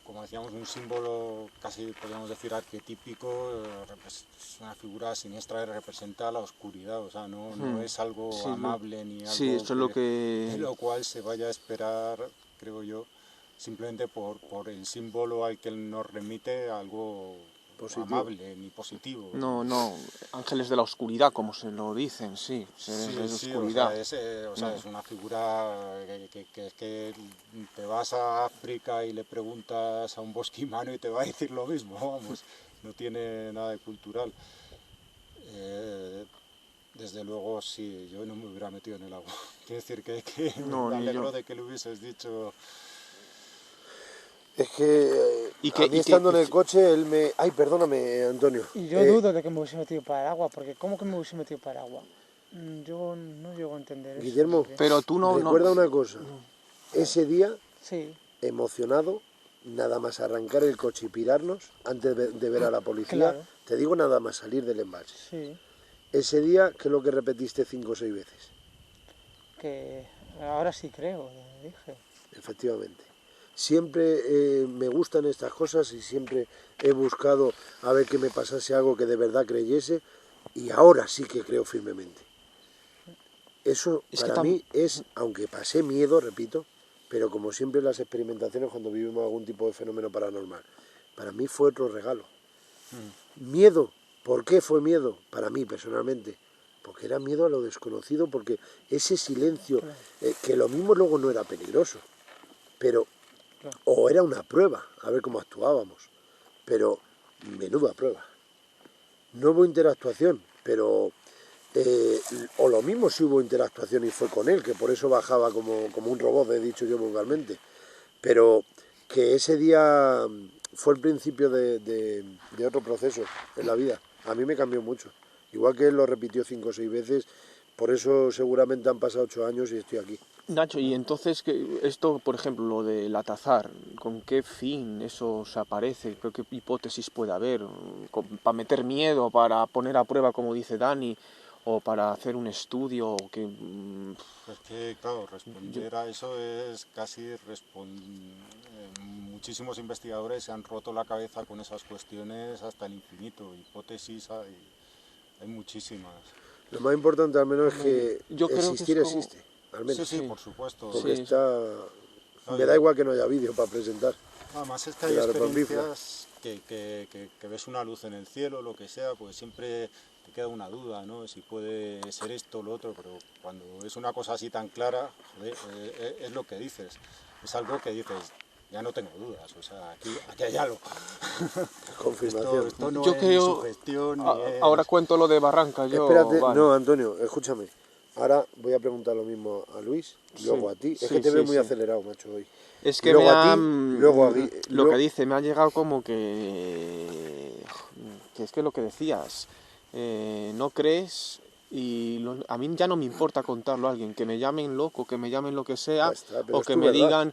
como decíamos, un símbolo casi podríamos decir arquetípico, es una figura siniestra que representa la oscuridad, o sea, no es algo Sí, amable ni algo sí, eso es lo de que... lo cual se vaya a esperar, creo yo, simplemente por el símbolo al que él nos remite, algo Positivo. amable ni positivo. No, ángeles de la oscuridad, como se lo dicen, sí, seres de Sí, oscuridad. o sea, es una figura que te vas a África y le preguntas a un bosquimano y te va a decir lo mismo, vamos, no tiene nada de cultural. Desde luego, sí, yo no me hubiera metido en el agua. Quiero decir que No, me ni alegro yo. de que le hubieses dicho... Es que a mí estando en el coche, él me... Ay, perdóname, Antonio. Y yo dudo de que me hubiese metido para el agua, porque ¿cómo que me hubiese metido para el agua? Yo no llego a entender eso. Guillermo, porque- Pero tú no... recuerda una cosa. Ese día, Sí, emocionado, nada más arrancar el coche y pirarnos, antes de ver a la policía, Claro. te digo nada más salir del embalse. sí, Ese día, ¿qué es lo que repetiste 5 o 6 veces? que ahora sí creo, dije. Efectivamente. Siempre me gustan estas cosas y siempre he buscado a ver que me pasase algo que de verdad creyese y ahora sí que creo firmemente. Eso Es que para mí es, aunque pasé miedo, repito, pero como siempre en las experimentaciones cuando vivimos algún tipo de fenómeno paranormal, para mí fue otro regalo. Miedo, ¿por qué fue miedo? Para mí personalmente, porque era miedo a lo desconocido, porque ese silencio, que lo mismo luego no era peligroso, pero o era una prueba, a ver cómo actuábamos, pero menuda prueba. No hubo interactuación, pero o lo mismo si hubo interactuación y fue con él, que por eso bajaba como un robot, he dicho yo vulgarmente, pero que ese día fue el principio de otro proceso en la vida. A mí me cambió mucho, igual que él lo repitió 5 o 6 veces, por eso seguramente han pasado 8 años y estoy aquí. Nacho, y entonces, esto, por ejemplo, lo del Atazar, ¿con qué fin eso se aparece? ¿Qué hipótesis puede haber? ¿Para meter miedo, para poner a prueba, como dice Dani, o para hacer un estudio? Es que, claro, responder a eso es casi muchísimos investigadores se han roto la cabeza con esas cuestiones hasta el infinito. Hipótesis hay muchísimas. Lo más importante al menos es que Yo creo que existir es como- existe, al menos. Sí, por supuesto. Porque Sí. está... Me da igual que no haya vídeo para presentar. Además es que hay de la retrospectiva. experiencias que ves una luz en el cielo, lo que sea, pues siempre te queda una duda, ¿no? Si puede ser esto o lo otro, pero cuando es una cosa así tan clara, joder, es lo que dices. Es algo que dices, ya no tengo dudas, o sea, aquí hay algo. Confirmación. Esto no Yo es creo- ni sugestión, ni es... Ahora cuento lo de Barranca, yo... Espérate, vale. no, Antonio, escúchame. Ahora voy a preguntar lo mismo a Luis, luego a ti. Es sí, que te veo sí, muy sí. acelerado, macho, hoy. Es que Luego me a ha... ti, luego a Gui- Lo luego- que dice, me ha llegado como que es que lo que decías, no crees y a mí ya no me importa contarlo a alguien, que me llamen loco, que me llamen lo que sea, Ya está, pero o es que tu me verdad.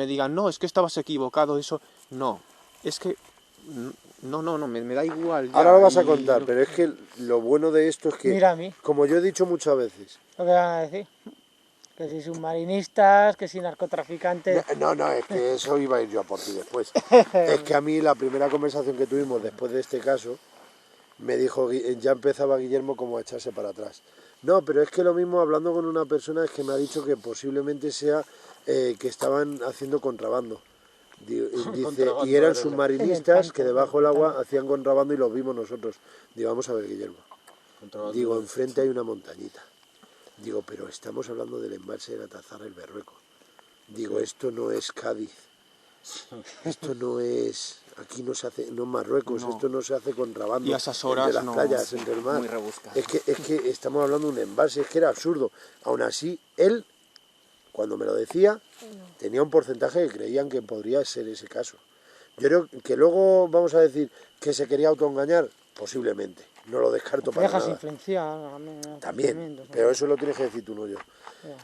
digan, no, es que estabas equivocado, eso, no, es que, no, me da igual ya. Ahora lo vas a y contar, lo- pero es que lo bueno de esto es que, Mira a mí. como yo he dicho muchas veces, Lo que van a decir. Que si submarinistas, que si narcotraficantes. no, es que eso iba a ir yo a por ti después. Es que a mí la primera conversación que tuvimos después de este caso, me dijo, ya empezaba Guillermo como a echarse para atrás. No, pero es que lo mismo hablando con una persona es que me ha dicho que posiblemente sea que estaban haciendo contrabando. Dice, Contrabando y eran era el- submarinistas que En el debajo del campo, agua hacían contrabando y los vimos nosotros. Digo, vamos a ver, Guillermo. Contrabando. Digo, enfrente hay una montañita. Digo, pero estamos hablando del embalse de Atazar, el Berrueco. Digo, esto no es Cádiz. Esto no es... Aquí no se hace... No es Marruecos, No. esto no se hace contrabando. Y a esas horas entre las no, playas, sí, entre el mar. muy rebuscado. Es que estamos hablando de un embalse, es que era absurdo. Aún así, él, cuando me lo decía, tenía un porcentaje que creían que podría ser ese caso. Yo creo que luego vamos a decir que se quería autoengañar, posiblemente. No lo descarto Te para dejas nada. influenciar. También, pero eso lo tienes que decir tú, no yo. Ya.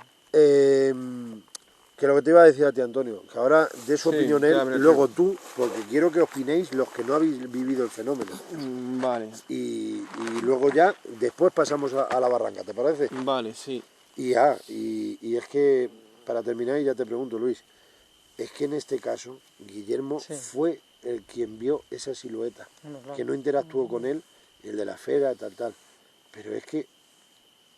Que lo que te iba a decir a ti, Antonio, que ahora de su Sí, opinión él, ya veré, luego tú, porque quiero que opinéis los que no habéis vivido el fenómeno. Vale, Y luego ya, después pasamos a la barranca, ¿te parece? vale, sí. Y es que, para terminar, y ya te pregunto, Luis, es que en este caso, Guillermo Sí. fue el quien vio esa silueta, Bueno, claro. que no interactuó con él, el de la esfera, tal. Pero es que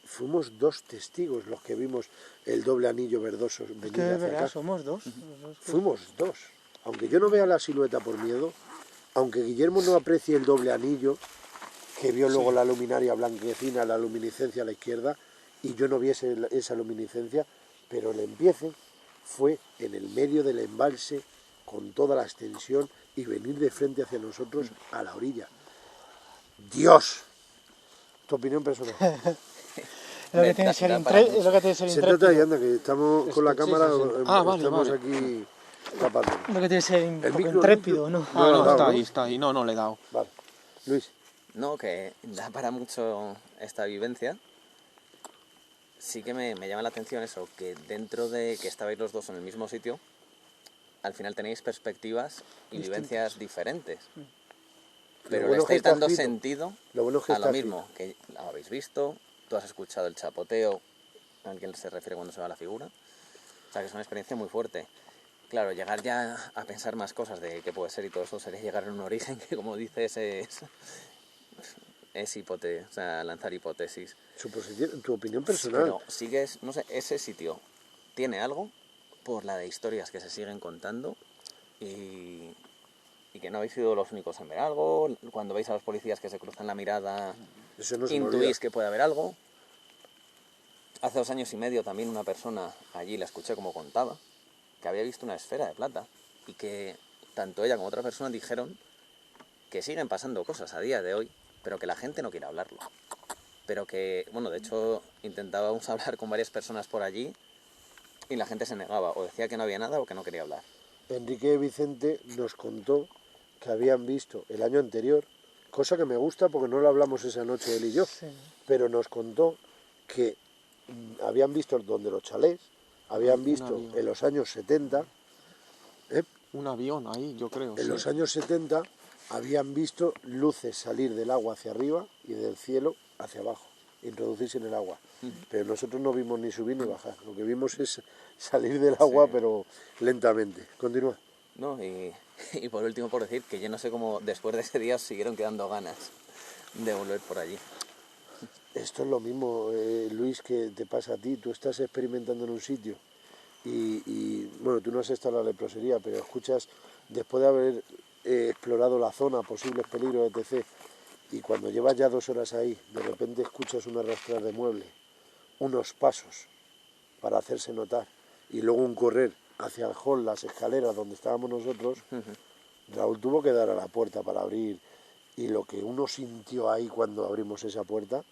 fuimos 2 testigos los que vimos el doble anillo verdoso Es venir que de hacia verdad acá. somos dos. los dos que- Fuimos 2. Aunque yo no vea la silueta por miedo, aunque Guillermo no aprecie el doble anillo, que vio luego la luminaria blanquecina, la luminiscencia a la izquierda, y yo no viese esa luminiscencia, pero el empiece fue en el medio del embalse, con toda la extensión, y venir de frente hacia nosotros a la orilla. ¡Dios! Tu opinión personal. Es lo que tiene que ser Da para mucho. es lo que tiene que ser Siéntate ahí, intrépido. anda, que estamos con la Sí, sí, cámara, sí. Vale, estamos vale. aquí tapando. Es lo que tiene que ser un El poco micro intrépido, limpio. ¿no? No, no, dado, está ¿no? ahí, está ahí. No, no le he dado. Vale. Luis, No, que da para mucho esta vivencia. Sí que me llama la atención eso, que dentro de que estabais los dos en el mismo sitio, al final tenéis perspectivas y vivencias diferentes. Pero le bueno es que estáis está dando escrito. sentido Lo bueno es que a lo está mismo, que lo habéis visto, tú has escuchado el chapoteo al que él se refiere cuando se va la figura. O sea que es una experiencia muy fuerte. Claro, llegar ya a pensar más cosas de qué puede ser y todo eso sería llegar a un origen que, como dices, es o sea, lanzar hipótesis. Tu opinión personal. Pero sigues, no sé, ese sitio tiene algo por la de historias que se siguen contando y que no habéis sido los únicos en ver algo. Cuando veis a los policías que se cruzan la mirada, Eso no se me olvida. intuís que puede haber algo. Hace 2 años y medio también una persona allí, la escuché como contaba, que había visto una esfera de plata y que tanto ella como otra persona dijeron que siguen pasando cosas a día de hoy, pero que la gente no quiere hablarlo. Pero que, bueno, de hecho intentábamos hablar con varias personas por allí y la gente se negaba, o decía que no había nada o que no quería hablar. Enrique Vicente nos contó que habían visto el año anterior, cosa que me gusta porque no lo hablamos esa noche él y yo, Sí. pero nos contó que habían visto donde los chalés, habían Un visto avión. en los años 70, Un avión ahí, yo creo. en sí. los años 70 habían visto luces salir del agua hacia arriba y del cielo hacia abajo, introducirse en el agua. Pero nosotros no vimos ni subir ni bajar, lo que vimos es salir del agua, Sí. pero lentamente. Continúa. ¿No? Y por último, por decir que yo no sé cómo después de ese día os siguieron quedando ganas de volver por allí. Esto es lo mismo, Luis, que te pasa a ti. Tú estás experimentando en un sitio bueno, tú no has estado en la leprosería, pero escuchas, después de haber explorado la zona, posibles peligros, etc., y cuando llevas ya 2 horas ahí, de repente escuchas un arrastrar de muebles, unos pasos para hacerse notar, y luego un correr hacia el hall, las escaleras donde estábamos nosotros. Raúl tuvo que dar a la puerta para abrir, y lo que uno sintió ahí cuando abrimos esa puerta,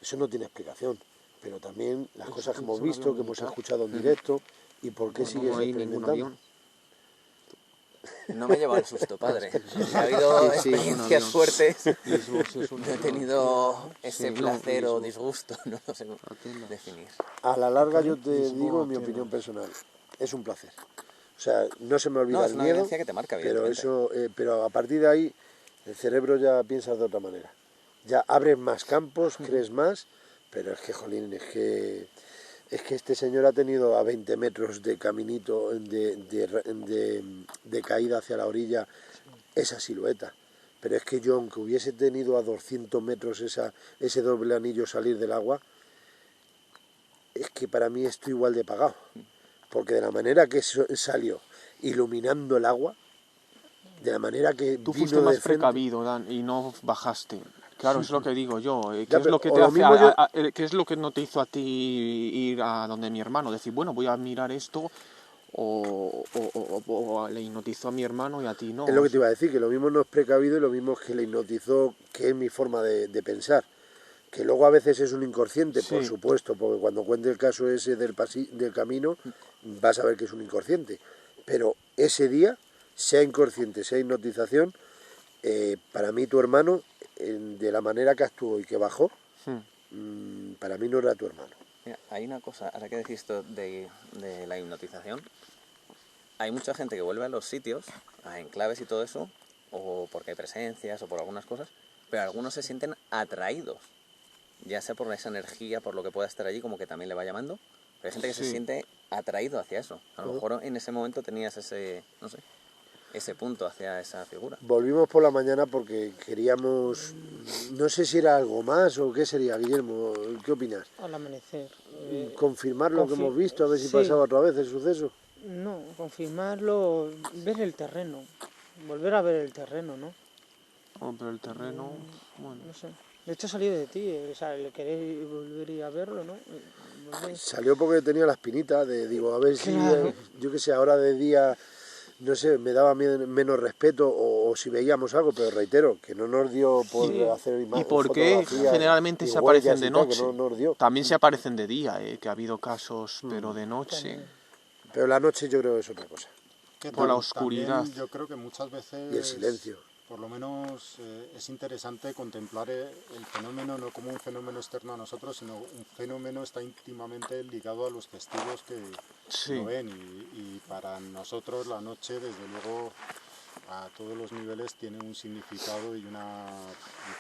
eso no tiene explicación, pero también las cosas que es hemos un visto, avión que hemos militar. escuchado en directo, y por qué No, sigues no hay ningún experimentando. avión. No me lleva el susto, padre. Ha habido Sí, sí, es un experiencias avión. fuertes. Mismo, sí, es un No he avión. tenido ese Sí, no, placer o mismo. disgusto, no lo sé Atenas. definir. A la larga yo te Lisboa, digo, en mi Atenas. opinión personal, es un placer. O sea, no se me olvida No, es el una miedo, vivencia que te marca, pero evidentemente. pero a partir de ahí el cerebro ya piensa de otra manera. Ya abres más campos, crees más, pero es que, jolín, es que este señor ha tenido a 20 metros de caminito, de caída hacia la orilla, esa silueta. Pero es que yo, aunque hubiese tenido a 200 metros ese doble anillo salir del agua, es que para mí estoy igual de pagado. Porque de la manera que salió iluminando el agua, de la manera que Tú vino fuiste de más frente, precavido, Dan, y no bajaste. Claro, es lo que digo yo. ¿Qué Ya, es pero lo que o te lo hace mismo yo- qué es lo que no te hizo a ti ir a donde mi hermano? Decir, bueno, voy a mirar esto, o le hipnotizó a mi hermano y a ti no. es lo que te iba a decir, que lo mismo no es precavido y lo mismo es que le hipnotizó, que es mi forma de pensar. Que luego a veces es un inconsciente, por Sí. supuesto, porque cuando cuente el caso ese del camino, vas a ver que es un inconsciente. Pero ese día, sea inconsciente, sea hipnotización, para mí tu hermano, de la manera que actuó y que bajó, para mí no era tu hermano. Mira, hay una cosa, ahora que dijiste de la hipnotización, hay mucha gente que vuelve a los sitios, a enclaves y todo eso, o porque hay presencias o por algunas cosas, pero algunos se sienten atraídos, ya sea por esa energía, por lo que pueda estar allí, como que también le va llamando, pero hay gente que se Sí. siente atraído hacia eso. A lo mejor en ese momento tenías ese, no sé, ese punto hacia esa figura. Volvimos por la mañana porque queríamos, no sé si era algo más o qué sería, Guillermo, ¿qué opinas? Al amanecer. Confirmar lo que hemos visto, a ver si sí. pasaba otra vez el suceso. No, confirmarlo, ver el terreno, volver a ver el terreno, ¿no? Oh, pero el terreno, bueno. No sé. De hecho salió de ti, o sea, el querer volver a ir a verlo, ¿no? Volver. Salió porque tenía la espinita de, digo, a ver si, Claro. yo qué sé, ahora de día, no sé, me daba menos respeto o si veíamos algo, pero reitero, que no nos dio por Sí. hacer ¿Y imágenes. por qué generalmente se aparecen de noche? No nos dio. También se aparecen de día, que ha habido casos, pero de noche. Pero la noche yo creo que es otra cosa. Que Por la también oscuridad. yo creo que muchas veces... Y el silencio. Por lo menos es interesante contemplar el fenómeno no como un fenómeno externo a nosotros, sino un fenómeno está íntimamente ligado a los testigos que Sí. lo ven. Y para nosotros la noche, desde luego, a todos los niveles tiene un significado y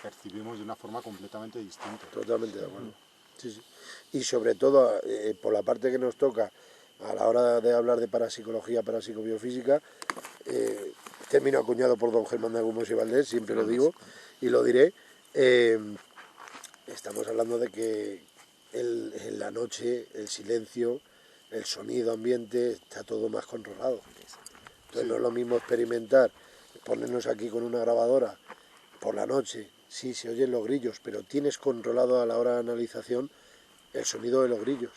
percibimos de una forma completamente distinta. Totalmente de acuerdo. Sí, sí. Y sobre todo, por la parte que nos toca, a la hora de hablar de parapsicología, parapsicobiofísica, término acuñado por don Germán de Agumos y Valdés, siempre lo digo y lo diré, estamos hablando de que en la noche el silencio, el sonido ambiente, está todo más controlado. Entonces no es lo mismo experimentar, ponernos aquí con una grabadora por la noche, sí, se oyen los grillos, pero tienes controlado a la hora de analización el sonido de los grillos.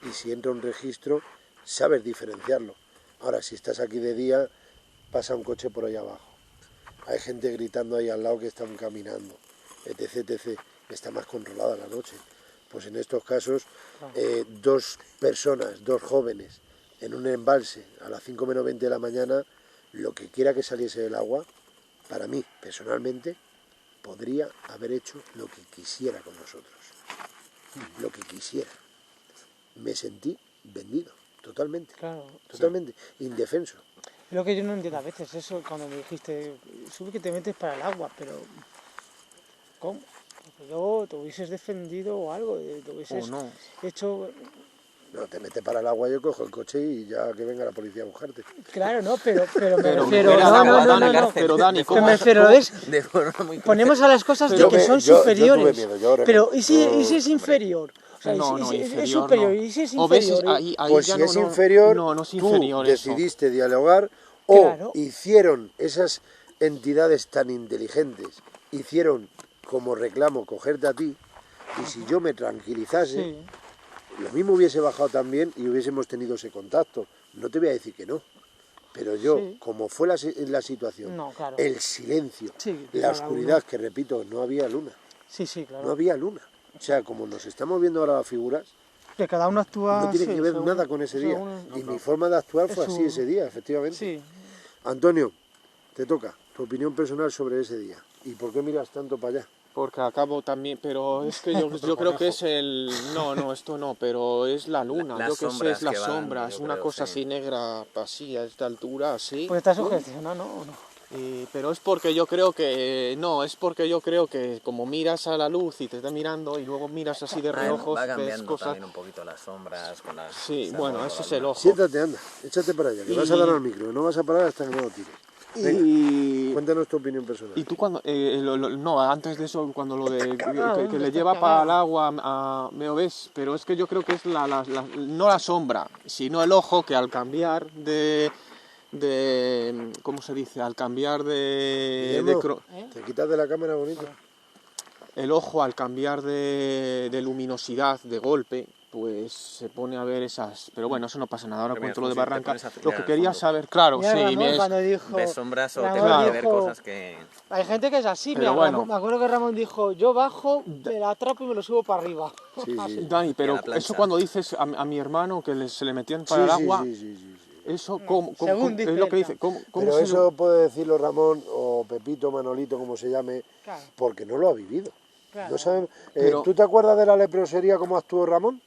Y si entra un registro, sabes diferenciarlo. Ahora, si estás aquí de día, pasa un coche por ahí abajo. Hay gente gritando ahí al lado que están caminando, etc, etc. Está más controlada la noche. Pues en estos casos, dos personas, dos jóvenes, en un embalse a las 5 menos 20 de la mañana, lo que quiera que saliese del agua, para mí, personalmente, podría haber hecho lo que quisiera con nosotros. Lo que quisiera. Me sentí vendido, totalmente. Claro. Totalmente, indefenso. Es lo que yo no entiendo a veces, eso cuando me dijiste, sube que te metes para el agua, pero ¿cómo? Porque yo te hubieses defendido o algo, te hubieses no. hecho... No, te metes para el agua, yo cojo el coche y ya que venga la policía a buscarte. Claro, no, pero me Pero refiero... era No, la no, agua, no, Dani, no, no. pero Dani, Pero me refiero, ¿ves? De forma muy Ponemos a las cosas de Yo que me- son yo tuve superiores. miedo, yo Pero ¿y si, no, y si es inferior? O sea, No, y no, si- es inferior superior, no. y si es O ves, inferior. ahí Pues ya si no, es no, inferior, no, no es tú inferior eso. decidiste dialogar Claro. o hicieron esas entidades tan inteligentes, hicieron como reclamo cogerte a ti, y si yo me tranquilizase, Sí. lo mismo hubiese bajado también y hubiésemos tenido ese contacto. No te voy a decir que no, pero yo, Sí. como fue la situación, No, claro. el silencio, Sí, la cada oscuridad, uno. que repito, no había luna, Sí, no claro. había luna. O sea, como nos estamos viendo ahora las figuras, Que cada uno actúa... no tiene sí, que ver según- nada con ese día. según- Y mi forma de actuar fue es así su- ese día, efectivamente. Sí. Antonio, te toca tu opinión personal sobre ese día. ¿Y por qué miras tanto para allá? Porque acabo también, pero es que yo creo que es el... No, esto no, pero es la luna, Las yo que sé, sombras es las que van, sombras, yo una creo, cosa sí. así negra, así, a esta altura, así. Pues estás sugestionado, ¿no? ¿O no? Pero es porque yo creo que... No, es porque yo creo que como miras a la luz y te está mirando y luego miras así de reojos, va ves cambiando cosas... también un poquito las sombras con las... Sí, se bueno, va ese es la el luna. ojo. Siéntate, anda, échate para allá, que vas a dar al micro, no vas a parar hasta que no lo tires. Venga, Y... cuéntanos tu opinión personal. Y tú cuando, no, antes de eso, cuando lo de que le está lleva cagado. para el agua, me ves, pero es que yo creo que es no la sombra, sino el ojo que al cambiar ¿cómo se dice? Al cambiar Guillermo, ¿Eh? te quitas de la cámara bonito. el ojo al cambiar de luminosidad de golpe, pues se pone a ver esas... Pero bueno, eso no pasa nada, ahora Pero mira, cuento lo de como si te Barranca. pones a Lo mirar que al quería fondo. saber, claro, Mira, sí, Ramón, ves... cuando dijo... Ves sombras o te Ramón pones a dijo- ver cosas que... Hay gente que es así, Pero mira, bueno. Ramón, me acuerdo que Ramón dijo, yo bajo, me la atrapo y me lo subo para arriba. Sí, sí. Dani, pero la plancha. eso cuando dices a mi hermano que se le metían Sí, para el sí, agua, sí, sí, sí, sí. eso Según dice es lo que él, dice. no. ¿Cómo Pero se eso puede decirlo Ramón o Pepito, Manolito, como se llame, Claro, porque no lo ha vivido. claro. No saben, Pero- ¿tú te acuerdas de la leprosería cómo actuó Ramón?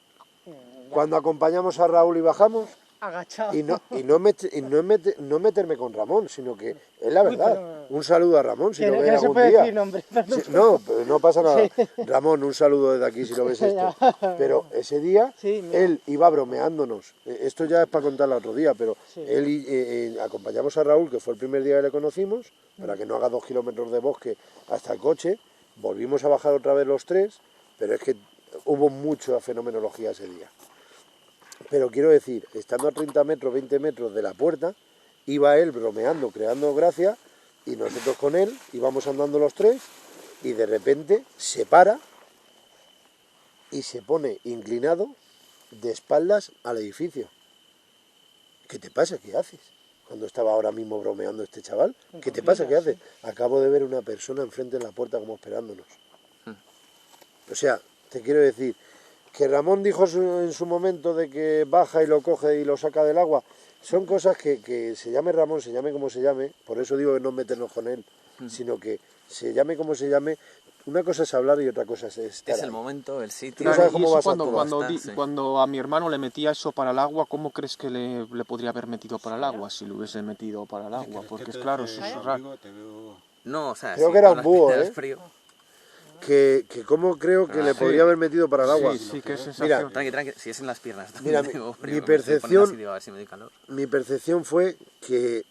cuando acompañamos a Raúl y bajamos, Agachado. y no meterme con Ramón, sino que es la verdad. pero- Un saludo a Ramón si Que lo no ve se algún puede día. decir nombre. Sí, no, pero no pasa nada. Ramón, un saludo desde aquí si lo ves esto. Pero ese día Sí, mira. él iba bromeándonos. Esto ya es para contarlo otro día, pero Sí. acompañamos a Raúl, que fue el primer día que le conocimos, para que no haga 2 kilómetros de bosque hasta el coche. Volvimos a bajar otra vez los 3, pero es que hubo mucha fenomenología ese día. Pero quiero decir, estando a 30 metros, 20 metros de la puerta, iba él bromeando, creando gracia, y nosotros con él íbamos andando los 3, y de repente se para y se pone inclinado de espaldas al edificio. ¿Qué te pasa? ¿Qué haces? Cuando estaba ahora mismo bromeando este chaval, ¿qué te pasa? ¿Qué haces? Acabo de ver una persona enfrente de la puerta como esperándonos. O sea, te quiero decir, que Ramón dijo en su momento de que baja y lo coge y lo saca del agua, son cosas que se llame Ramón, se llame como se llame, por eso digo que no meternos con él, sino que se llame como se llame, una cosa es hablar y otra cosa es estar Es el ahí. momento, el sitio. Tú sabes Y cómo eso vas a cuando, actuar. Sí. cuando a mi hermano le metía eso para el agua, ¿cómo crees que le podría haber metido para el agua si lo hubiese metido para el agua? Porque es claro, eso es raro. No, o sea, Creo sí, que era con un las búho, piernas ¿eh? frío. Que cómo creo que le podría haber metido para el agua. Sí, sí, qué Mira, sensación. Tranqui, tranqui, si es en las piernas. Mira, Digo, mi frío, percepción- así, digo, a ver si me doy calor. mi percepción fue que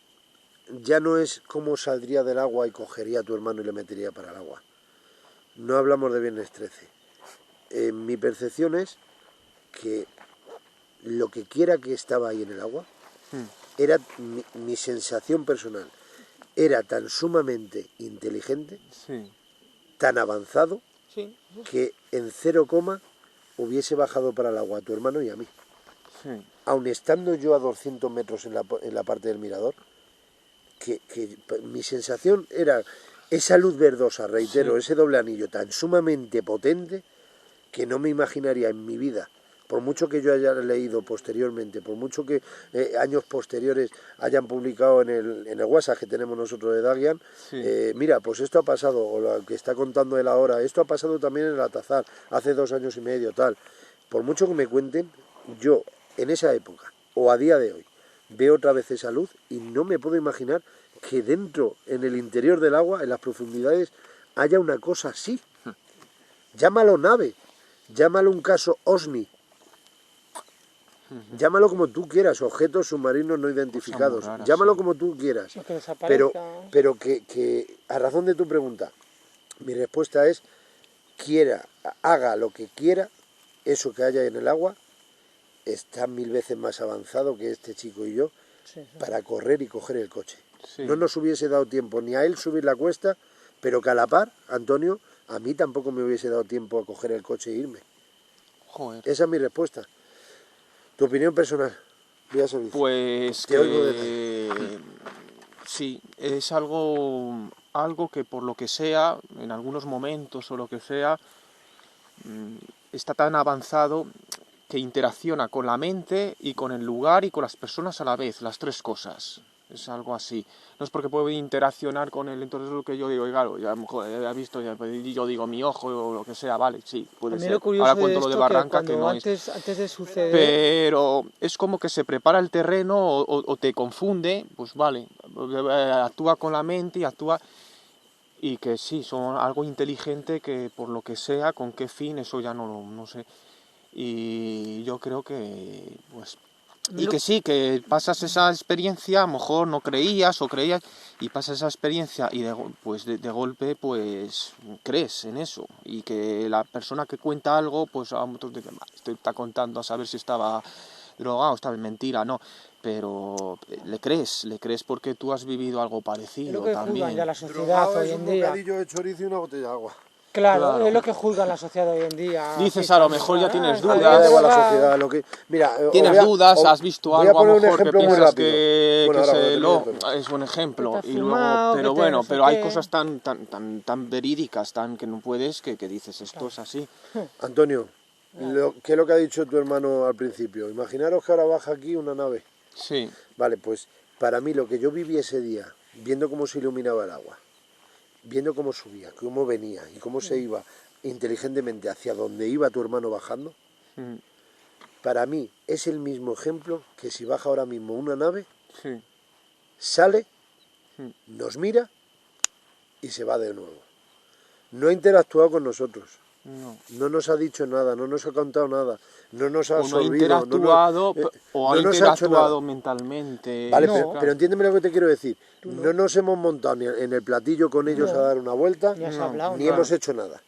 ya no es cómo saldría del agua y cogería a tu hermano y le metería para el agua. No hablamos de viernes 13. Mi percepción es que lo que quiera que estaba ahí en el agua, era mi sensación personal, era tan sumamente inteligente, Sí, tan avanzado, Sí. que en 0, hubiese bajado para el agua a tu hermano y a mí. sí. Aun estando yo a 200 metros en la parte del mirador, que mi sensación era esa luz verdosa, reitero, ese doble anillo tan sumamente potente que no me imaginaría en mi vida, por mucho que yo haya leído posteriormente, por mucho que años posteriores hayan publicado en el WhatsApp que tenemos nosotros de Dagian, Sí. mira, pues esto ha pasado, o lo que está contando él ahora, esto ha pasado también en el Atazar, hace 2 años y medio, tal. Por mucho que me cuenten, yo en esa época, o a día de hoy, veo otra vez esa luz y no me puedo imaginar que dentro, en el interior del agua, en las profundidades, haya una cosa así. Llámalo nave, llámalo un caso OSNI, llámalo como tú quieras, objetos submarinos no identificados, rara, llámalo sí. como tú quieras, O que desaparezca. pero que a razón de tu pregunta, mi respuesta es, haga lo que quiera, eso que haya en el agua, está 1000 veces más avanzado que este chico y yo Sí, sí. para correr y coger el coche. Sí. No nos hubiese dado tiempo ni a él subir la cuesta, pero que a la par, Antonio, a mí tampoco me hubiese dado tiempo a coger el coche e irme. Joder. Esa es mi respuesta. Tu opinión personal, Vía Servicio. Pues Te oigo que sí, es algo que por lo que sea, en algunos momentos o lo que sea, está tan avanzado que interacciona con la mente y con el lugar y con las personas a la vez, las 3 cosas. Es algo así. No es porque puede interaccionar con él, entonces lo que yo digo, y claro, ya a lo mejor he visto, y yo digo mi ojo o lo que sea, vale, sí, puede A mí ser. lo curioso Ahora de cuento esto lo de que Barranca, cuando que no es. antes de suceder, Pero es como que se prepara el terreno o te confunde, pues vale, actúa con la mente y actúa. Y que sí, son algo inteligente que por lo que sea, con qué fin, eso ya no sé. Y yo creo que, pues, y que sí, que pasas esa experiencia, a lo mejor no creías o creías, y pasas esa experiencia y pues de golpe, pues, crees en eso. Y que la persona que cuenta algo, pues, a muchos dicen, está contando a saber si estaba drogado, estaba en mentira, no. Pero le crees porque tú has vivido algo es parecido lo que también. juzgan ya la sociedad hoy en día. de chorizo y una botella de agua. Claro, es lo que juzgan la sociedad hoy en día. Dices, Así a lo estamos, mejor ya tienes está dudas. bien Da igual la drogado. sociedad, lo que... Mira, Tienes dudas, has visto voy algo, a poner a un lo mejor que ejemplo muy piensas rápido. que Bueno, ahora, se cuando lo termine el es un ejemplo. Que te has Y luego, fumado, pero que te bueno, no sé pero hay qué. cosas tan verídicas, tan que no puedes, que dices, esto es así. Antonio, ¿qué es lo que ha dicho tu hermano al principio? Imaginaros que ahora baja aquí una nave. Sí, Vale, pues para mí lo que yo viví ese día, viendo cómo se iluminaba el agua, viendo cómo subía, cómo venía y cómo se iba inteligentemente hacia donde iba tu hermano bajando, mm, para mí es el mismo ejemplo que si baja ahora mismo una nave, Sí. sale, nos mira y se va de nuevo. No ha interactuado con nosotros, No. no nos ha dicho nada, no nos ha contado nada, no nos ha O no ha absorbido, interactuado, o ha no nos ha hecho nada. interactuado mentalmente. Vale, No. pero entiéndeme lo que te quiero decir. No nos hemos montado ni en el platillo con ellos a dar una vuelta, Ni has No, hablado, ni nada. hemos hecho nada.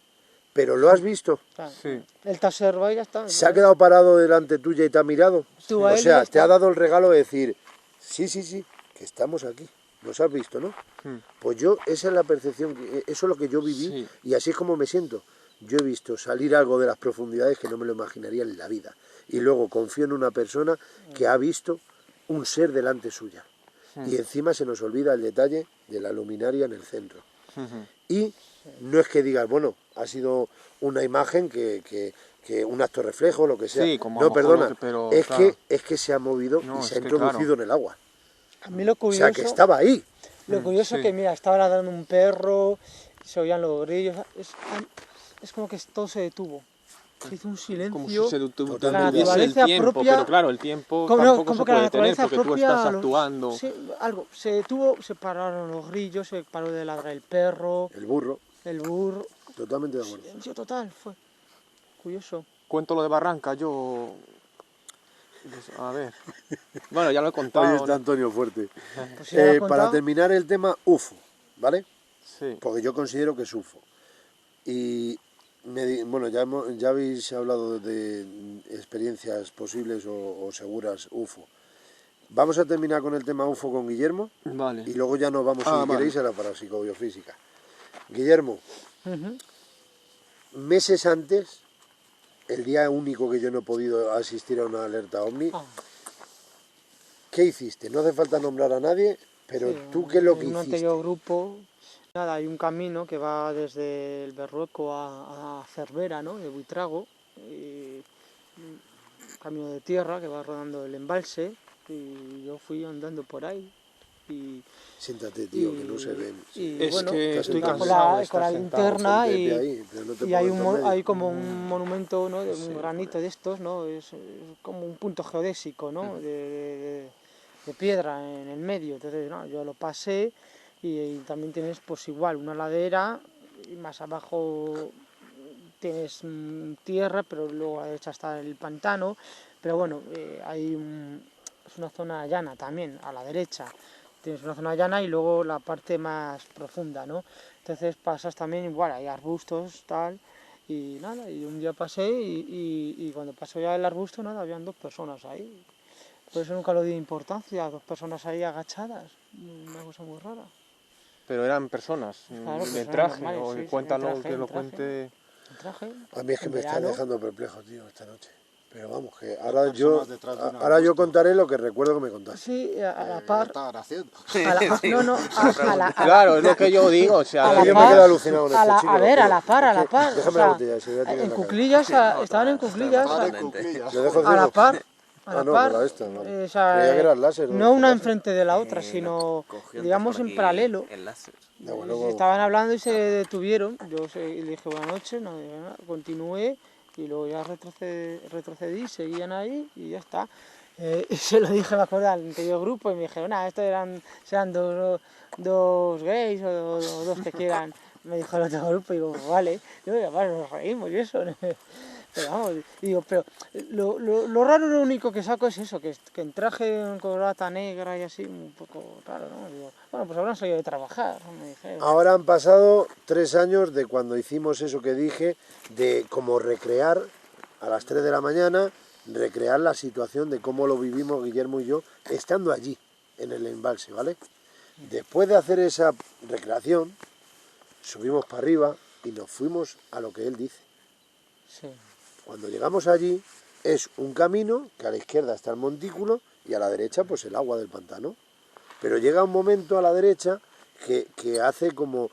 Pero lo has visto. Claro. Sí. Él te observa y ya está. Se ha quedado parado delante tuya y te ha mirado. Tú a O él y sea, ya te ha está. dado el regalo de decir, sí, que estamos aquí. Nos has visto, ¿no? Pues yo, esa es la percepción, eso es lo que yo viví Sí. y así es como me siento. Yo he visto salir algo de las profundidades que no me lo imaginaría en la vida. Y luego confío en una persona que ha visto un ser delante suya. Y encima se nos olvida el detalle de la luminaria en el centro. Y no es que digas, bueno, ha sido una imagen que un acto reflejo, lo que sea. Sí, como a no, lo mejor perdona, lo que- pero, es, claro. es que se ha movido No, y es se ha que, introducido en el agua. A mí lo O curioso, sea, que estaba ahí. lo curioso sí. que, mira, estaba ladrando un perro, se oían los grillos, es como que todo se detuvo. Se hizo un silencio. Como si se detuviese La el naturaleza tiempo, propia- pero claro, el tiempo Como, tampoco como se que la puede tener naturaleza porque tú propia, estás actuando. sí, algo, se detuvo, se pararon los grillos, se paró de ladrar el perro, El burro, el burro, totalmente de acuerdo. silencio total, fue curioso. Cuento lo de Barranca, yo... pues, a ver... Bueno, ya lo he contado. Ahí está Antonio Fuerte. Pues si ya lo has Para contado, terminar el tema UFO, ¿vale? Sí. Porque yo considero que es UFO. Y bueno, ya habéis hablado de experiencias posibles o seguras UFO. Vamos a terminar con el tema UFO con Guillermo Vale. y luego ya nos vamos, si Vale. queréis, a la parapsicobiofísica. Guillermo, ujú, meses antes, el día único que yo no he podido asistir a una alerta OVNI, ah, ¿qué hiciste? No hace falta nombrar a nadie, pero sí, tú qué es lo que en un hiciste. anterior grupo, nada, hay un camino que va desde el Berrueco a Cervera, ¿no? De Buitrago, y un camino de tierra que va rodando el embalse, y yo fui andando por ahí. Y, Siéntate, tío, que no se ven. y Es bueno, que estoy iba cansado de con la estar sentado, linterna Ponte y, de ahí, pero no te y hay, pongas en medio. hay como un monumento, ¿no? De un granito de estos, ¿no? Es como un punto geodésico, ¿no? De piedra en el medio. Entonces, no, yo lo pasé y también tienes pues igual una ladera y más abajo tienes tierra, pero luego a la derecha está el pantano. Pero bueno, es una zona llana también, a la derecha. Tienes una zona llana y luego la parte más profunda, ¿no? Entonces pasas también igual, hay arbustos, tal, y nada, y un día pasé y cuando pasó ya el arbusto, nada, habían 2 personas ahí. Por eso nunca lo di importancia, 2 personas ahí agachadas, una cosa muy rara. Pero eran personas Claro, de personas traje, normales, o sí, sí, cuéntanos, en traje, que en lo traje. cuente... ¿Un traje? A mí es que En me está verano. dejando perplejo, tío, esta noche. Pero vamos, que ahora personas detrás de un ahora yo arbusto. contaré lo que recuerdo que me contaste. Sí, a la ¿Qué par. estaban haciendo? No, no, Claro, es lo que yo digo, o a sea... la Yo par, me quedo alucinado con a este la- chico, a lo ver, a juro. la par, a la Es que- par. déjame o sea, la botella, se voy a tirar en en la cara. cuclillas, estaban en cuclillas, Estaban en Totalmente. cuclillas. Lo dejo a la ciego. par. A la Ah, no, par, con la esta, vale. o sea, Creía que era el láser, ¿no? no una ¿El láser? enfrente de la otra, No, sino, cogió antes digamos, por en aquí paralelo. el láser. Ya, bueno, luego- Estaban hablando y se detuvieron. Y le dije buenas noches, no, nada, continué y luego ya retrocedí, seguían ahí y ya está. Y se lo dije, me acuerdo, al anterior grupo y me dijeron, nada, estos serán dos gays o 2 que quieran. Me dijo el otro grupo y digo, vale, nos reímos y eso. Pero vamos, y digo, pero lo raro, lo único que saco es eso, que en traje, en corbata negra y así, un poco raro, ¿no? Digo, bueno, pues habrán salido de trabajar, me dijeron. Ahora han pasado 3 años de cuando hicimos eso que dije, de como recrear a las 3 de la mañana, recrear la situación de cómo lo vivimos Guillermo y yo, estando allí, en el embalse, ¿vale? Después de hacer esa recreación, subimos para arriba y nos fuimos a lo que él dice. Sí. Cuando llegamos allí, es un camino que a la izquierda está el montículo y a la derecha pues el agua del pantano. Pero llega un momento a la derecha que hace como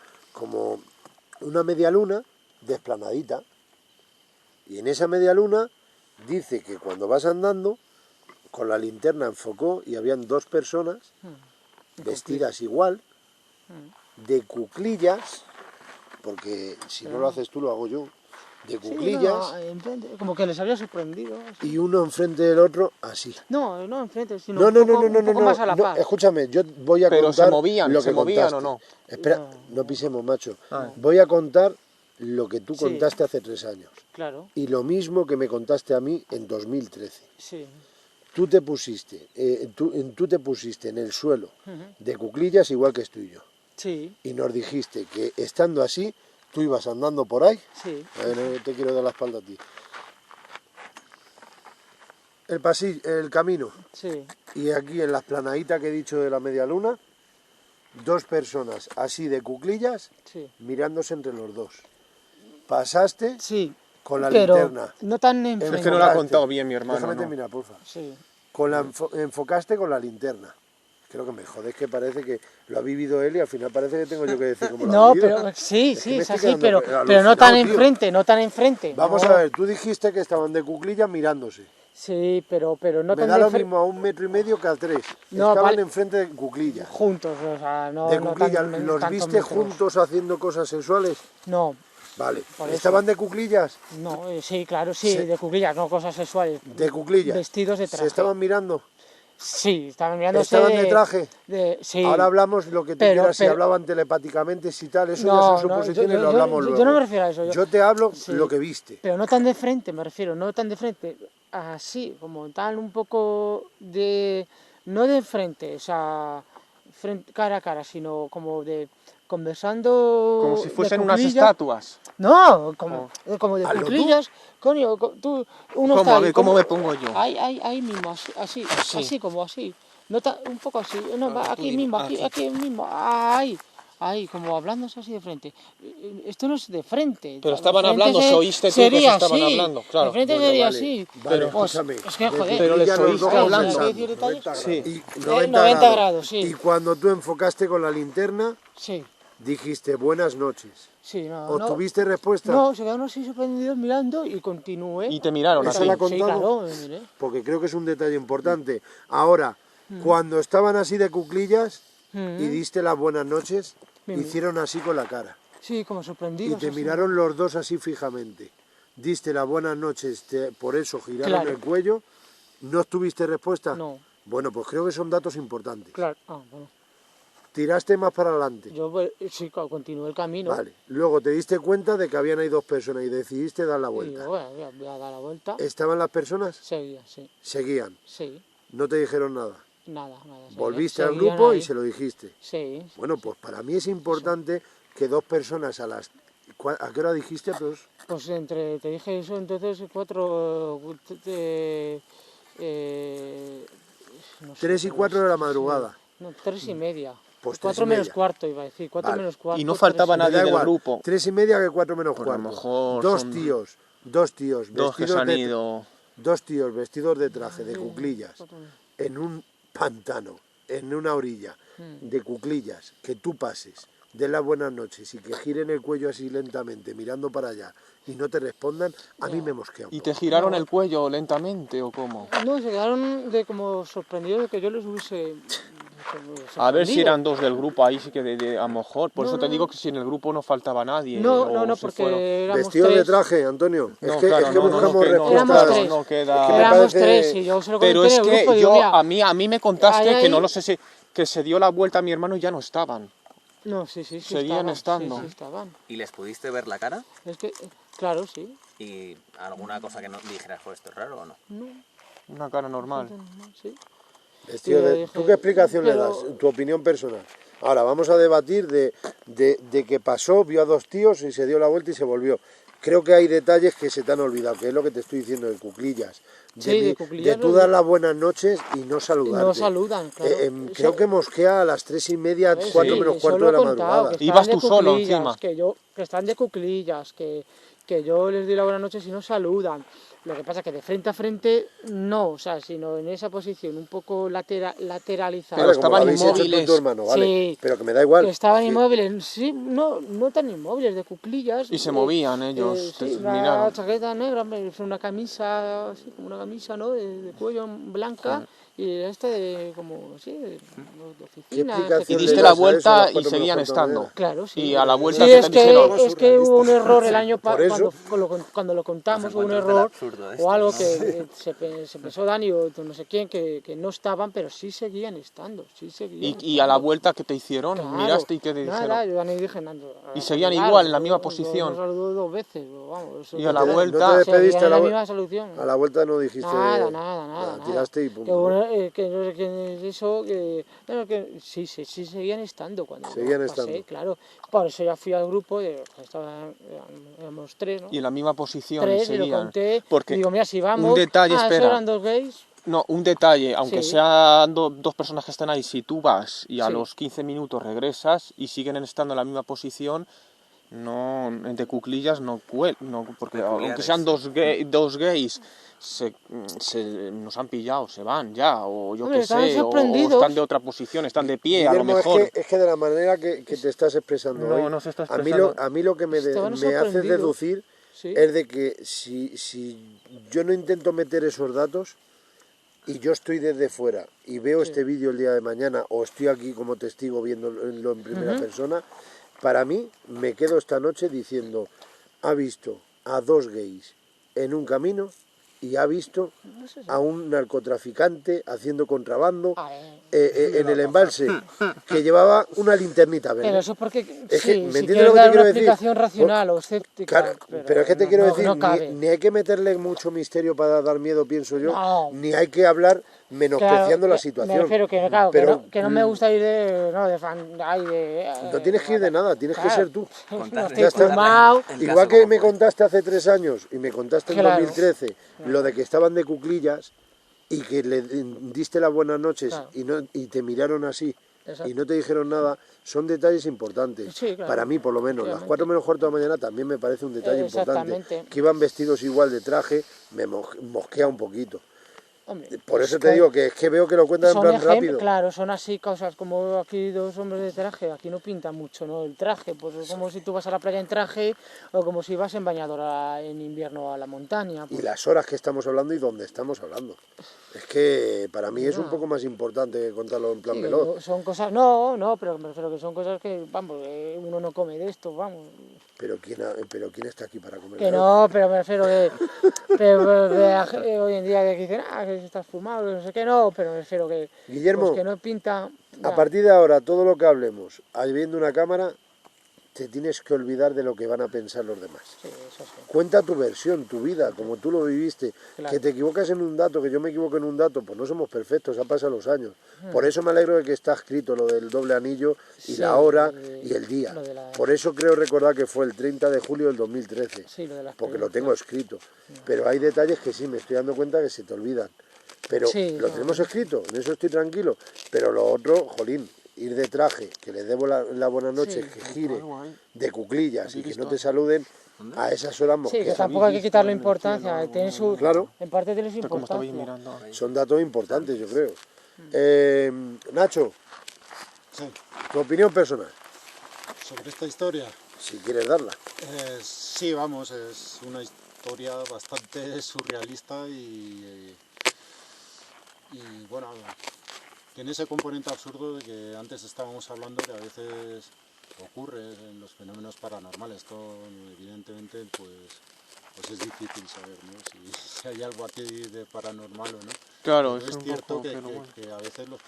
una media luna desplanadita. Y en esa media luna dice que cuando vas andando, con la linterna enfocó y habían 2 personas vestidas igual, de cuclillas, porque si no lo haces tú lo hago yo, de Sí, cuclillas, no, enfrente, como que les había sorprendido. y uno enfrente del otro así. No, no enfrente, sino No, un no, poco, no, no, un no, poco no, más a la no, par. escúchame, yo voy a Pero contar se movían, lo ¿se que movían contaste. o no? Espera, No. no pisemos, macho. Ah. Voy a contar lo que tú Sí. contaste hace 3 años. Claro, Y lo mismo que me contaste a mí en 2013. sí. Tú te pusiste en el suelo de cuclillas igual que estoy yo. Sí, Y nos dijiste que estando así, tú ibas andando por ahí. sí. A ver, no te quiero dar la espalda a ti. El pasillo, el camino. Sí, Y aquí en las planaditas que he dicho de la media luna, 2 personas así de cuclillas sí. mirándose entre los dos. Pasaste Sí, con la pero linterna. no tan enfrente. Es que no lo ha contado bien mi hermano, Déjame ¿no? terminar, porfa. Sí, Enfocaste con la linterna. Creo que me jodés que parece que lo ha vivido él y al final parece que tengo yo que decir cómo lo ha no, vivido. pero sí, Es que sí, me es estoy así, quedando pero no tan alucinado, tío. enfrente, no tan enfrente. Vamos no. a ver, tú dijiste que estaban de cuclillas mirándose. Sí, pero no Me tan da lo enfrente. mismo a 1,5 metros que a 3. No, Estaban vale. enfrente de cuclillas. Juntos, o sea, no, De no cuclillas. tan, ¿Los tantos viste metros. juntos haciendo cosas sexuales? No, Vale. Por eso. ¿Estaban de cuclillas? no, sí, claro, sí, Se- de cuclillas, no cosas sexuales. De cuclillas. Vestidos de ¿Se traje. estaban mirando? Sí, estaban mirándose. ¿Estaban de traje? Sí. Ahora hablamos lo que tú Pero- quieras, si pero- hablaban telepáticamente, si tal, eso No, ya son no, suposiciones, yo- lo hablamos yo luego. no me refiero a eso, Yo te hablo Sí. lo que viste. Pero no tan de frente, me refiero, no tan de frente. Así, como tan un poco de. No de frente, o sea, cara a cara, sino como de. Conversando. Como si de fuesen unas cuclillas. estatuas. No, como de Hazlo tú. cuclillas. Coño, tú, uno ¿Cómo? está A ahí, ver, ¿cómo me pongo yo? Ahí mismo, así como así. No un poco así, no, Ah, tú aquí dime, mismo, aquí. aquí mismo, ahí, como hablándose así de frente. Esto no es de frente. Pero de estaban frente hablando, se oíste tú que sería se estaban así, hablando, claro. De frente Bueno, sería vale, así. vale, Pues, escúchame. es que De joder. Pero les cuclillas los oíste dos hablando. conversando. Sí. Y 90 grados, sí. Y cuando tú enfocaste con la linterna, Sí, dijiste buenas noches. sí, no. ¿Obtuviste respuesta? No, se quedaron así sorprendidos mirando y continué. Y te miraron ¿Esa así. la Sí, contado? claro, me miré. Porque creo que es un detalle importante. Ahora, cuando estaban así de cuclillas y diste las buenas noches, Bien. hicieron así con la cara. Sí, como Y sorprendidos. te así. miraron los dos así fijamente. Diste las buenas noches, por eso giraron Claro. el cuello. ¿No obtuviste respuesta? No. Bueno, pues creo que son datos importantes. Claro, bueno. Tiraste más para adelante. Yo pues, sí, continué el camino. Vale. Luego te diste cuenta de que habían ahí 2 personas y decidiste dar la Y vuelta. digo, bueno, voy a dar la vuelta. ¿Estaban las personas? Seguía, sí, Seguían. sí. No te dijeron nada. Nada. Seguía, Volviste al seguían grupo ahí. y se lo dijiste. Sí. Bueno, pues para mí es importante que 2 personas ¿A qué hora dijiste? Pues te dije eso, entonces 4... no sé, 3 y 4 de la madrugada. No, 3:30. Pues 4 3:30. menos cuarto iba a decir, 4 Vale. menos cuarto. Y no faltaba 3:30. nadie Me da del igual. grupo. 3:30 que 4 menos Pues a lo cuarto. mejor Dos son tíos Dos que vestidos se han de ido. 2 tíos vestidos de traje, de cuclillas, en un pantano, en una orilla, de cuclillas, que tú pases, den las buenas noches y que giren el cuello así lentamente, mirando para allá, y no te respondan, a mí me mosquea un ¿Y poco. te giraron el cuello lentamente o cómo? No, se quedaron como sorprendidos de que yo les hubiese... A ver si sorprendido. eran 2 del grupo ahí, sí que a lo mejor. Por No, eso te no, digo no. que si en el grupo no faltaba nadie. No, o se porque fueron. éramos Vestidos de 3. traje, Antonio. No, es que, claro, es que no, no, buscamos que no, respuestas. Éramos claro, 3. no queda. Es que me Éramos parece- 3 y yo se lo comenté Pero en es el que grupo, digo, yo, mira, a mí me contaste ahí- que no lo sé si, que se dio la vuelta a mi hermano y ya no estaban. No, sí, seguían estaban, estando. Sí, estaban. ¿Y les pudiste ver la cara? Es que, claro, sí. ¿Y alguna cosa que no dijeras, pues esto es raro o no? No, Una cara normal. sí. Vestido Sí, de- le dije, ¿Tú qué explicación le pero- das? Tu opinión personal. Ahora, vamos a debatir de que pasó, vio a 2 tíos y se dio la vuelta y se volvió. Creo que hay detalles que se te han olvidado, que es lo que te estoy diciendo de cuclillas. Sí, de cuclillas de tú no- dar las buenas noches y no saludarte. No saludan, claro. Creo que mosquea a las 3:30, 4 Sí, menos eso cuarto lo de he la contado, madrugada. que Ibas están tú de solo cuclillas, encima. que están de cuclillas, que yo les di la buena noche si no saludan. Lo que pasa es que de frente a frente no, o sea, sino en esa posición un poco lateralizada. Pero Vale, como estaban lo habéis hecho tú y inmóviles. tu hermano, vale. Sí. Pero que me da igual. Que estaban que- inmóviles, sí, no tan inmóviles, de cuclillas. Y se movían ellos, Sí, una miraron. chaqueta negra, una camisa, así como una camisa, ¿no? De cuello blanca, y esta de, como, sí, de ¿Qué oficina. explicación Y le diste das la a eso a las vuelta y 4 menos seguían cuarto de la estando. mañana? Claro, sí. Y a la vuelta, Sí, ¿qué te dijeron? es que hubo un error el año Por eso. cuando lo contamos, hubo un encuentros del error absurdo o estos, algo ¿no? que se pensó Dani o no sé quién que no estaban, pero sí seguían estando, Y a la vuelta, ¿qué te hicieron? Claro, ¿Miraste y qué te nada, dijeron? yo Dani dije, nada, Y seguían claro, igual, en la misma nos posición. saludó 2 veces, pero vamos, eso Y a la ¿No te vuelta, despediste seguían a en la la vuelta? misma solución. A la vuelta no dijiste... Nada. Tiraste y Que, punto. bueno, que no sé quién es eso, bueno, que sí seguían estando cuando Seguían yo pasé, estando. claro. Por eso ya fui al grupo, éramos 3, ¿no? y en la misma posición 3 y lo seguían. conté, y Porque digo, mira, si vamos, detalle, eso espera. eran 2 gays, No, un detalle, aunque Sí. sean dos personas que están ahí, si tú vas y a Sí. los 15 minutos regresas y siguen estando en la misma posición, no, de cuclillas no, no porque aunque sean Peculiares. dos gays, nos han pillado, se van ya, o yo Hombre, qué estaban sé, o sorprendidos. están de otra posición, están de pie, a lo Guillermo, mejor. es que de la manera que te estás expresando No, hoy, no se está a mí expresando. a mí lo que Estaban me hace sorprendidos. deducir Sí. es de que si yo no intento meter esos datos y yo estoy desde fuera y veo Sí. este vídeo el día de mañana o estoy aquí como testigo viéndolo en primera persona, para mí me quedo esta noche diciendo, ha visto a 2 gays en un camino y ha visto No sé si- a un narcotraficante haciendo contrabando A ver, en el embalse que llevaba una linternita verde. pero eso es porque, Es que, sí, ¿me si entiendes quieres lo que te dar una quiero decir? explicación racional o escéptica, Claro, pero es que te quiero decir, no cabe. ni hay que meterle mucho misterio para dar miedo, pienso yo, No. ni hay que hablar menospreciando Claro, la me situación. refiero que, claro, Pero que no me gusta ir de fan, ay, no tienes que ir de nada, tienes que claro. ser tú. No estoy Ya está. fumado. El Igual caso que como me fue. contaste hace 3 años y me contaste en Claro. 2013 lo de que estaban de cuclillas y que le diste las buenas noches Claro. y te miraron así Exacto. y no te dijeron nada, son detalles importantes. Sí, claro, Para mí, por lo menos. Las efectivamente. 4 menos cuarto de la mañana también me parece un detalle importante. Exactamente. Que iban vestidos igual de traje, me mosquea un poquito. Hombre, Por es eso te digo que es que veo que lo cuentas en son plan rápido. claro, son así cosas como aquí 2 hombres de traje, aquí no pinta mucho, ¿no? El traje, pues es como si tú vas a la playa en traje o como si vas en bañadora en invierno a la montaña. Y Pues, las horas que estamos hablando y dónde estamos hablando. Es que para mí es un No. poco más importante que contarlo en plan sí, veloz. son cosas, pero me refiero que son cosas que, vamos, uno no come de esto, vamos. Pero ¿quién está aquí para comer Que veloz? no, pero me refiero que hoy en día que dicen, que estás fumado, que no sé qué, no, pero me refiero que, Guillermo, pues que no pinta. a ya. partir de ahora, todo lo que hablemos, habiendo una cámara, te tienes que olvidar de lo que van a pensar los demás. Sí, eso sí. Cuenta tu versión, tu vida, como tú lo viviste. Claro. Que te equivocas en un dato, que yo me equivoco en un dato, pues no somos perfectos, han pasado los años. Por eso me alegro de que está escrito lo del doble anillo y Sí, la hora lo y el día. lo de la- Por eso creo recordar que fue el 30 de julio del 2013, Sí, lo de las porque lo creencias. tengo escrito. Pero hay detalles que sí, me estoy dando cuenta que se te olvidan. Pero Sí, lo no. tenemos escrito, en eso estoy tranquilo. Pero lo otro, jolín, ir de traje, que le debo la buena noche, Sí. que gire, Algo ahí. de cuclillas y que visto no te saluden, a esas horas Sí, que mosquean. tampoco hay que quitarle visto en el importancia, cielo tiene su, Claro. en parte tiene su Como estabais importancia. mirando. Son datos importantes, yo creo. Nacho, Sí, tu opinión personal, sobre esta historia. si quieres darla. Sí, vamos, es una historia bastante surrealista y bueno, tiene ese componente absurdo de que antes estábamos hablando que a veces ocurre en los fenómenos paranormales. Esto evidentemente pues es difícil saber, ¿no? Si hay algo aquí de paranormal o no. Claro, Pero es es un cierto poco que, que luego- que a veces los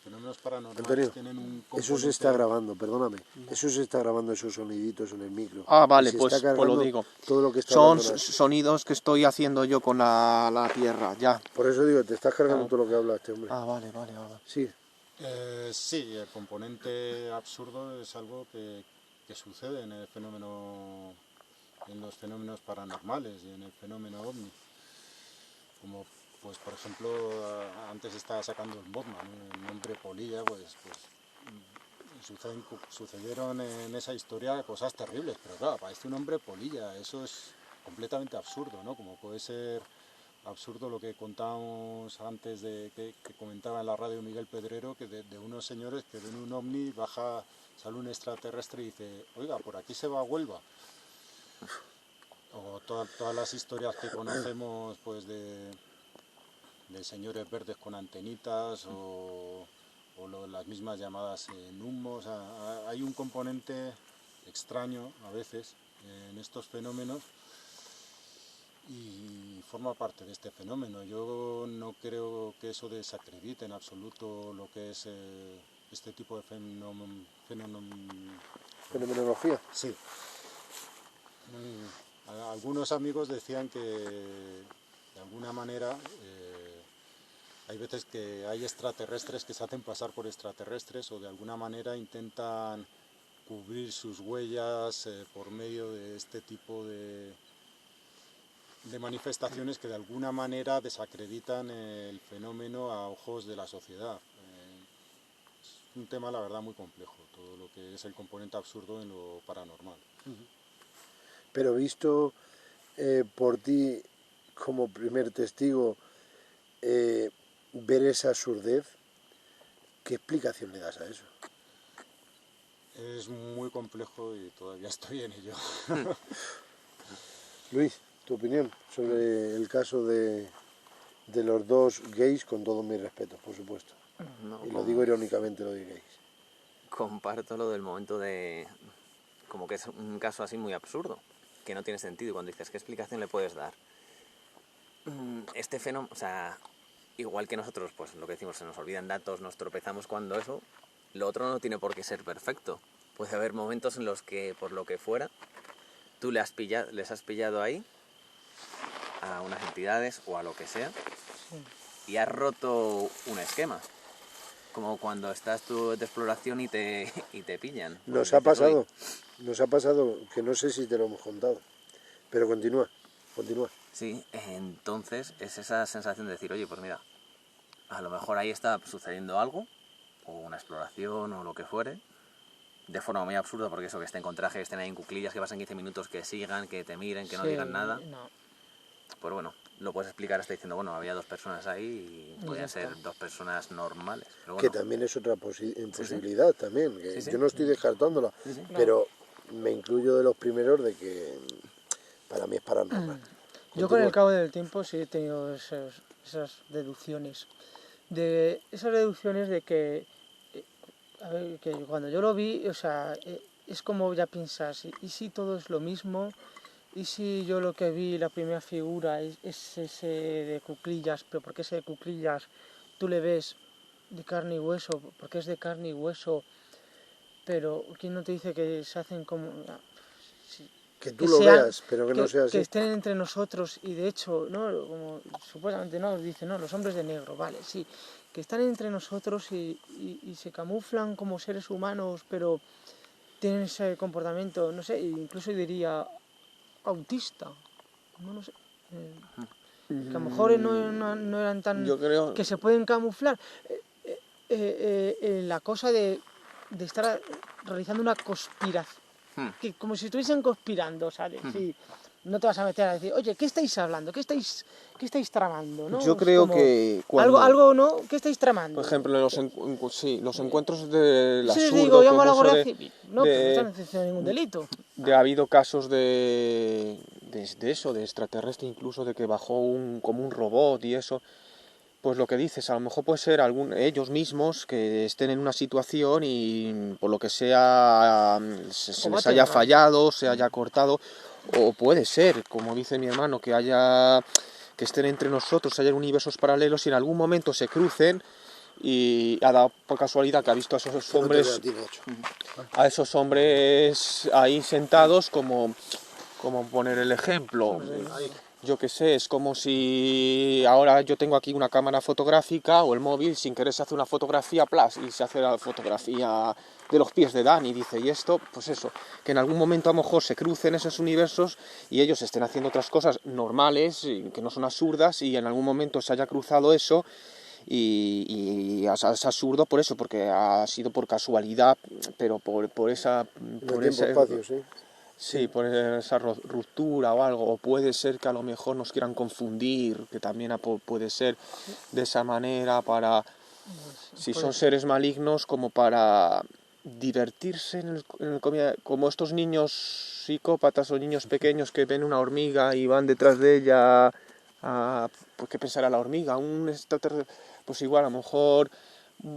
fenómenos paranormales Antonio, tienen un Eso se está grabando, perdóname. Eso se está grabando, esos soniditos en el micro. Ah, vale, Y se pues, está pues lo cargando digo. Todo lo que está Son hablando Nacho. sonidos que estoy haciendo yo con la tierra, ya. Por eso digo, te estás cargando Claro. todo lo que habla este hombre. Ah, vale. Sí, Sí, el componente absurdo es algo que sucede en el fenómeno, en los fenómenos paranormales y en el fenómeno ovni. Como, pues, por ejemplo, antes estaba sacando el Mothman, el nombre Polilla, sucedieron en esa historia cosas terribles, pero claro, para este nombre Polilla, eso es completamente absurdo, ¿no? Como puede ser absurdo lo que contábamos antes, que comentaba en la radio Miguel Pedrero, que de unos señores que ven un ovni, sale un extraterrestre y dice, oiga, por aquí se va a Huelva. O todas las historias que conocemos, pues de señores verdes con antenitas o las mismas llamadas en humo. O sea, hay un componente extraño a veces en estos fenómenos y forma parte de este fenómeno. Yo no creo que eso desacredite en absoluto lo que es este tipo de Fenomenología. Sí. Algunos amigos decían que de alguna manera hay veces que hay extraterrestres que se hacen pasar por extraterrestres o de alguna manera intentan cubrir sus huellas por medio de este tipo de manifestaciones que de alguna manera desacreditan el fenómeno a ojos de la sociedad. Es un tema, la verdad, muy complejo, todo lo que es el componente absurdo en lo paranormal. Pero visto por ti como primer testigo, ver esa absurdez, ¿qué explicación le das a eso? Es muy complejo y todavía estoy en ello. Luis, tu opinión sobre el caso de los dos gays, con todos mis respetos, por supuesto. No, Y lo digo irónicamente, lo de gays. comparto lo del momento de... como que es un caso así muy absurdo, que no tiene sentido. Y cuando dices, ¿qué explicación le puedes dar? Este fenómeno, o sea, igual que nosotros, pues lo que decimos, se nos olvidan datos, nos tropezamos cuando eso, lo otro no tiene por qué ser perfecto. Puede haber momentos en los que, por lo que fuera, tú les has pillado ahí a unas entidades o a lo que sea y has roto un esquema. Como cuando estás tú de exploración y te pillan. Nos ha pasado que no sé si te lo hemos contado, pero continúa. Sí, entonces es esa sensación de decir, oye, pues mira, a lo mejor ahí está sucediendo algo, o una exploración o lo que fuere, de forma muy absurda, porque eso, que estén con traje, que estén ahí en cuclillas, que pasen 15 minutos, que sigan, que te miren, que no digan nada. No. Pues bueno, lo puedes explicar hasta diciendo, bueno, había dos personas ahí y podían ser dos personas normales. Pero Que bueno, también es otra posibilidad también, que Sí, sí. yo no estoy descartándola, pero me incluyo de los primeros de que para mí es paranormal. Yo con el Continúa. cabo del tiempo sí he tenido esas deducciones. De esas deducciones de que, a ver, que cuando yo lo vi, o sea, es como ya piensas, ¿y si todo es lo mismo? ¿Y si yo lo que vi, la primera figura, es ese de cuclillas, pero porque ese de cuclillas tú le ves de carne y hueso, porque es de carne y hueso, pero ¿quién no te dice que se hacen como... Que tú lo veas, pero que no sea así. Que estén entre nosotros y de hecho, ¿no? Como supuestamente no, dicen, no, los hombres de negro, vale, sí, que están entre nosotros y se camuflan como seres humanos, pero tienen ese comportamiento, no sé, incluso diría autista, no sé, que a lo mejor no eran tan... Yo creo... que se pueden camuflar. La cosa de estar realizando una conspiración, que como si estuviesen conspirando, ¿sabes? Sí, no te vas a meter a decir, oye, ¿qué estáis hablando? ¿Qué estáis tramando? ¿No? Yo Es creo como que cuando... algo, ¿no? ¿Qué estáis tramando? Por ejemplo, los encuentros del Sí, absurdo, digo, llamo a la como Guardia eso Civil. No, pero no están haciendo ningún delito. ha habido casos de eso, de extraterrestre incluso, de que bajó como un robot y eso. Pues lo que dices, a lo mejor puede ser ellos mismos que estén en una situación y por lo que sea se les haya fallado, se haya cortado, o puede ser, como dice mi hermano, que estén entre nosotros, haya universos paralelos y en algún momento se crucen y ha dado por casualidad que ha visto a esos hombres, ahí sentados, como poner el ejemplo. Yo qué sé, es como si ahora yo tengo aquí una cámara fotográfica o el móvil, sin querer se hace una fotografía, y se hace la fotografía de los pies de Dani, dice, y esto, pues eso, que en algún momento a lo mejor se crucen esos universos y ellos estén haciendo otras cosas normales, que no son absurdas, y en algún momento se haya cruzado eso, y es absurdo por eso, porque ha sido por casualidad, pero por esa... Tiempo-espacio, sí. Sí, por esa ruptura o algo, o puede ser que a lo mejor nos quieran confundir, que también puede ser de esa manera para, si son seres malignos, como para divertirse como estos niños psicópatas o niños pequeños que ven una hormiga y van detrás de ella pues qué pensará la hormiga, pues igual a lo mejor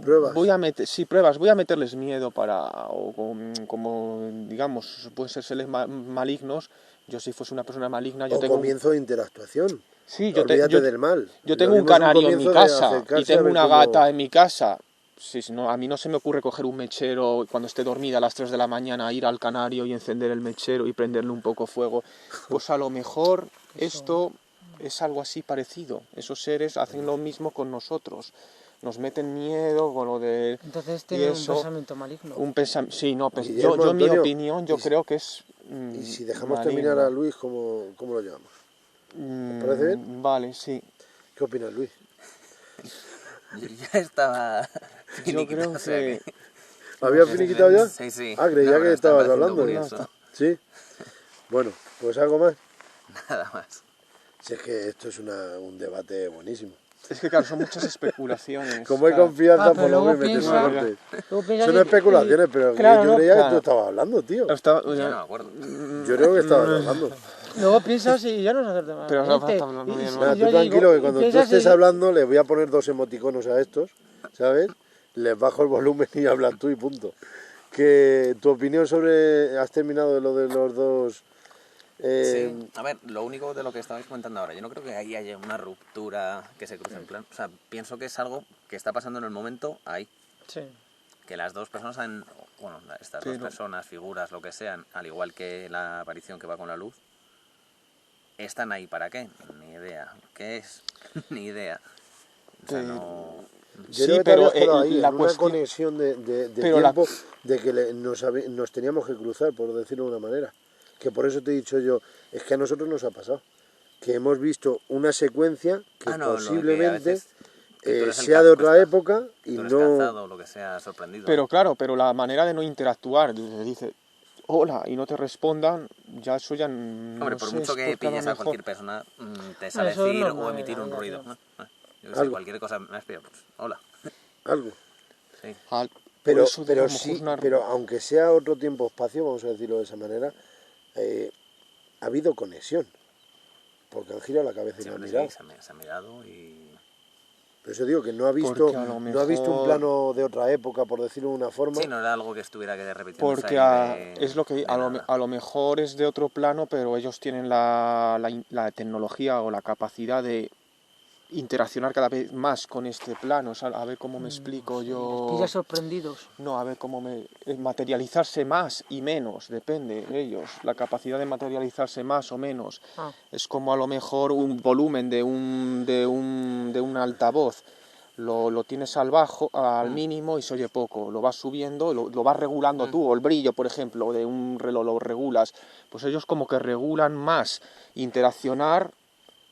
Pruebas. Pruebas, voy a meterles miedo como digamos, pueden ser seres malignos. Yo si fuese una persona maligna, yo O tengo comienzo de interactuación. Sí, Olvídate del mal. yo Lo tengo un mismo es canario en mi comienzo de casa y acercarse a tengo ver una cómo- gata en mi casa. Sí, no, a mí no se me ocurre coger un mechero cuando esté dormida a las 3 de la mañana, ir al canario y encender el mechero y prenderle un poco fuego. Pues a lo mejor esto es algo así parecido. Esos seres hacen lo mismo con nosotros. Nos meten miedo con lo de... Entonces y tienen un eso, pensamiento maligno. Sí, no, Guillermo, yo en mi Antonio, opinión, yo y si- creo que es Y si dejamos maligno. terminar a Luis, ¿cómo lo llamamos? parece bien? Vale, sí. ¿Qué opinas, Luis? Yo ya estaba Yo finiquitado, creo o sea que... ¿Habías finiquitado ya? Sí, sí. Ah, creía No, que pero está estabas pareciendo hablando. curioso. ¿Sí? Bueno, pues algo más. Nada más. Si es que esto es un debate buenísimo. Es que claro, son muchas especulaciones. Como hay claro. confianza, Pero por lo luego menos metes piensa- corte. Luego piensas Son y- especulaciones, pero claro, yo ¿no? creía que tú Claro. estabas hablando, tío. Ya no me acuerdo. Yo creo que estabas hablando. Luego piensas y ya no se hace más. Pero Rafa está hablando bien, ¿no? Nada, tú tranquilo, que cuando tú estés hablando le voy a poner 2 emoticonos a estos, ¿sabes? Les bajo el volumen y hablas tú y punto. Que tu opinión sobre... ¿Has terminado de lo de los dos? Sí, a ver, lo único de lo que estabais comentando ahora, yo no creo que ahí haya una ruptura que se cruce en plan. O sea, pienso que es algo que está pasando en el momento ahí. Sí. Que las dos personas bueno, estas Sí, dos no. personas, figuras, lo que sean, al igual que la aparición que va con la luz, están ahí para qué, ni idea. ¿Qué es? Ni idea. O sea, Sí. no... Yo Sí, creo que te pero, habías quedado ahí, la en una cuestión- conexión de pero la- tiempo de que nos teníamos que cruzar, por decirlo de una manera. Que por eso te he dicho yo, es que a nosotros nos ha pasado. Que hemos visto una secuencia que Ah, no, lo de que a posiblemente veces que tú eres el sea de otra pues, época y tú eres no... cazado o lo que sea, sorprendido. Pero claro, pero la manera de no interactuar, dice hola y no te respondan, ya eso ya no Hombre, por sé, mucho es que porque a lo pilles a mejor- cualquier persona, te sale eso es decir o normal, emitir un ya, ruido. ya. Yo qué sé, Algo. cualquier cosa me has pillado, pues, hola. Algo. Sí. Por Pero, eso digo, a pero lo mejor sí, es una- pero aunque sea otro tiempo-espacio, vamos a decirlo de esa manera, ha habido conexión. Porque han girado la cabeza y Sí, no han hombre, mirado. sí, se ha mirado y... Por eso digo que no ha visto, Porque a lo no ha visto un mejor- plano de otra época, por decirlo de una forma. Sí, no era algo que estuviera que repitiendo. Porque es lo que a lo mejor es de otro plano, pero ellos tienen la tecnología o la capacidad de interaccionar cada vez más con este plano. O sea, a ver cómo me explico yo. Pillas sorprendidos. No, a ver cómo materializarse más y menos, depende de ellos. La capacidad de materializarse más o menos. Ah. Es como a lo mejor un volumen de un altavoz. Lo tienes al bajo, al mínimo y se oye poco. Lo vas subiendo, lo vas regulando tú. O el brillo, por ejemplo, de un reloj lo regulas. Pues ellos como que regulan más interaccionar.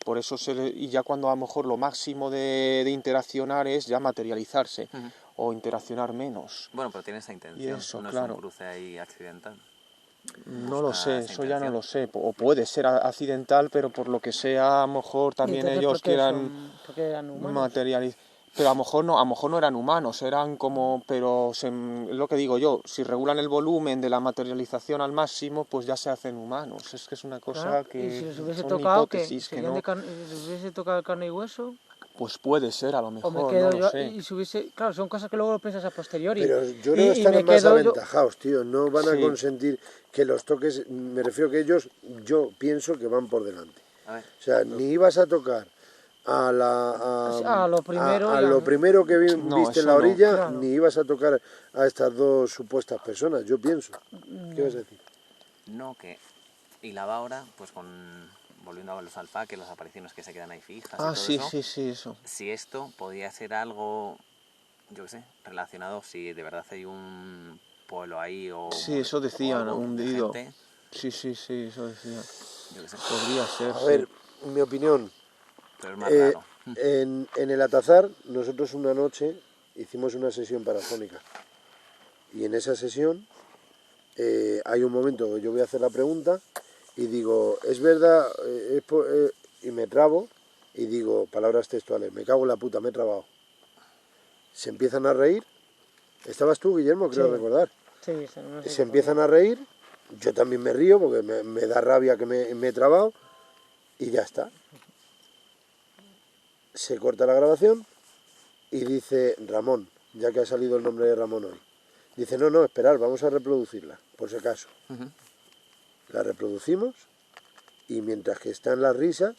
Por eso y ya cuando a lo mejor lo máximo de interaccionar es ya materializarse o interaccionar menos. Bueno, pero tiene esa intención, Y eso, no claro. es un cruce ahí accidental. No lo Busca sé, esa eso ya no intención. lo sé. O puede ser accidental, pero por lo que sea, a lo mejor también Entonces, ellos ¿por qué quieran ¿por qué eran humanos? materializar. Pero a lo mejor no eran humanos, eran como, pero es lo que digo yo, si regulan el volumen de la materialización al máximo, pues ya se hacen humanos. Es que es una cosa Claro, que y si les hubiese son tocado, ¿qué? hipótesis que ¿Serían no, si les hubiese tocado carne y hueso? pues puede ser a lo O me mejor, quedo no yo lo sé. y si hubiese... Claro, son cosas que luego lo piensas a posteriori. Pero yo creo que y están me más quedo yo- aventajados, tío. No van a Sí. consentir que los toques. Me refiero que ellos, yo pienso que van por delante. A ver, O sea, ni ibas a tocar a A lo primero a ya lo no. primero que No, viste en eso la no. orilla, Claro. ni ibas a tocar a estas dos supuestas personas, yo pienso. ¿Qué vas a decir? no que... Y la va ahora, pues volviendo a los alfaques, las apariciones que se quedan ahí fijas y Ah, todo sí, eso. sí, eso. Si esto podía ser algo, yo qué sé, relacionado, si de verdad hay un pueblo ahí o... Sí, eso decían, o algo de hundido. gente, Sí, eso decía. yo qué sé, Podría ser, A sí. ver, mi opinión. pero es más raro. En el Atazar, nosotros una noche hicimos una sesión parafónica. Y en esa sesión hay un momento que yo voy a hacer la pregunta y digo, ¿es verdad? Y me trabo y digo, palabras textuales, me cago en la puta, me he trabado. Se empiezan a reír. ¿Estabas tú, Guillermo? Creo Sí. recordar. Sí, no sé Se qué empiezan a reír, yo también me río porque me da rabia que me he trabado y ya está. Se corta la grabación y dice Ramón, ya que ha salido el nombre de Ramón hoy. Dice, no, esperad, vamos a reproducirla, por si acaso. La reproducimos y mientras que están las risas,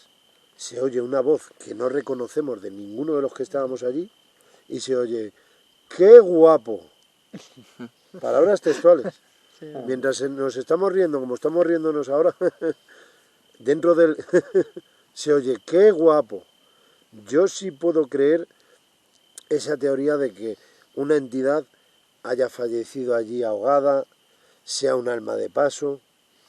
se oye una voz que no reconocemos de ninguno de los que estábamos allí y se oye, ¡qué guapo! Palabras textuales. Sí. Mientras nos estamos riendo, como estamos riéndonos ahora, dentro del... se oye, ¡qué guapo! Yo sí puedo creer esa teoría de que una entidad haya fallecido allí ahogada, sea un alma de paso,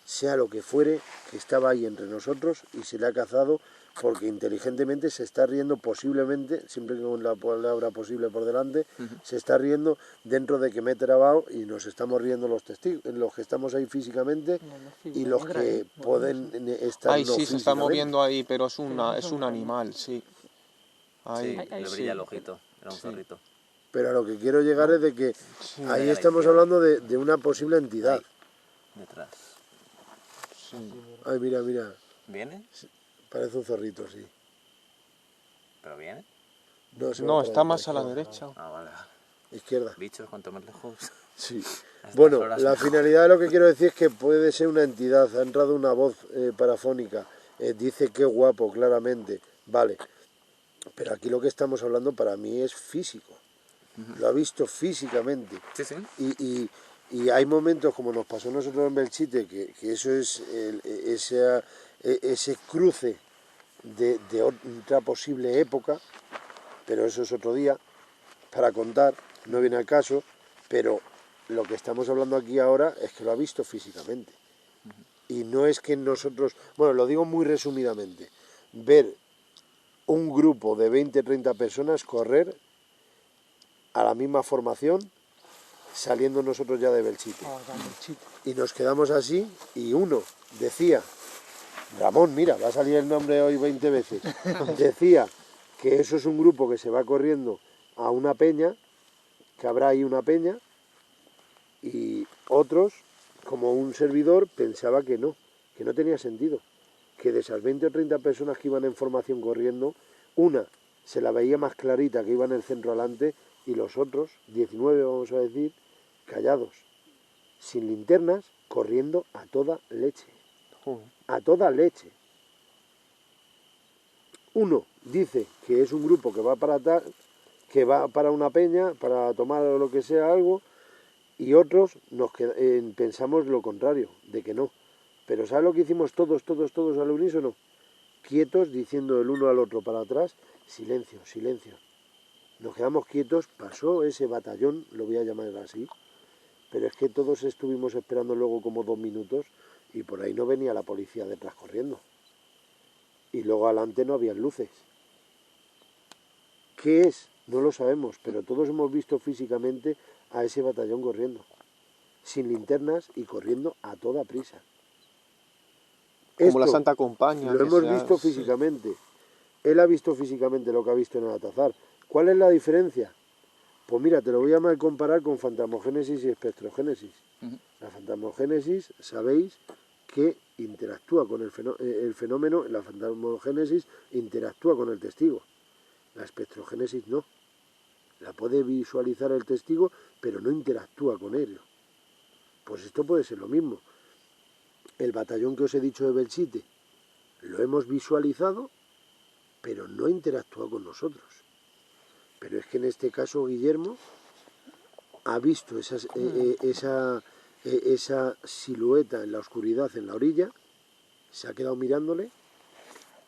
sea lo que fuere, que estaba ahí entre nosotros y se le ha cazado porque inteligentemente se está riendo posiblemente, siempre con la palabra posible por delante, se está riendo dentro de que me he trabado y nos estamos riendo los testigos, los que estamos ahí físicamente y los que pueden estar Ay, no sí, se está físicamente. moviendo ahí, pero es un animal, sí. Ahí, Sí, le brilla el ojito, era un zorrito. Pero a lo que quiero llegar es de que sí, ahí a la estamos izquierda. hablando de una posible entidad. Ahí, detrás. sí. Ay, mira, ¿Viene? parece un zorrito, sí. ¿Pero viene? Se va No, para está adentro, más a la izquierda. derecha. Ah, vale. Izquierda. Bichos, cuanto más lejos. Sí. a estas Bueno, horas la mejor. finalidad de lo que quiero decir es que puede ser una entidad. Ha entrado una voz parafónica. Dice qué guapo, claramente. Vale. Pero aquí lo que estamos hablando para mí es físico. Lo ha visto físicamente. Sí, sí. Y hay momentos, como nos pasó a nosotros en Belchite, que eso es ese cruce de otra posible época, pero eso es otro día para contar, no viene al caso, pero lo que estamos hablando aquí ahora es que lo ha visto físicamente. Y no es que nosotros, bueno, lo digo muy resumidamente, ver un grupo de 20, 30 personas correr a la misma formación, saliendo nosotros ya de Belchite. Y nos quedamos así y uno decía, Ramón, mira, va a salir el nombre hoy 20 veces, decía que eso es un grupo que se va corriendo a una peña, que habrá ahí una peña, y otros, como un servidor, pensaba que no tenía sentido, que de esas 20 o 30 personas que iban en formación corriendo, una se la veía más clarita que iba en el centro adelante y los otros, 19 vamos a decir, callados, sin linternas, corriendo a toda leche. A toda leche. Uno dice que es un grupo que va para tal, que va para una peña, para tomar lo que sea algo, y otros pensamos lo contrario, de que no. Pero ¿sabes lo que hicimos todos al unísono? Quietos, diciendo el uno al otro para atrás, silencio, silencio. Nos quedamos quietos, pasó ese batallón, lo voy a llamar así, pero es que todos estuvimos esperando luego como 2 minutos y por ahí no venía la policía detrás corriendo. Y luego adelante no había luces. ¿Qué es? No lo sabemos, pero todos hemos visto físicamente a ese batallón corriendo, sin linternas y corriendo a toda prisa. Como la Esto Santa Compañía. lo que hemos sea- visto físicamente. Él ha visto físicamente lo que ha visto en el Atazar. ¿Cuál es la diferencia? Pues mira, te lo voy a mal comparar con fantasmogénesis y espectrogénesis. La fantasmogénesis, sabéis que interactúa con el fenómeno, la fantasmogénesis interactúa con el testigo. La espectrogénesis no. La puede visualizar el testigo, pero no interactúa con ello. Pues esto puede ser lo mismo. El batallón que os he dicho de Belchite, lo hemos visualizado, pero no interactúa con nosotros. Pero es que en este caso Guillermo ha visto esa silueta en la oscuridad, en la orilla, se ha quedado mirándole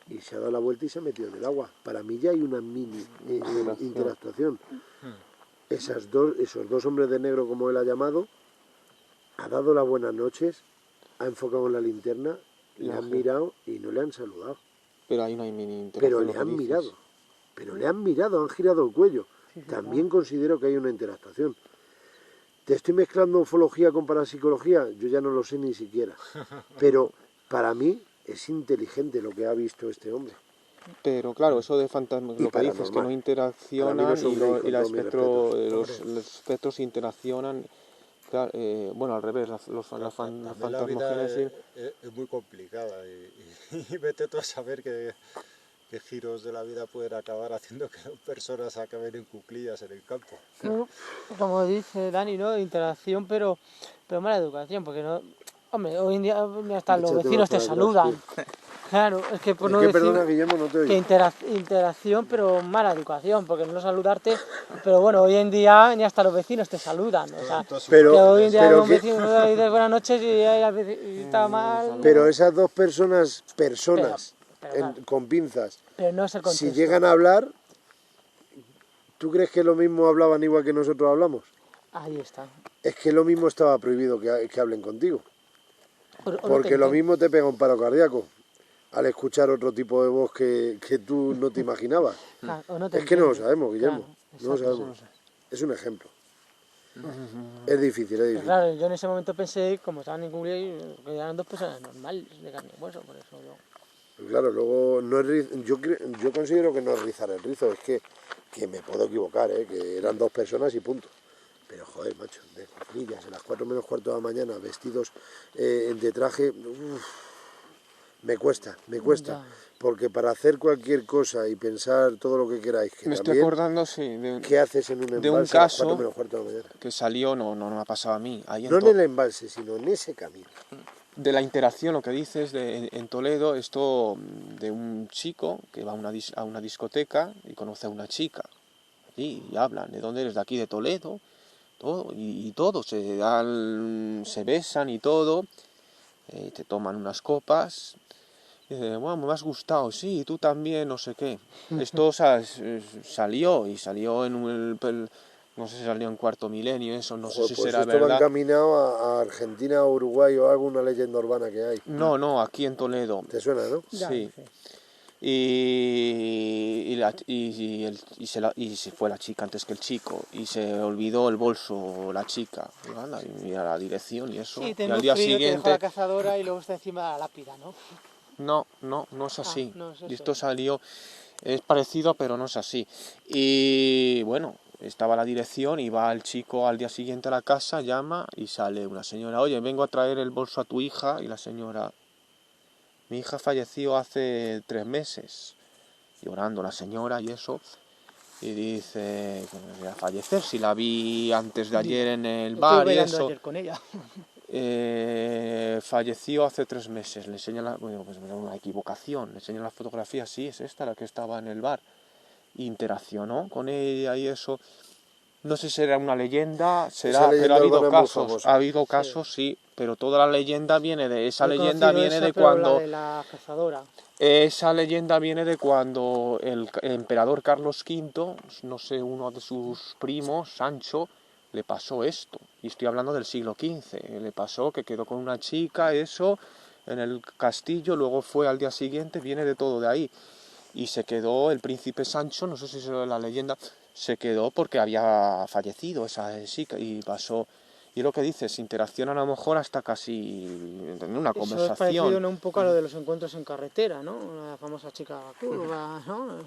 y se ha dado la vuelta y se ha metido en el agua. Para mí ya hay una mini interactuación. Esos dos hombres de negro, como él ha llamado, ha dado las buenas noches, ha enfocado en la linterna, le han mirado y no le han saludado. Pero ahí no hay mini Pero interacción. le han mirado. Pero le han mirado, han girado el cuello. También considero que hay una interactuación. ¿Te estoy mezclando ufología con parapsicología? Yo ya no lo sé ni siquiera. Pero para mí es inteligente lo que ha visto este hombre. Pero claro, eso de fantasmas, Y lo que dices, que paranormal. no Para mí interaccionan no son y, gay, y con la todo mi espectro, respeto. los espectros interaccionan. Claro, bueno, al revés, las También la vida fantasmogénesis. es muy complicada y vete tú a saber qué giros de la vida pueden acabar haciendo que dos personas acaben en cuclillas en el campo. No, como dice Dani, ¿no? Interacción, pero mala educación, porque no... Hombre, hoy en día hasta los Échate vecinos más te para atrás, saludan. tío. Claro, es que por Es no que, decir perdona, Guillermo, no te que oigo. interacción, pero mala educación, porque no saludarte... Pero bueno, hoy en día ni hasta los vecinos te saludan, o sea... Pero, Que hoy en día pero un que, vecino no le dices buenas noches y está mal... pero esas dos personas, Pero claro, con pinzas, pero no es el si contexto. llegan a hablar, ¿tú crees que lo mismo hablaban igual que nosotros hablamos? Ahí está. Es que lo mismo estaba prohibido que hablen contigo. O no te Porque lo entienden. mismo te pega un paro cardíaco al escuchar otro tipo de voz que tú no te imaginabas. Claro, o no te Es que no lo entienden. sabemos, Guillermo. Claro, No lo exacto. sabemos. Es un ejemplo. Es difícil, es Pero difícil. claro, yo en ese momento pensé, como estaban en Google, que eran dos personas normales, de carne y hueso, por eso yo... Pero claro, luego no es yo considero que no es rizar el rizo, es que me puedo equivocar, que eran dos personas y punto. Pero joder, macho, de cuclillas, a las 4 menos cuarto de la mañana, vestidos de traje, me cuesta. Ya. Porque para hacer cualquier cosa y pensar todo lo que queráis, que Me estoy también, acordando, sí, ¿qué haces en un de un embalse a las 4 caso menos cuarto de la mañana? que salió, no me ha pasado a mí, ahí No en el embalse, sino en ese camino. de la interacción, lo que dices en Toledo, esto de un chico que va a una discoteca y conoce a una chica y hablan, ¿de dónde eres? De aquí, de Toledo, todo, y todo, se besan y todo, te toman unas copas, y dice, bueno, me has gustado, sí, tú también, no sé qué. Esto salió en no sé si salió en Cuarto Milenio, eso, no sé Joder, si pues será esto va verdad. encaminado a Argentina, o Uruguay o alguna leyenda urbana que hay. No, aquí en Toledo. ¿Te suena, no? Ya, Sí. sí. Y se fue la chica antes que el chico y se olvidó el bolso la chica. Y anda, y mira la dirección y eso. Sí, Y tengo al día frío, te dejo siguiente, la cazadora y luego está encima de la lápida, ¿no? no es así. no es Y eso. esto salió, es parecido pero no es así. Y bueno, estaba la dirección y va el chico al día siguiente a la casa, llama y sale una señora, oye, vengo a traer el bolso a tu hija. Y la señora, mi hija falleció hace 3 meses. Llorando la señora y eso, y dice que me voy a fallecer, si la vi antes de ayer en el Estuve bar y bailando eso, ayer con ella. falleció hace 3 meses, le enseña bueno, pues una equivocación, le enseña la fotografía, sí, es esta la que estaba en el bar, interaccionó con ella y eso, no sé si era una leyenda, Esa pero leyenda urbana es muy famosa. ha habido casos, sí, pero toda la leyenda viene de, esa Yo he leyenda conocido viene esa, de pero la cuando... de la cazadora. Esa leyenda viene de cuando el emperador Carlos V, no sé, uno de sus primos, Sancho, le pasó esto. Y estoy hablando del siglo XV. Le pasó que quedó con una chica, eso, en el castillo, luego fue al día siguiente, viene de todo de ahí. Y se quedó el príncipe Sancho, no sé si es la leyenda, se quedó porque había fallecido esa chica y pasó... Y lo que dices, interaccionan a lo mejor hasta casi en una Eso es conversación. parecido, ¿no? Un poco a lo de los encuentros en carretera, ¿no? La famosa chica curva, ¿no?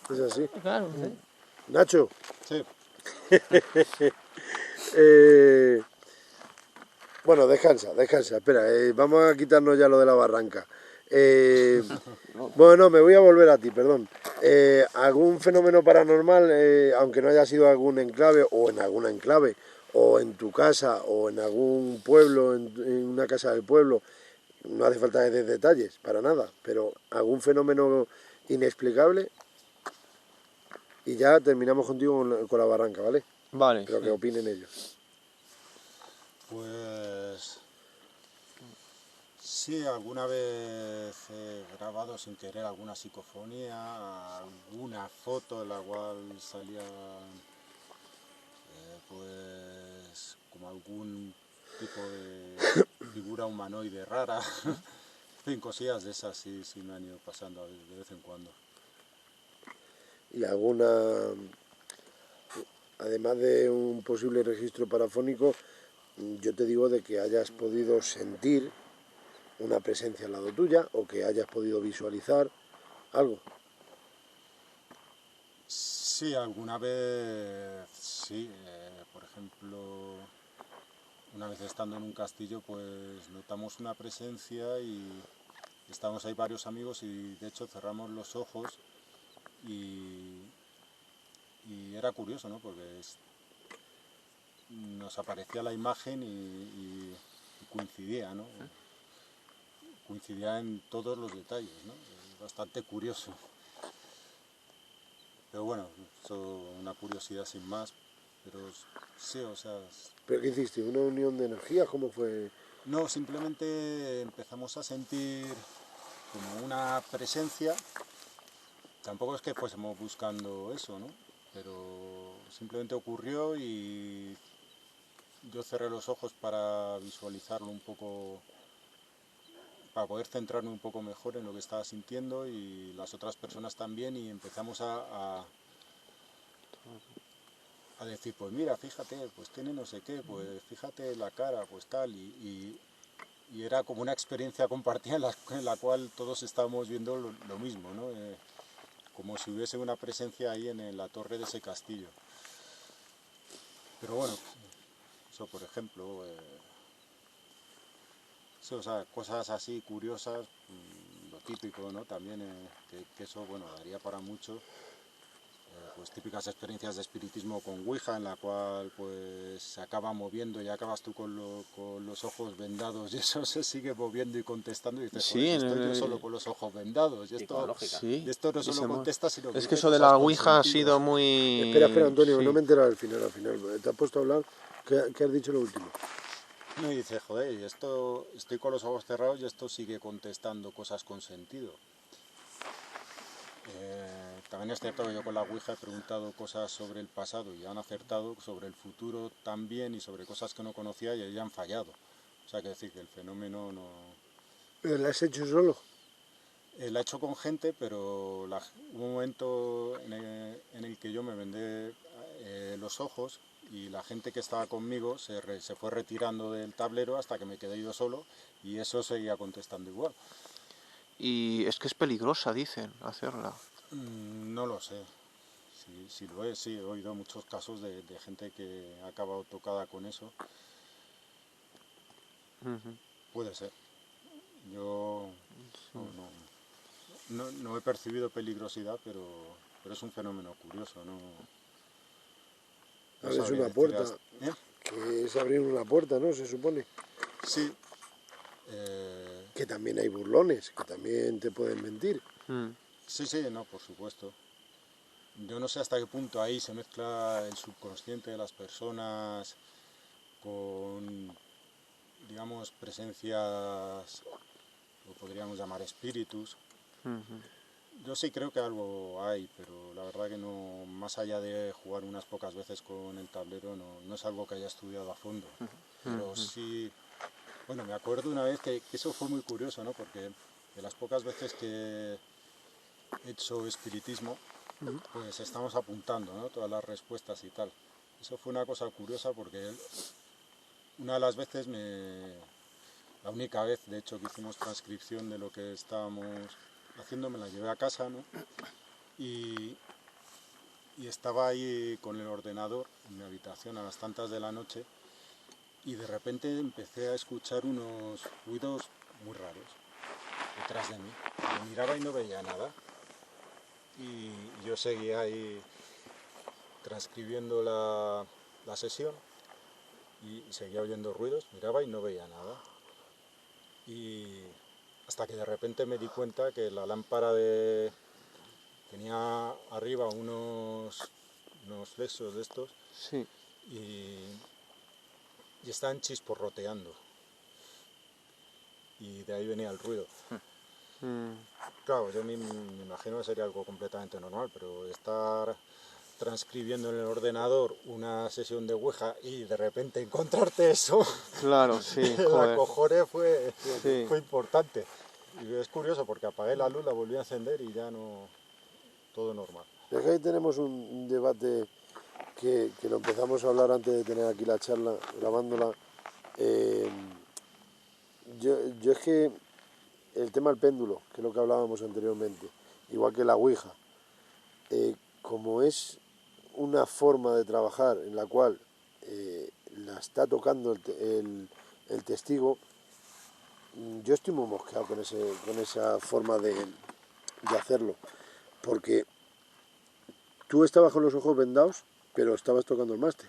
Es así. Claro, sí. Nacho, Sí, bueno, descansa, espera, vamos a quitarnos ya lo de la barranca. Bueno, no, me voy a volver a ti, perdón. ¿Algún fenómeno paranormal, aunque no haya sido algún enclave o en alguna enclave, o en tu casa, o en algún pueblo, en una casa del pueblo, no hace falta de detalles, para nada, pero algún fenómeno inexplicable? Y ya terminamos contigo con la barranca, ¿vale? Vale. Pero que Sí. opinen ellos. pues sí, alguna vez he grabado sin querer alguna psicofonía, alguna foto en la cual salía pues como algún tipo de figura humanoide rara. En fin, cosillas de esas sí me han ido pasando de vez en cuando. ¿Y además de un posible registro parafónico, yo te digo de que hayas podido sentir una presencia al lado tuya o que hayas podido visualizar algo. Sí, alguna vez sí. Por ejemplo, una vez estando en un castillo, pues notamos una presencia y estábamos ahí varios amigos y de hecho cerramos los ojos y era curioso, ¿no? Porque nos aparecía la imagen y coincidía, ¿no? Coincidía en todos los detalles, ¿no? Es bastante curioso. Pero bueno, eso una curiosidad sin más. Pero sí, o sea, ¿Pero qué hiciste? ¿Una unión de energías? ¿Cómo fue? no, simplemente empezamos a sentir como una presencia. Tampoco es que fuésemos buscando eso, ¿no? Pero simplemente ocurrió y yo cerré los ojos para visualizarlo un poco, para poder centrarme un poco mejor en lo que estaba sintiendo y las otras personas también y empezamos a decir, pues mira, fíjate, pues tiene no sé qué, pues fíjate la cara, pues tal, y era como una experiencia compartida en la cual todos estábamos viendo lo mismo, ¿no? Como si hubiese una presencia ahí en la torre de ese castillo. Pero bueno, eso por ejemplo, sí, o sea, cosas así curiosas, lo típico, ¿no? También, que eso, bueno, daría para mucho. Pues típicas experiencias de espiritismo con Ouija, en la cual pues se acaba moviendo y acabas tú con los ojos vendados y eso se sigue moviendo y contestando y dices, Sí, joder, estoy yo solo con los ojos vendados y Psicológica. sí. esto no solo contesta, sino que Es que dice eso de cosas la con Ouija ha sentido. sido muy... Espera, Antonio, sí. no me he enterado al final. ¿Te has puesto a hablar? ¿Qué has dicho lo último? No, y dice, joder, y esto, estoy con los ojos cerrados y esto sigue contestando cosas con sentido. También es cierto que yo con la Ouija he preguntado cosas sobre el pasado y han acertado, sobre el futuro también y sobre cosas que no conocía y han fallado. O sea, que decir que el fenómeno no... ¿Pero la has hecho solo? La he hecho con gente, pero hubo un momento en el que yo me vendé los ojos y la gente que estaba conmigo se fue retirando del tablero hasta que me quedé yo solo y eso seguía contestando igual. Y es que es peligrosa, dicen, hacerla. No lo sé. Si lo es, sí, he oído muchos casos de gente que ha acabado tocada con eso. Puede ser. Yo no he percibido peligrosidad, pero es un fenómeno curioso, ¿no? No Abres sabría una decir puerta, ¿eh? que es abrir una puerta, ¿no? Se supone. Sí. Que también hay burlones, que también te pueden mentir. Sí, no, por supuesto. Yo no sé hasta qué punto ahí se mezcla el subconsciente de las personas con, digamos, presencias, lo podríamos llamar espíritus. Yo sí creo que algo hay, pero la verdad que no, más allá de jugar unas pocas veces con el tablero, no es algo que haya estudiado a fondo. Pero sí, bueno, me acuerdo una vez que eso fue muy curioso, ¿no? Porque de las pocas veces que he hecho espiritismo, pues estamos apuntando, ¿no? Todas las respuestas y tal. Eso fue una cosa curiosa porque una de las veces, la única vez de hecho que hicimos transcripción de lo que estábamos haciendo, me la llevé a casa, ¿no? Y estaba ahí con el ordenador en mi habitación a las tantas de la noche y de repente empecé a escuchar unos ruidos muy raros detrás de mí. Me miraba y no veía nada. Y yo seguía ahí transcribiendo la sesión y seguía oyendo ruidos, miraba y no veía nada. Y hasta que de repente me di cuenta que la lámpara tenía arriba unos flexos de estos Sí. y estaban chisporroteando. Y de ahí venía el ruido. Claro, yo me imagino que sería algo completamente normal, pero estar transcribiendo en el ordenador una sesión de Ouija y de repente encontrarte eso, Claro, sí, la joder. cojones fue Sí. importante. Y es curioso porque apagué la luz, la volví a encender y ya no, todo normal. Es que ahí tenemos un debate que lo empezamos a hablar antes de tener aquí la charla, grabándola. eh, yo es que el tema del péndulo, que es lo que hablábamos anteriormente, igual que la ouija, como es una forma de trabajar en la cual la está tocando el testigo, yo estoy muy mosqueado con esa forma de hacerlo, porque tú estabas con los ojos vendados, pero estabas tocando el máster,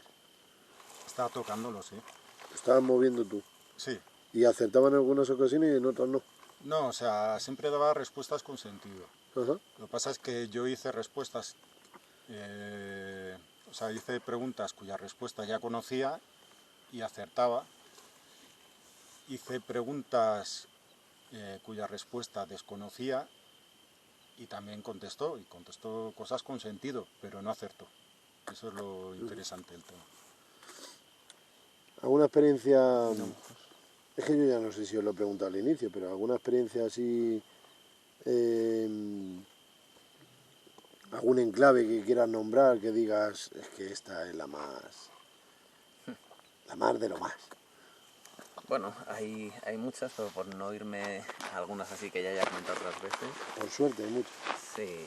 Estaba tocándolo, sí. estabas moviendo tú, Sí. y acertaban en algunas ocasiones y en otras no. No, o sea, siempre daba respuestas con sentido. Ajá. Lo que pasa es que yo hice respuestas, o sea, hice preguntas cuya respuesta ya conocía y acertaba. Hice preguntas cuya respuesta desconocía y también contestó, y contestó cosas con sentido, pero no acertó. Eso es lo interesante del tema. ¿Alguna experiencia? Es que yo ya no sé si os lo he preguntado al inicio, pero alguna experiencia así, algún enclave que quieras nombrar, que digas, es que esta es la más de lo más. Bueno, hay muchas, pero por no irme a algunas así que ya haya comentado otras veces. Por suerte, hay mucho. Sí,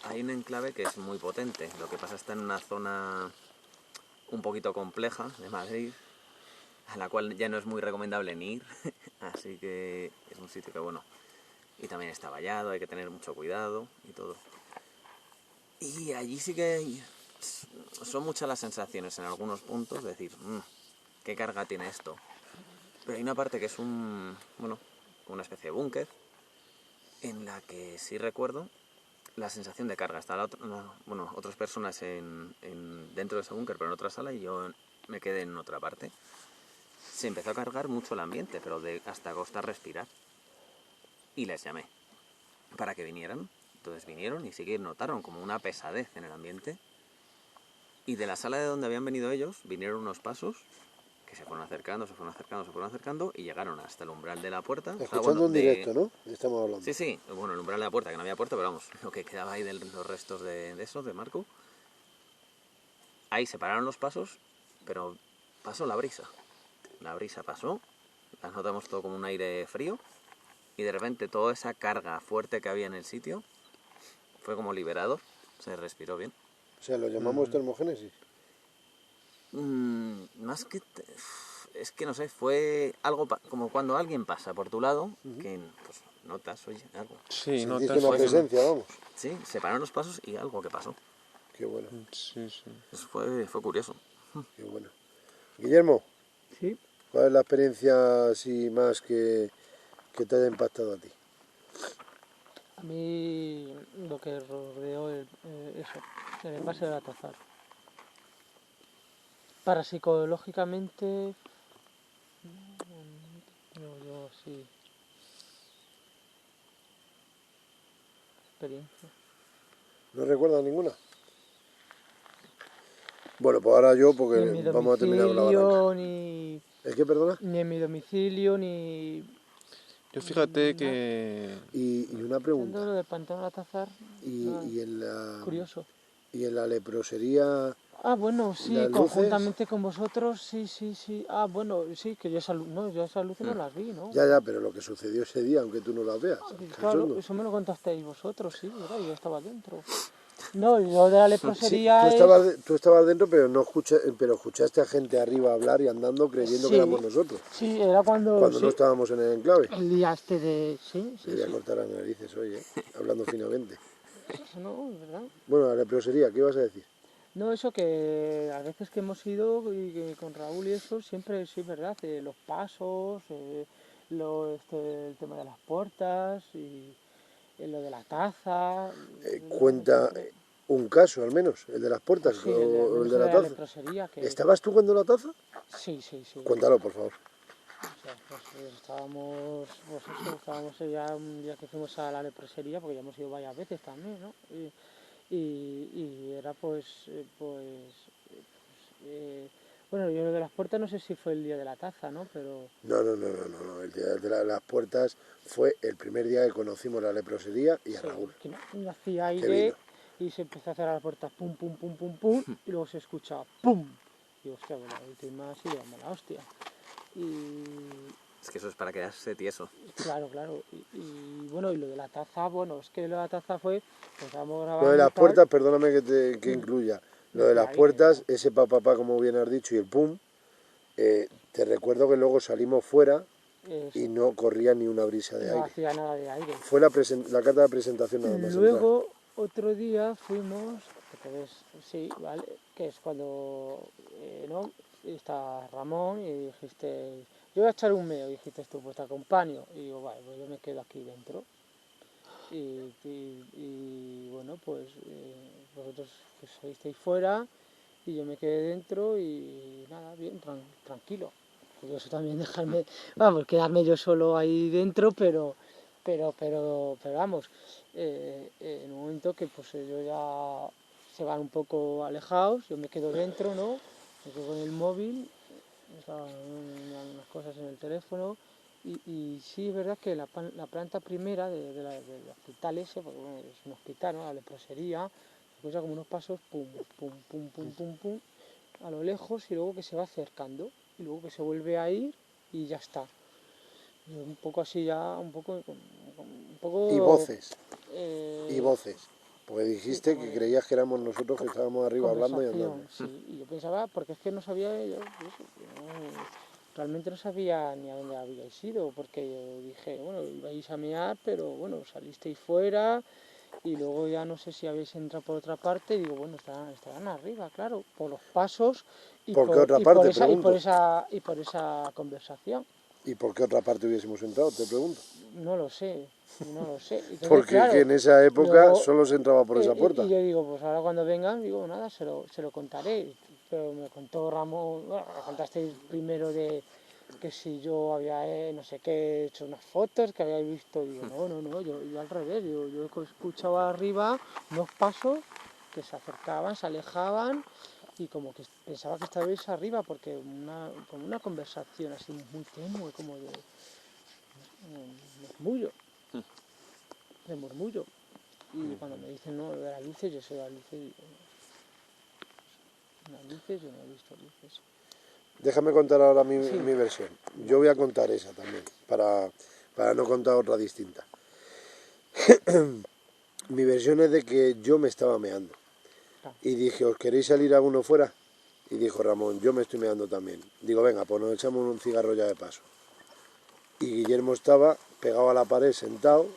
hay un enclave que es muy potente. Lo que pasa está en una zona un poquito compleja de Madrid, a la cual ya no es muy recomendable ni ir. Así que es un sitio que, bueno, y también está vallado, hay que tener mucho cuidado y todo. Y allí sí que son muchas las sensaciones en algunos puntos, de decir, ¿qué carga tiene esto? Pero hay una parte que es bueno, una especie de búnker, en la que sí recuerdo la sensación de carga. Está otras personas dentro de ese búnker, pero en otra sala, y yo me quedé en otra parte. Se empezó a cargar mucho el ambiente, pero hasta costar respirar. Y les llamé para que vinieran. Entonces vinieron y sí que notaron como una pesadez en el ambiente. Y de la sala de donde habían venido ellos, vinieron unos pasos que se fueron acercando y llegaron hasta el umbral de la puerta. Escuchando en directo, ¿no? Estamos hablando. Sí, bueno, el umbral de la puerta, que no había puerta, pero vamos, lo que quedaba ahí de los restos de eso, de Marco. Ahí se pararon los pasos, pero pasó la brisa. La brisa pasó, las notamos todo como un aire frío, y de repente toda esa carga fuerte que había en el sitio fue como liberador, se respiró bien. O sea, lo llamamos termogénesis. Más que... Es que no sé, fue algo como cuando alguien pasa por tu lado, que pues notas, oye, algo. Sí, no Sentiste te una fue- presencia, vamos. Sí, se pararon los pasos y algo que pasó. Qué bueno, Sí, sí. Eso fue curioso. qué bueno. Guillermo, Sí, ¿cuál es la experiencia así más que te haya impactado a ti? a mí lo que rodeó el envase del Atazar. Parapsicológicamente, yo sí, experiencia. ¿No recuerdas ninguna? Bueno, pues ahora yo, Ni porque en mi vamos a terminar con la barranca. domicilio, ni ¿Es que, perdona? en mi domicilio, ni... Yo fíjate que... Y una Dentro pregunta. del pantano del Atazar, nada, Y en la curioso. leprosería, Ah, bueno, sí, las luces. conjuntamente con vosotros, sí. Ah, bueno, sí, que yo esas luces no las vi, ¿no? Ya, pero lo que sucedió ese día, aunque tú no las veas. Claro, cachondo. eso me lo contasteis vosotros, sí, ¿verdad? Yo estaba dentro. No, yo de la Sí, leprosería tú estabas dentro, pero no pero escuchaste a gente arriba hablar y andando creyendo que Sí. éramos nosotros. Sí, era cuando No estábamos en el enclave. el día este de... Sí, Me voy a cortar las narices hoy, hablando finamente. no, es verdad. Bueno, la leprosería, ¿qué ibas a decir? No, eso que a veces que hemos ido y que con Raúl y eso, siempre, sí, verdad, los pasos, el tema de las puertas y lo de la taza. Cuenta siempre- un caso, al menos, el de las puertas Sí, o el de de la la taza. leprosería. Que, ¿Estabas tú cuando la taza? sí. Cuéntalo, por favor. O sea, pues estábamos ya un día que fuimos a la leprosería, porque ya hemos ido varias veces también, ¿no? Y era bueno, yo lo de las puertas no sé si fue el día de la taza, ¿no? Pero No. El día de las puertas fue el primer día que conocimos la leprosería y a sí, Raúl. que no hacía Que aire vino. y se empezó a cerrar las puertas, pum, pum, pum, pum, pum, y luego se escuchaba pum. Y hostia, bueno, la última ha sido mala hostia. Y Es que eso es para quedarse tieso. claro, y bueno, y lo de la taza, bueno, es que lo de la taza fue, pues estábamos grabando Lo de las tal, puertas, perdóname que incluya. Lo de las Ahí, puertas, ese papá, como bien has dicho, y el pum, te recuerdo que luego salimos fuera eso, y no corría ni una brisa de no aire. hacía nada de aire. Fue la carta de presentación nada más entrar. Luego, otro día fuimos, entonces, sí, ¿vale? Que es cuando, ¿no? Está Ramón y dijiste, yo voy a echar un meo, y dijiste tú, pues te acompaño. Y digo, vale, pues yo me quedo aquí dentro. Y bueno, pues vosotros pues, salisteis fuera y yo me quedé dentro y nada, bien, tranquilo. Curioso también dejarme, vamos, quedarme yo solo ahí dentro, pero vamos, en un momento que pues ellos ya se van un poco alejados, yo me quedo dentro, ¿no? Me quedo con el móvil, estaban unas cosas en el teléfono y sí es verdad que la planta primera del hospital ese, porque bueno, es un hospital, ¿no? La leprosería, se escucha como unos pasos, pum, pum, pum, pum, pum, pum, a lo lejos y luego que se va acercando y luego que se vuelve a ir y ya está. Y un poco así ya, un poco Y voces, eh, y voces. Porque sí, dijiste como que de creías que éramos nosotros que estábamos arriba hablando y andando. conversación, sí. Y yo pensaba, porque es que no sabía, yo, pues, realmente no sabía ni a dónde habíais ido, porque yo dije, bueno, ibais a mear, pero bueno, salisteis fuera y luego ya no sé si habéis entrado por otra parte y digo, bueno, estarán arriba, claro, por los pasos ¿Por qué otra parte, pregunto? y por esa conversación. ¿Y por qué otra parte hubiésemos entrado, te pregunto? No lo sé, no lo sé. Entonces, Porque que claro, en esa época luego, solo se entraba por esa puerta. y yo digo, pues ahora cuando vengan, digo, nada, se lo contaré. Pero me contó Ramón, bueno, me contasteis primero de que si yo había, no sé qué, hecho unas fotos, que había visto, digo, no, yo al revés, yo escuchaba arriba unos pasos que se acercaban, se alejaban, y como que pensaba que estabais arriba, porque como una conversación así muy tenue, como de murmullo, de murmullo. Y cuando me dicen no, de las luces, yo sé las luces, y digo, no, las luces, yo no he visto luces. Déjame contar ahora mi, Sí. mi versión. Yo voy a contar esa también, para no contar otra distinta. Mi versión es de que yo me estaba meando. Claro. Y dije, ¿os queréis salir alguno fuera? Y dijo Ramón, yo me estoy meando también. Digo, venga, pues nos echamos un cigarro ya de paso. Y Guillermo estaba pegado a la pared, sentado,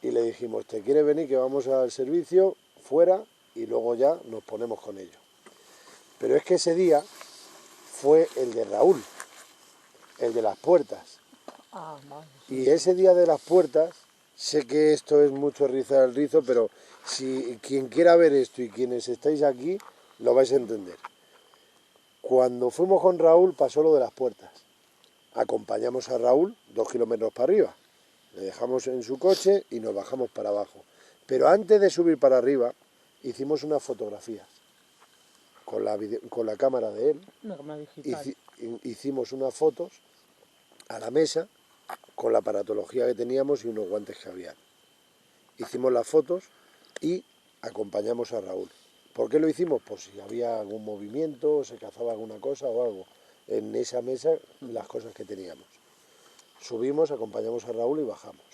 y le dijimos, ¿te quieres venir que vamos al servicio fuera y luego ya nos ponemos con ello? Pero es que ese día fue el de Raúl, el de las puertas. Ah, vale. Y ese día de las puertas, sé que esto es mucho rizar el rizo, pero si quien quiera ver esto y quienes estáis aquí, lo vais a entender. Cuando fuimos con Raúl pasó lo de las puertas. Acompañamos a Raúl 2 kilómetros para arriba. Le dejamos en su coche y nos bajamos para abajo. Pero antes de subir para arriba, hicimos unas fotografías con la cámara de él. Una cámara digital. Hicimos unas fotos a la mesa con la aparatología que teníamos y unos guantes que había. Hicimos las fotos y acompañamos a Raúl. ¿Por qué lo hicimos? Por si había algún movimiento, se cazaba alguna cosa o algo. En esa mesa las cosas que teníamos. Subimos, acompañamos a Raúl y bajamos.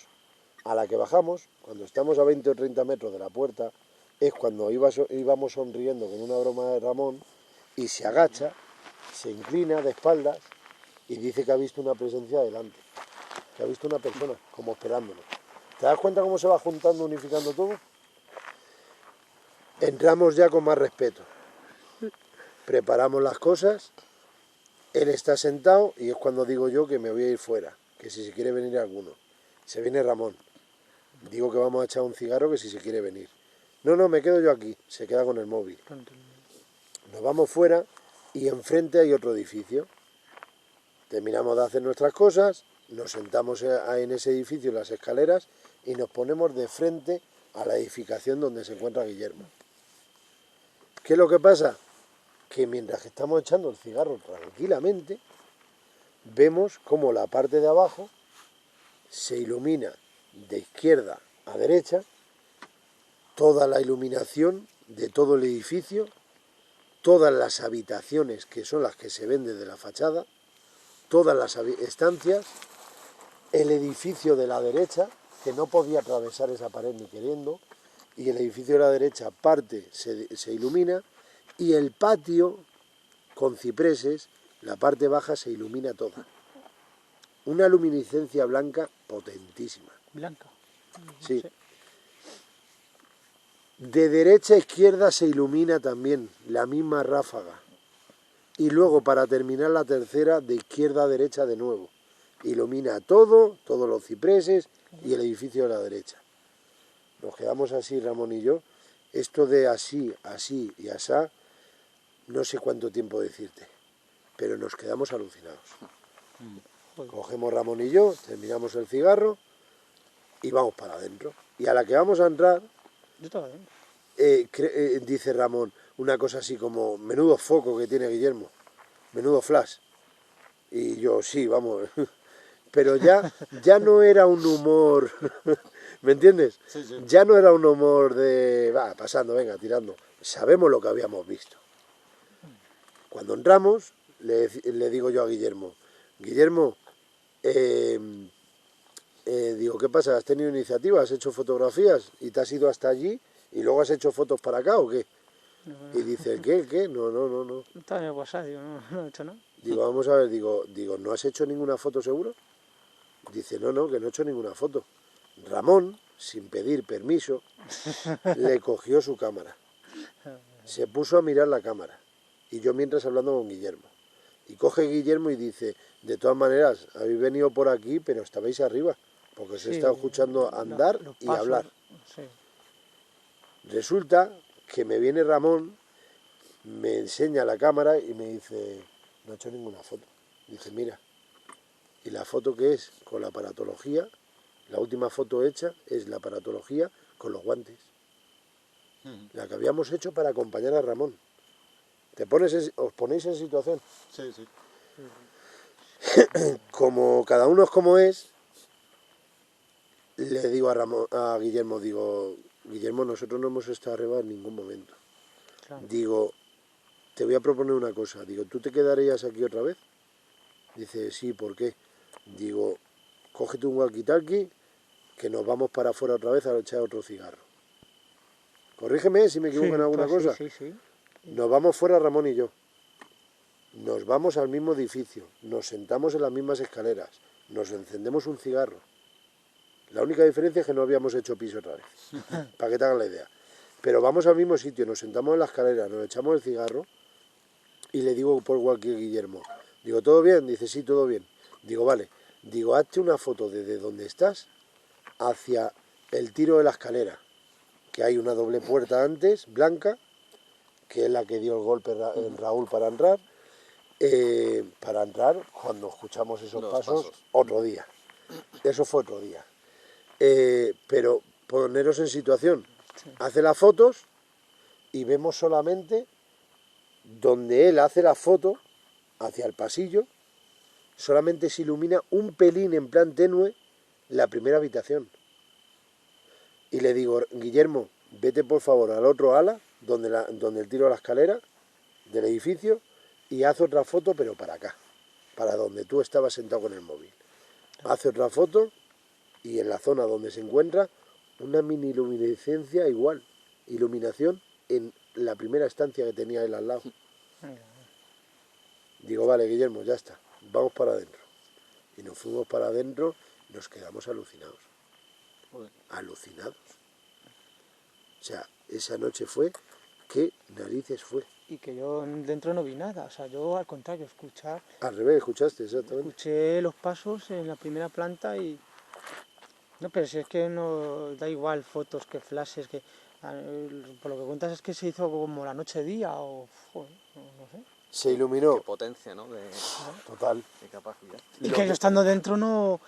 A la que bajamos, cuando estamos a 20 o 30 metros de la puerta, es cuando íbamos sonriendo con una broma de Ramón y se agacha, se inclina de espaldas y dice que ha visto una presencia delante, que ha visto una persona como esperándolo. ¿Te das cuenta cómo se va juntando, unificando todo? Entramos ya con más respeto. Preparamos las cosas, él está sentado y es cuando digo yo que me voy a ir fuera, que si se quiere venir alguno. Se viene Ramón. Digo que vamos a echar un cigarro, que si se quiere venir. No, me quedo yo aquí. Se queda con el móvil. Nos vamos fuera y enfrente hay otro edificio. Terminamos de hacer nuestras cosas, nos sentamos en ese edificio, en las escaleras, y nos ponemos de frente a la edificación donde se encuentra Guillermo. ¿Qué es lo que pasa? Que mientras que estamos echando el cigarro tranquilamente, vemos como la parte de abajo se ilumina de izquierda a derecha toda la iluminación de todo el edificio, todas las habitaciones que son las que se ven desde la fachada, todas las estancias, el edificio de la derecha, que no podía atravesar esa pared ni queriendo, y el edificio de la derecha parte se ilumina, y el patio con cipreses, la parte baja se ilumina toda. Una luminiscencia blanca potentísima. Blanca. Sí. De derecha a izquierda se ilumina también la misma ráfaga. Y luego, para terminar la tercera, de izquierda a derecha de nuevo. Ilumina todo, todos los cipreses y el edificio de la derecha. Nos quedamos así, Ramón y yo. Esto de así, así y asá, no sé cuánto tiempo decirte, pero nos quedamos alucinados. Cogemos Ramón y yo, terminamos el cigarro y vamos para adentro. Y a la que vamos a entrar, Yo estaba dentro. dice Ramón una cosa así como, menudo foco que tiene Guillermo, menudo flash. Y yo, sí, vamos. Pero ya no era un humor, ¿me entiendes? Sí, sí. Ya no era un humor de, va, pasando, venga, tirando. Sabemos lo que habíamos visto. Cuando entramos, le digo yo a Guillermo, Guillermo, digo, ¿qué pasa? ¿Has tenido iniciativa? ¿Has hecho fotografías? ¿Y te has ido hasta allí? ¿Y luego has hecho fotos para acá o qué? Y dice, ¿qué? No. Estaba en el WhatsApp, digo, no he hecho nada. Digo, vamos a ver, digo, ¿no has hecho ninguna foto seguro? Dice, no, que no he hecho ninguna foto. Ramón, sin pedir permiso, le cogió su cámara. Se puso a mirar la cámara. Y yo mientras hablando con Guillermo. Y coge Guillermo y dice, de todas maneras, habéis venido por aquí, pero estabais arriba. Porque os he estado escuchando andar los y pasos, hablar. Sí. Resulta que me viene Ramón, me enseña la cámara y me dice, no he hecho ninguna foto. Dice, mira, y la foto que es con la aparatología, la última foto hecha es la aparatología con los guantes. La que habíamos hecho para acompañar a Ramón. ¿Os ponéis en situación? Sí, sí. Como cada uno es como es, le digo a Guillermo, digo, Guillermo, nosotros no hemos estado arriba en ningún momento. Claro. Digo, te voy a proponer una cosa. Digo, ¿tú te quedarías aquí otra vez? Dice, sí, ¿por qué? Digo, cógete un walkie-talkie que nos vamos para afuera otra vez a echar otro cigarro. Corrígeme si me equivoco en alguna cosa. Sí. Nos vamos fuera Ramón y yo. Nos vamos al mismo edificio. Nos sentamos en las mismas escaleras. Nos encendemos un cigarro. La única diferencia es que no habíamos hecho piso otra vez. Para que te hagan la idea. Pero vamos al mismo sitio, nos sentamos en la escalera, nos echamos el cigarro y le digo por cualquier Guillermo, digo, ¿todo bien? Dice, sí, todo bien. Digo, vale. Digo, hazte una foto desde donde estás hacia el tiro de la escalera, que hay una doble puerta antes, blanca, que es la que dio el golpe Raúl para entrar cuando escuchamos esos Los pasos, pasos. otro día. Eso fue otro día. Pero poneros en situación. Hace las fotos y vemos solamente donde él hace la foto, hacia el pasillo, solamente se ilumina un pelín en plan tenue la primera habitación. Y le digo, Guillermo, vete por favor al otro ala, donde el tiro a la escalera del edificio, y haz otra foto, pero para acá, para donde tú estabas sentado con el móvil. Hace otra foto y en la zona donde se encuentra una mini luminiscencia igual, iluminación en la primera estancia que tenía él al lado. Digo, vale, Guillermo, ya está, vamos para adentro. Y nos fuimos para adentro y nos quedamos alucinados. Alucinados. O sea, esa noche fue, ¿qué narices fue? Y que yo dentro no vi nada, o sea, yo al contrario, Al revés, escuchaste, exactamente. escuché los pasos en la primera planta y... No, pero si es que no da igual fotos que flashes, que por lo que cuentas es que se hizo como la noche-día o... Joder, no sé. Se iluminó, Qué potencia, ¿no? total. De capacidad. Y que yo estando dentro no...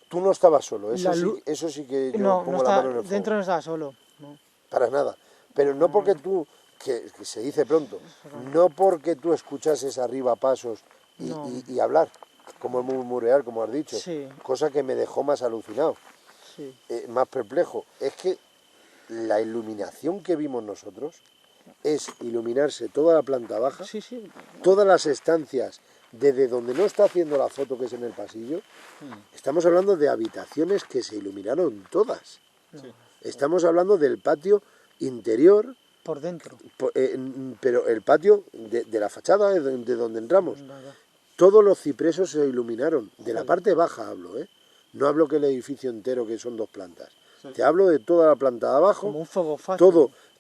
Tú no estabas solo, eso, La sí, luz- eso sí que yo No, pongo no la estaba, mano en el fuego. dentro no estaba solo. No. Para nada. Pero no porque tú, que se dice pronto, no porque tú escuchases arriba pasos No. y hablar, como el murmurear, como has dicho, Sí. cosa que me dejó más alucinado, Sí. más perplejo. Es que la iluminación que vimos nosotros es iluminarse toda la planta baja, Sí, sí. todas las estancias, desde donde no está haciendo la foto, que es en el pasillo. Estamos hablando de habitaciones que se iluminaron todas. Estamos hablando del patio interior, Por dentro. pero el patio de la fachada, de donde entramos. Nada. Todos los cipresos se iluminaron, de la parte baja hablo, ¿eh? No hablo que el edificio entero, que son 2 plantas. Te hablo de toda la planta de abajo. Como un fuego fácil.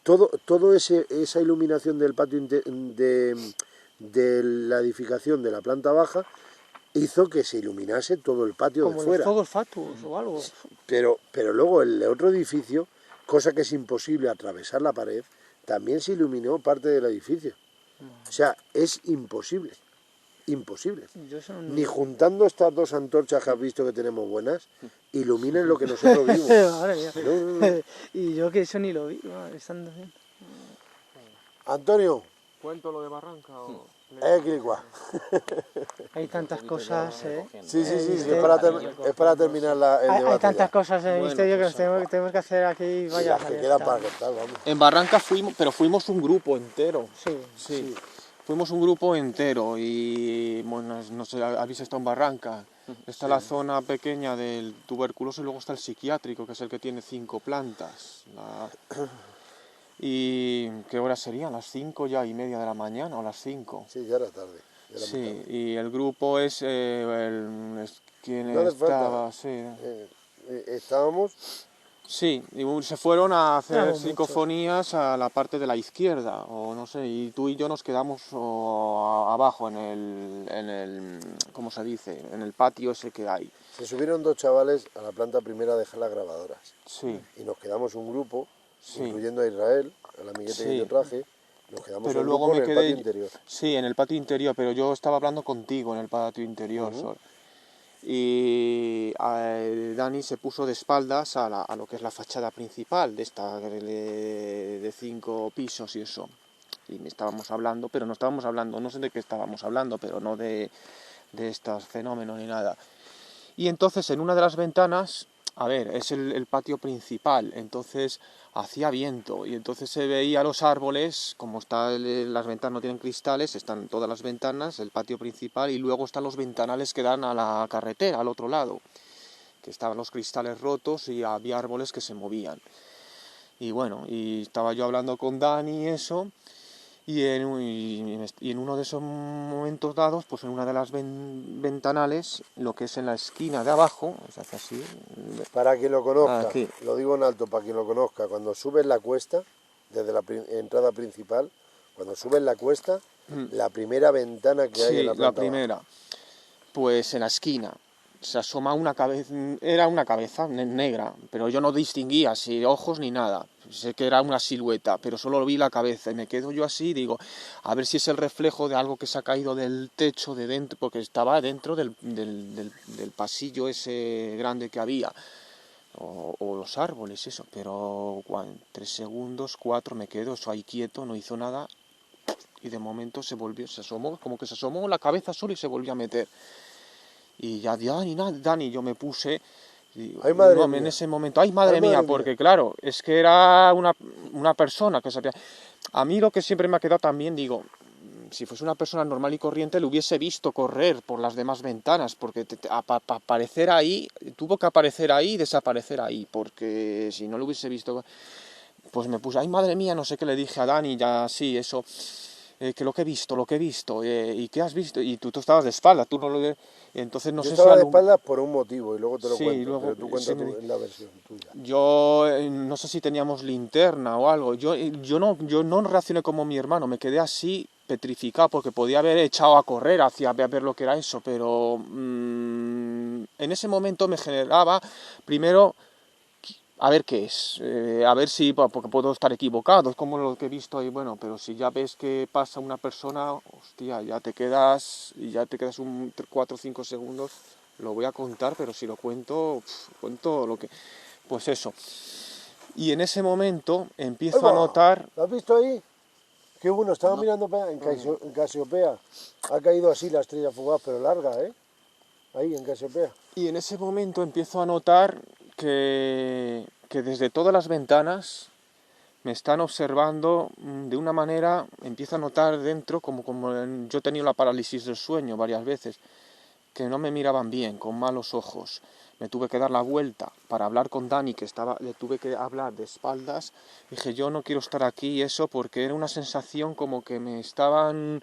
Todo esa iluminación del patio de la edificación de la planta baja hizo que se iluminase todo el patio Como de los fuera. fuegos fatuos o algo. Pero luego el otro edificio, cosa que es imposible atravesar la pared, también se iluminó parte del edificio. O sea, es imposible. Imposible. Yo eso no- Ni juntando estas 2 antorchas que has visto que tenemos buenas, iluminen lo que nosotros vimos. Madre mía. No. Y yo que eso ni lo vi. Estando bien. Antonio, ¿Cuento lo de Barranca o...? Clicua. Hay tantas cosas, Sí, misterio. es para terminar el Hay debate. tantas ya. cosas en el Bueno, misterio que pues, tenemos que hacer aquí. Y Vaya, las que vaya, quedan está. para contar, vamos. En Barranca fuimos un grupo entero. Sí. Sí, fuimos un grupo entero y bueno, no sé, habéis estado en Barranca. Está la zona pequeña del tuberculoso y luego está el psiquiátrico, que es el que tiene 5 plantas. ¿Y qué hora serían? ¿Las 5:30 de la mañana o las 5? Sí, ya era tarde. ya era muy Sí, tarde. y el grupo es quien No hace falta. estaba, sí. Estábamos, Sí, y se fueron a hacer Éramos psicofonías a la parte de la izquierda, o no sé, y tú y yo nos quedamos abajo en el, ¿cómo se dice? En el patio ese que hay. se subieron 2 chavales a la planta primera a dejar las grabadoras. Sí, Y nos quedamos un grupo, Sí. incluyendo a Israel, al amiguete que Sí. yo traje, nos quedamos pero un luego grupo me en el quedé, patio interior. sí, en el patio interior, pero yo estaba hablando contigo en el patio interior. Y Dani se puso de espaldas a lo que es la fachada principal de esta de 5 pisos y eso. Y me estábamos hablando, pero no estábamos hablando, no sé de qué estábamos hablando, pero no de estos fenómenos ni nada. Y entonces en una de las ventanas, a ver, es el patio principal, entonces hacía viento y entonces se veía los árboles, como las ventanas no tienen cristales, están todas las ventanas, el patio principal y luego están los ventanales que dan a la carretera, al otro lado, que estaban los cristales rotos y había árboles que se movían. Y bueno, y estaba yo hablando con Dani y eso, y en uno de esos momentos dados, pues en una de las ventanales, lo que es en la esquina de abajo, o sea, que así, Para quien lo conozca, Aquí. lo digo en alto, para quien lo conozca, cuando subes la cuesta, desde la entrada principal, cuando subes la cuesta, la primera ventana que hay sí, en la la planta primera, pues en la esquina, se asoma una cabeza, era una cabeza negra, pero yo no distinguía si ojos ni nada, sé que era una silueta, pero solo vi la cabeza y me quedo yo así, digo, a ver si es el reflejo de algo que se ha caído del techo de dentro, porque estaba dentro del pasillo ese grande que había, o los árboles, eso, pero 3 segundos, 4, me quedo eso ahí quieto, no hizo nada, y de momento se asomó, como que se asomó la cabeza solo y se volvió a meter. Y ya, Dani, yo me puse, y, Ay, madre no, mía. en ese momento, ay, madre Ay, mía, madre porque mía. claro, es que era una persona que sabía. A mí lo que siempre me ha quedado también, digo, si fuese una persona normal y corriente, lo hubiese visto correr por las demás ventanas, porque aparecer ahí, tuvo que aparecer ahí y desaparecer ahí, porque si no lo hubiese visto, pues me puse, ay, madre mía, no sé qué le dije a Dani, ya sí, eso. Que lo que he visto, ¿y qué has visto? Y tú estabas de espalda, tú no lo ves, entonces no Yo sé estaba si de espaldas por un motivo y luego te lo Sí, cuento, luego, pero tú cuenta sí, la versión tuya. yo no sé si teníamos linterna o algo, yo no reaccioné como mi hermano, me quedé así petrificado porque podía haber echado a correr hacia ver lo que era eso, pero en ese momento me generaba primero a ver qué es, a ver si, porque puedo estar equivocado, es como lo que he visto ahí, bueno, pero si ya ves que pasa una persona, hostia, ya te quedas 4 o 5 segundos, lo voy a contar, pero si lo cuento, cuento lo que, pues eso. Y en ese momento empiezo a ¡Ahí va! notar, ¿Lo has visto ahí? Qué bueno, estaba mirando en Casiopea. Ha caído así la estrella fugaz, pero larga, ¿eh? Ahí, en Casiopea. y en ese momento empiezo a notar que desde todas las ventanas me están observando de una manera, empiezo a notar dentro, como yo he tenido la parálisis del sueño varias veces, que no me miraban bien, con malos ojos. Me tuve que dar la vuelta para hablar con Dani, le tuve que hablar de espaldas. Dije, yo no quiero estar aquí y eso, porque era una sensación como que me estaban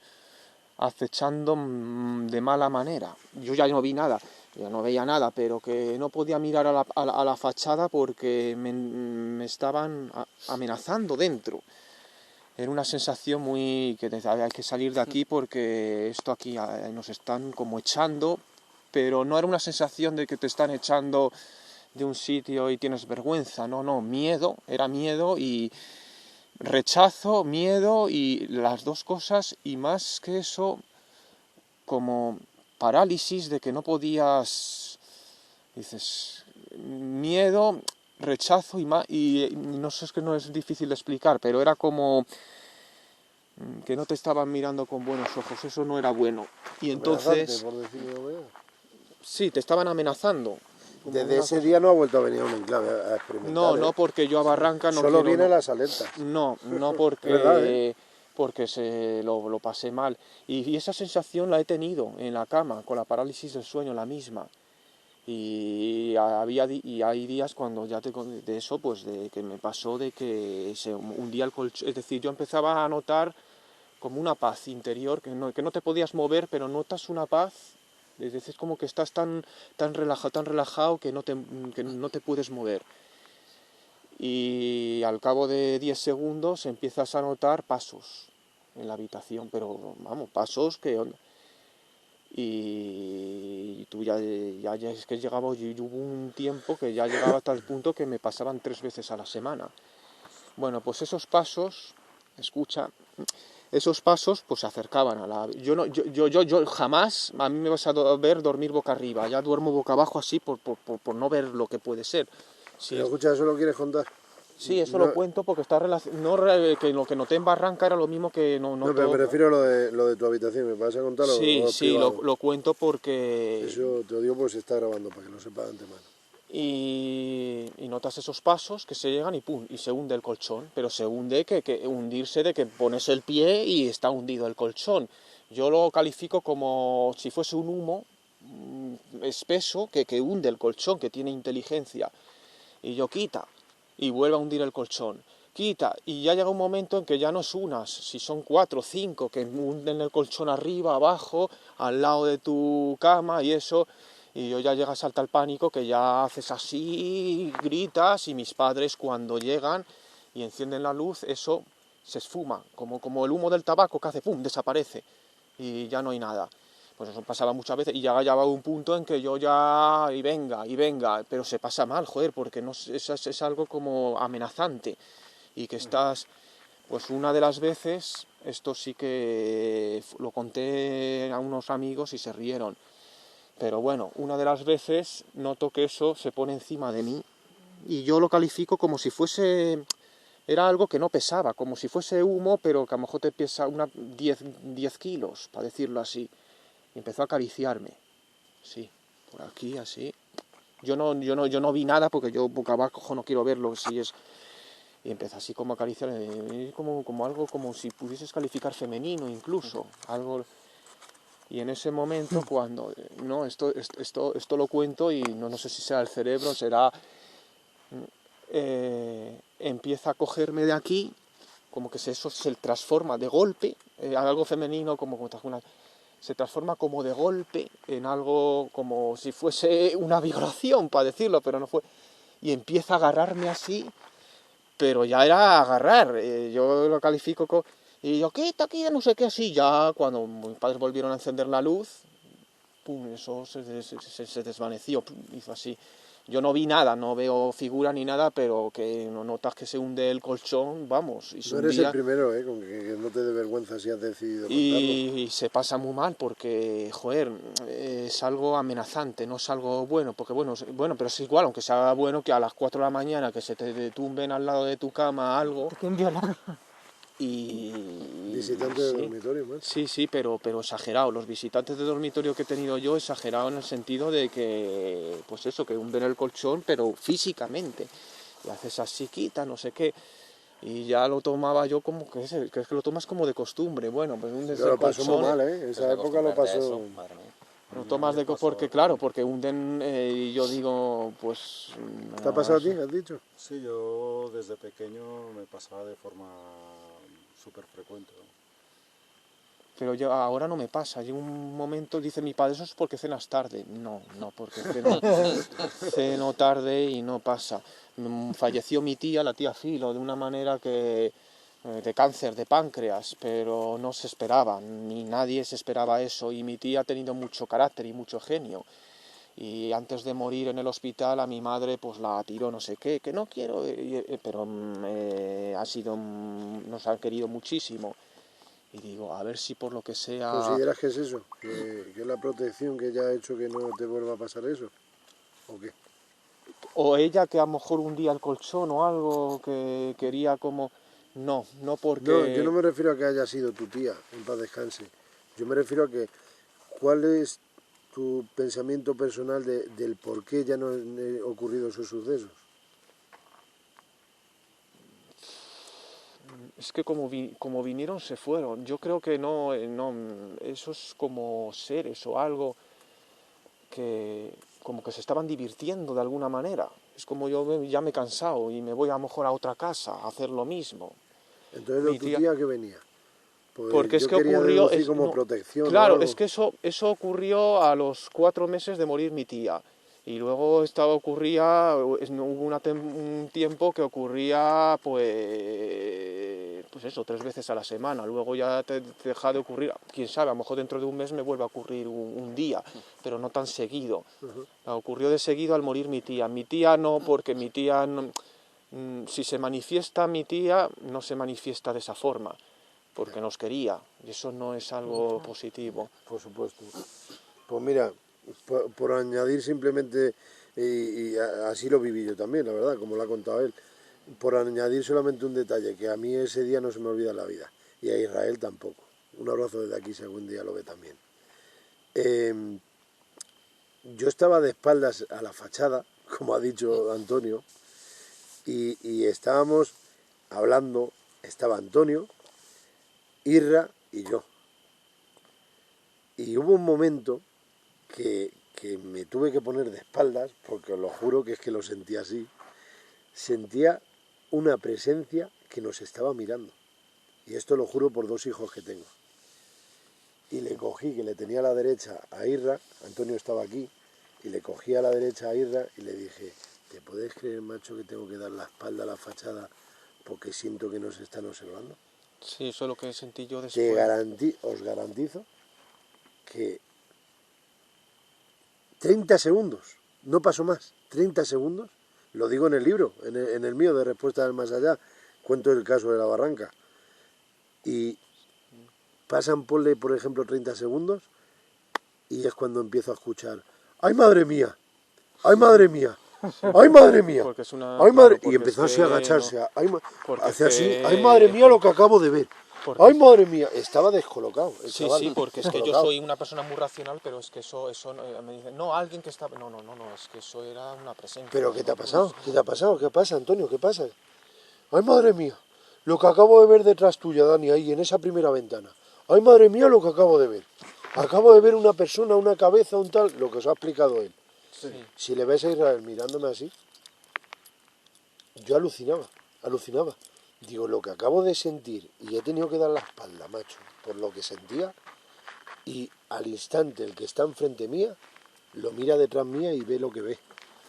acechando de mala manera. Yo ya no vi nada, ya no veía nada, pero que no podía mirar a la fachada porque me estaban amenazando dentro. Era una sensación muy que hay que salir de aquí porque esto aquí nos están como echando, pero no era una sensación de que te están echando de un sitio y tienes vergüenza, no, miedo, era miedo y rechazo, miedo y las dos cosas, y más que eso, como parálisis de que no podías, dices, miedo, rechazo y no sé, es que no es difícil de explicar, pero era como que no te estaban mirando con buenos ojos, eso no era bueno. Y entonces, Por decirlo, sí, te estaban amenazando. desde ese día no ha vuelto a venir a un enclave a experimentar. No, porque yo a Barranca no Solo quiero, viene no. las alertas. No porque, ¿Verdad, porque lo pasé mal. Y esa sensación la he tenido en la cama, con la parálisis del sueño, la misma. Y hay días cuando ya de eso, pues de que me pasó de que se hundía el colchón. Es decir, yo empezaba a notar como una paz interior, que no te podías mover, pero notas una paz. Es decir, como que estás tan relajado que no te puedes mover. Y al cabo de 10 segundos empiezas a notar pasos en la habitación, pero vamos, pasos que... Y tú ya es que llegaba, y hubo un tiempo que ya llegaba hasta el punto que me pasaban 3 veces a la semana. Bueno, pues esos pasos, escucha, esos pasos pues se acercaban a la... Yo jamás, a mí me vas a ver dormir boca arriba, ya duermo boca abajo así por no ver lo que puede ser. Sí, Pero escucha, ¿eso lo quieres contar? sí, eso No, lo cuento porque está que lo que noté en Barranca era lo mismo que no no, pero me refiero a lo de tu habitación. ¿Me vas a contarlo? Sí, o privado? lo cuento porque... Eso te lo digo porque se está grabando, para que lo sepa de antemano. Y notas esos pasos que se llegan y pum, y se hunde el colchón, pero se hunde que hundirse de que pones el pie y está hundido el colchón. Yo lo califico como si fuese un humo espeso que hunde el colchón, que tiene inteligencia. Y yo quita, y vuelve a hundir el colchón. Quita, y ya llega un momento en que ya no es unas, si son 4 o 5 que hunden el colchón arriba, abajo, al lado de tu cama y eso, y yo ya llega, salta el pánico, que ya haces así, gritas, y mis padres cuando llegan y encienden la luz, eso se esfuma, como el humo del tabaco que hace, ¡pum!, desaparece, y ya no hay nada. Pues eso pasaba muchas veces y ya llegaba un punto en que yo ya, y venga, pero se pasa mal, joder, porque no, es algo como amenazante y que estás, pues una de las veces, esto sí que lo conté a unos amigos y se rieron, pero bueno, una de las veces noto que eso se pone encima de mí y yo lo califico como si fuese, era algo que no pesaba, como si fuese humo, pero que a lo mejor te pesa 10 kilos, para decirlo así. Y empezó a acariciarme, sí, por aquí, así. Yo no vi nada porque yo boca abajo no quiero verlo, si es... Y empezó así como a acariciarme, como algo como si pudieses calificar femenino incluso, algo... Y en ese momento cuando, no, esto lo cuento y no sé si será el cerebro, será... empieza a cogerme de aquí, como que eso se transforma de golpe, algo femenino como una... se transforma como de golpe en algo como si fuese una violación, para decirlo, pero no fue. Y empieza a agarrarme así, pero ya era agarrar, yo lo califico como... Y yo, quita, no sé qué, así, ya cuando mis padres volvieron a encender la luz, pum, eso se desvaneció, pum, hizo así. Yo no vi nada, no veo figura ni nada, pero que no notas que se hunde el colchón, vamos. Y se No eres el hundía, primero, con que no te dé vergüenza si has decidido contarlo. y se pasa muy mal porque, joder, es algo amenazante, no es algo bueno, porque bueno, pero es igual, aunque sea bueno que a las 4 de la mañana que se te tumben al lado de tu cama algo ¿Te quieren violar? y... Visitante de sí, dormitorio, más. sí, pero exagerado. Los visitantes de dormitorio que he tenido yo, exagerado en el sentido de que, pues eso, que hunden el colchón, pero físicamente. Y haces así, quita, no sé qué. Y ya lo tomaba yo como que es que lo tomas como de costumbre. Bueno, pues un Yo lo pasó muy mal, ¿eh? Pues Esa época lo acostumbrarte a pasó... eso, madre mía. lo tomas de porque claro, porque hunden y yo digo, pues ¿Te ha pasado a ti, has dicho? Sí, yo desde pequeño me pasaba de forma súper frecuente, ¿no? pero yo ahora no me pasa. Llega un momento, dice mi padre, eso es porque cenas tarde. No, porque ceno tarde y no pasa. Falleció mi tía, la tía Filo, de una manera que de cáncer de páncreas, pero no se esperaba, ni nadie se esperaba eso. Y mi tía ha tenido mucho carácter y mucho genio. Y antes de morir en el hospital a mi madre pues la tiró no sé qué, que no quiero, pero nos ha querido muchísimo. Y digo, a ver si por lo que sea... ¿Consideras que es eso? ¿Que es la protección que ya ha hecho que no te vuelva a pasar eso? ¿O qué? O ella que a lo mejor un día el colchón o algo que quería como... No porque... No, yo no me refiero a que haya sido tu tía, en paz descanse. Yo me refiero a que, ¿cuál es tu pensamiento personal del por qué ya no han ocurrido esos sucesos? Es que como vinieron se fueron. Yo creo que no, esos como seres o algo que como que se estaban divirtiendo de alguna manera. Es como yo ya me he cansado y me voy a lo mejor a otra casa a hacer lo mismo. Entonces, Mi ¿tu tía- tía qué venía? Pues Porque es yo que quería ocurrió... deducir como protección o claro, algo. es que eso ocurrió a los 4 meses de morir mi tía. Y luego hubo un tiempo que ocurría pues eso, 3 veces a la semana. Luego ya te deja de ocurrir, quién sabe, a lo mejor dentro de un mes me vuelve a ocurrir un día, pero no tan seguido. Ocurrió de seguido al morir mi tía. Mi tía no, porque mi tía, si se manifiesta mi tía, no se manifiesta de esa forma, porque nos quería, y eso no es algo positivo. Por supuesto. Pues mira, por añadir simplemente, y así lo viví yo también, la verdad, como lo ha contado él, por añadir solamente un detalle, que a mí ese día no se me olvida en la vida, y a Israel tampoco. Un abrazo desde aquí si algún día lo ve también. Yo estaba de espaldas a la fachada, como ha dicho Antonio, y estábamos hablando, estaba Antonio, Irra y yo. Y hubo un momento que me tuve que poner de espaldas, porque os lo juro que es que lo sentía así, sentía una presencia que nos estaba mirando. Y esto lo juro por 2 hijos que tengo. Y le cogí, que le tenía a la derecha a Irra, Antonio estaba aquí, y le cogí a la derecha a Irra y le dije, ¿te puedes creer, macho, que tengo que dar la espalda a la fachada porque siento que nos están observando? Sí, eso es lo que sentí yo después. Os garantizo que 30 segundos, no pasó más, 30 segundos, lo digo en el libro, en el mío de Respuesta del Más Allá, cuento el caso de la barranca, y pasan, ponle por ejemplo 30 segundos, y es cuando empiezo a escuchar, ¡ay madre mía! ¡Ay madre mía! ¡Ay madre mía! Porque es una... ¡Ay madre! claro, Y empezó así a agacharse, no, hace así, ¡ay madre mía lo que acabo de ver! ¡Ay madre mía! Estaba descolocado. El Sí, chaval, sí, porque es que yo descolocado. soy una persona muy racional, pero es que eso me dicen, no, alguien que está... No, es que eso era una presencia. ¿Pero qué te ha pasado? ¿Qué te ha pasado? ¿Qué pasa, Antonio? ¿Qué pasa? ¡Ay madre mía! Lo que acabo de ver detrás tuya, Dani, ahí en esa primera ventana. ¡Ay madre mía lo que acabo de ver! Acabo de ver una persona, una cabeza, un tal, lo que os ha explicado él. Sí. Si le ves a Israel mirándome así, yo alucinaba. Digo, lo que acabo de sentir, y he tenido que dar la espalda, macho, por lo que sentía, y al instante el que está enfrente mía, lo mira detrás mía y ve lo que ve.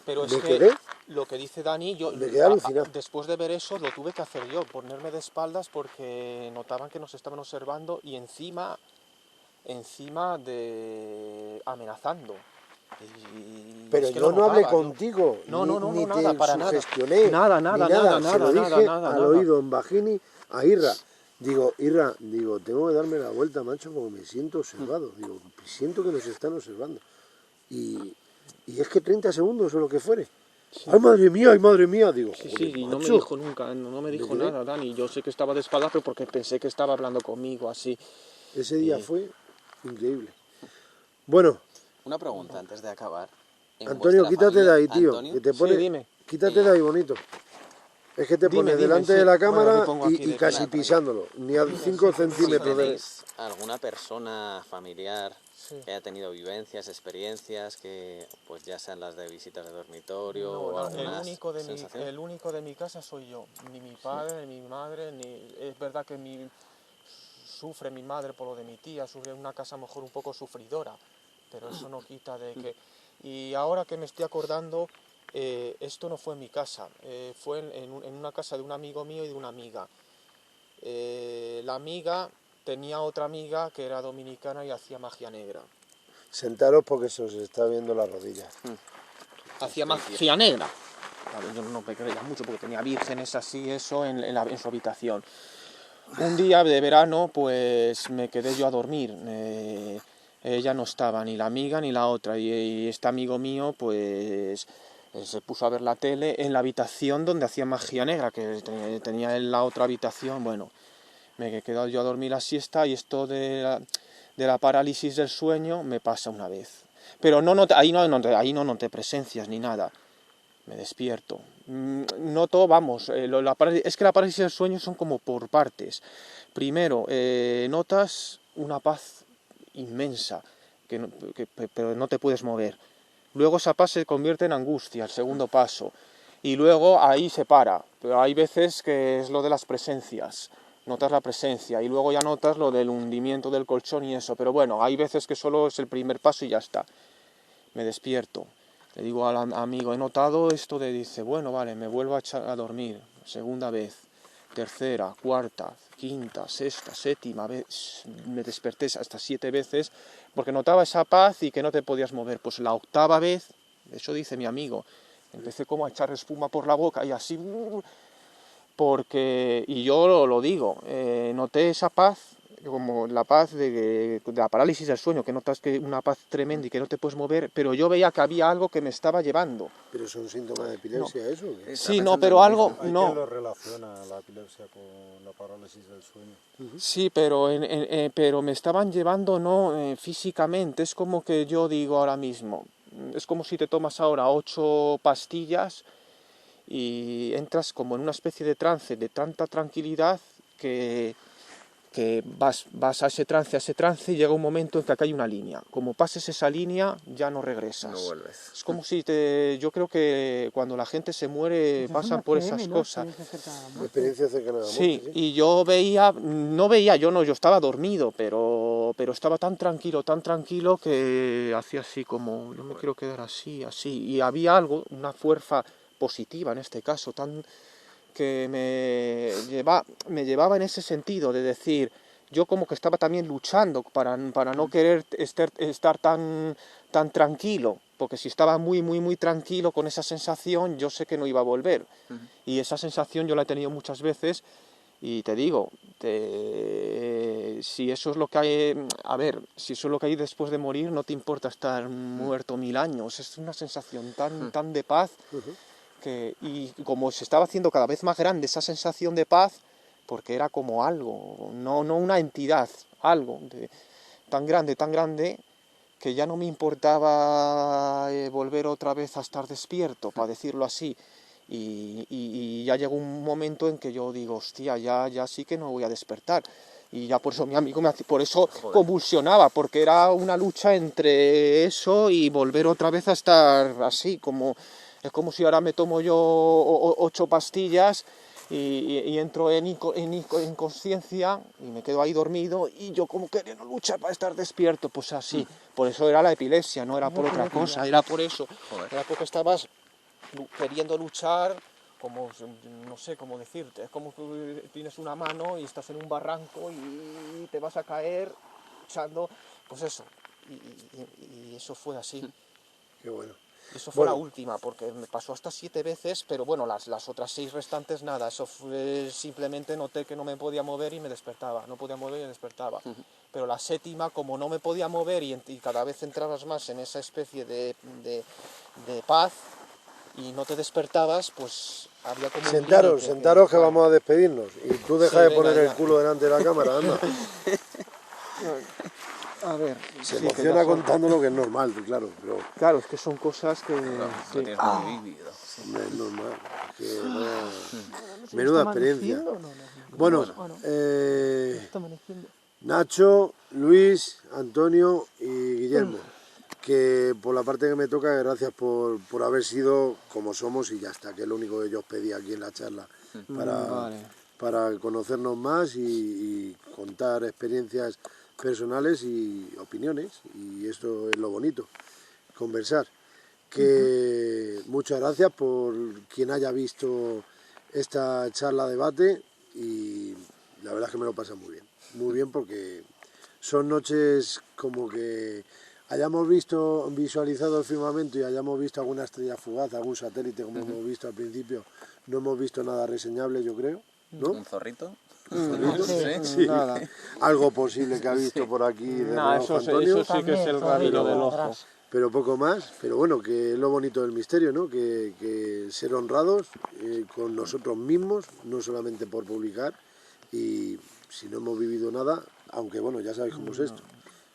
Pero es Me que quedé, lo que dice Dani, yo me quedé alucinado. después de ver eso lo tuve que hacer yo, ponerme de espaldas porque notaban que nos estaban observando y encima de amenazando. Y Pero es que yo lo no hablé notaba, contigo, No, ni nada, te para nada. sugestioné, Nada, ni nada, nada. nada, Se lo nada, dije nada, al nada. oído en bajini a Irra. Digo, Irra, tengo que darme la vuelta, macho, porque me siento observado. Digo, siento que nos están observando. Y es que 30 segundos o lo que fuere. Sí. ¡Ay, madre mía! Digo, Sí, joder, sí, y no me macho. dijo nunca, no me dijo quedé. nada, Dani. Yo sé que estaba de espaldas, pero porque pensé que estaba hablando conmigo, así. Ese día fue increíble. Bueno, Una pregunta antes de acabar. En Antonio, vuestra quítate de familia, ahí, tío. Antonio, Que te pone... Sí, dime. Quítate de ahí, bonito. Es que te Dime, pones dime, delante sí. de la Bueno, cámara me pongo aquí y de casi cara, pisándolo, ni a 5 Si centímetros de... tenéis alguna persona familiar Sí. que haya tenido vivencias, experiencias, que pues ya sean las de visitas de dormitorio No, o no, algunas sensaciones. el único de mi casa soy yo. Ni mi padre, ni mi madre, ni... Es verdad que sufre mi madre por lo de mi tía, sufre en una casa a lo mejor un poco sufridora, pero eso no quita de que... Y ahora que me estoy acordando, esto no fue en mi casa, fue en una casa de un amigo mío y de una amiga. La amiga tenía otra amiga que era dominicana y hacía magia negra. Sentaros porque se os está viendo la rodilla. Hacía magia negra. Claro, yo no me creía mucho porque tenía vírgenes así, eso, en su habitación. Un día de verano, pues me quedé yo a dormir. Ella no estaba, ni la amiga ni la otra. Y este amigo mío, pues se puso a ver la tele en la habitación donde hacía magia negra, que tenía en la otra habitación. Bueno, me quedo yo a dormir la siesta y esto de la parálisis del sueño me pasa una vez. Pero ahí no noté presencias ni nada. Me despierto. Noto, vamos, es que la parálisis del sueño son como por partes. Primero, notas una paz inmensa, pero no te puedes mover. Luego esa paz se convierte en angustia, el segundo paso. Y luego ahí se para. Pero hay veces que es lo de las presencias. Notas la presencia y luego ya notas lo del hundimiento del colchón y eso. Pero bueno, hay veces que solo es el primer paso y ya está. Me despierto. Le digo al amigo, he notado esto dice, bueno, vale, me vuelvo a dormir. Segunda vez, tercera, cuarta, quinta, sexta, séptima vez. Me desperté hasta 7 veces porque notaba esa paz y que no te podías mover. Pues la octava vez, eso dice mi amigo, empecé como a echar espuma por la boca y así, porque, y yo lo digo, noté esa paz, como la paz de la parálisis del sueño, que notas que una paz tremenda y que no te puedes mover, pero yo veía que había algo que me estaba llevando. ¿Pero son síntomas de epilepsia eso? ¿O qué? Sí, no, pero algo, Hay no. quien lo relaciona la epilepsia con la parálisis del sueño. Sí, pero me estaban llevando no físicamente, es como que yo digo ahora mismo, es como si te tomas ahora 8 pastillas y entras como en una especie de trance de tanta tranquilidad que vas a ese trance y llega un momento en que acá hay una línea. Como pases esa línea ya no regresas. No vuelves. Es como si yo creo que cuando la gente se muere pasan por esas cosas. Experiencia cercana a la muerte, Sí, y yo veía, yo estaba dormido, pero estaba tan tranquilo que hacía así como, yo me quiero quedar así, y había algo, una fuerza positiva en este caso, que me llevaba en ese sentido de decir, yo como que estaba también luchando para no querer estar tan tranquilo, porque si estaba muy tranquilo con esa sensación, yo sé que no iba a volver. Y esa sensación yo la he tenido muchas veces y te digo, si eso es lo que hay, a ver, si eso es lo que hay después de morir, no te importa estar muerto 1000 años, es una sensación tan de paz y como se estaba haciendo cada vez más grande esa sensación de paz, porque era como algo, no una entidad, algo tan grande, que ya no me importaba volver otra vez a estar despierto, para decirlo así. Y ya llegó un momento en que yo digo, hostia, ya sí que no voy a despertar. Y ya por eso mi amigo por eso convulsionaba, porque era una lucha entre eso y volver otra vez a estar así, es como si ahora me tomo yo 8 pastillas y entro en inconsciencia y me quedo ahí dormido y yo como queriendo luchar para estar despierto, pues así. Por eso era la epilepsia, no era por otra cosa, era por eso. Era porque estabas queriendo luchar, como, no sé cómo decirte, es como que tienes una mano y estás en un barranco y te vas a caer luchando, pues eso. Y eso fue así. Qué bueno. Eso fue la última, porque me pasó hasta 7 veces, pero bueno, las otras 6 restantes nada, eso fue, simplemente noté que no me podía mover y me despertaba, no podía mover y me despertaba. Pero la séptima, como no me podía mover y cada vez entrabas más en esa especie de paz y no te despertabas, pues había como Sentaros que vamos a despedirnos. Y tú deja de poner el culo delante de la cámara, anda. A ver, Se sí, que emociona ya son- contando lo que es normal, claro, pero Claro, es que son cosas que... Lo sí. tienes muy vivido. hombre, es normal. Que vaya- No sé, Menuda ¿está experiencia. amaneciendo? No. Bueno, Ah, no. Está amaneciendo. Nacho, Luis, Antonio y Guillermo, que por la parte que me toca, gracias por haber sido como somos y ya está, que es lo único que yo os pedí aquí en la charla, Vale. para conocernos más y contar experiencias personales y opiniones, y esto es lo bonito, conversar. Que muchas gracias por quien haya visto esta charla debate y la verdad es que me lo pasa muy bien porque son noches como que hayamos visualizado el firmamento y hayamos visto alguna estrella fugaz, algún satélite como hemos visto al principio, no hemos visto nada reseñable yo creo, ¿no? ¿Un zorrito? Sí, Nada. algo posible que ha visto por aquí de Nah, Rodolfo eso Antonio. sí que es el rabillo del ojo. Pero poco más, pero bueno, que es lo bonito del misterio, ¿no? Que ser honrados con nosotros mismos, no solamente por publicar, y si no hemos vivido nada, aunque bueno, ya sabéis cómo es esto.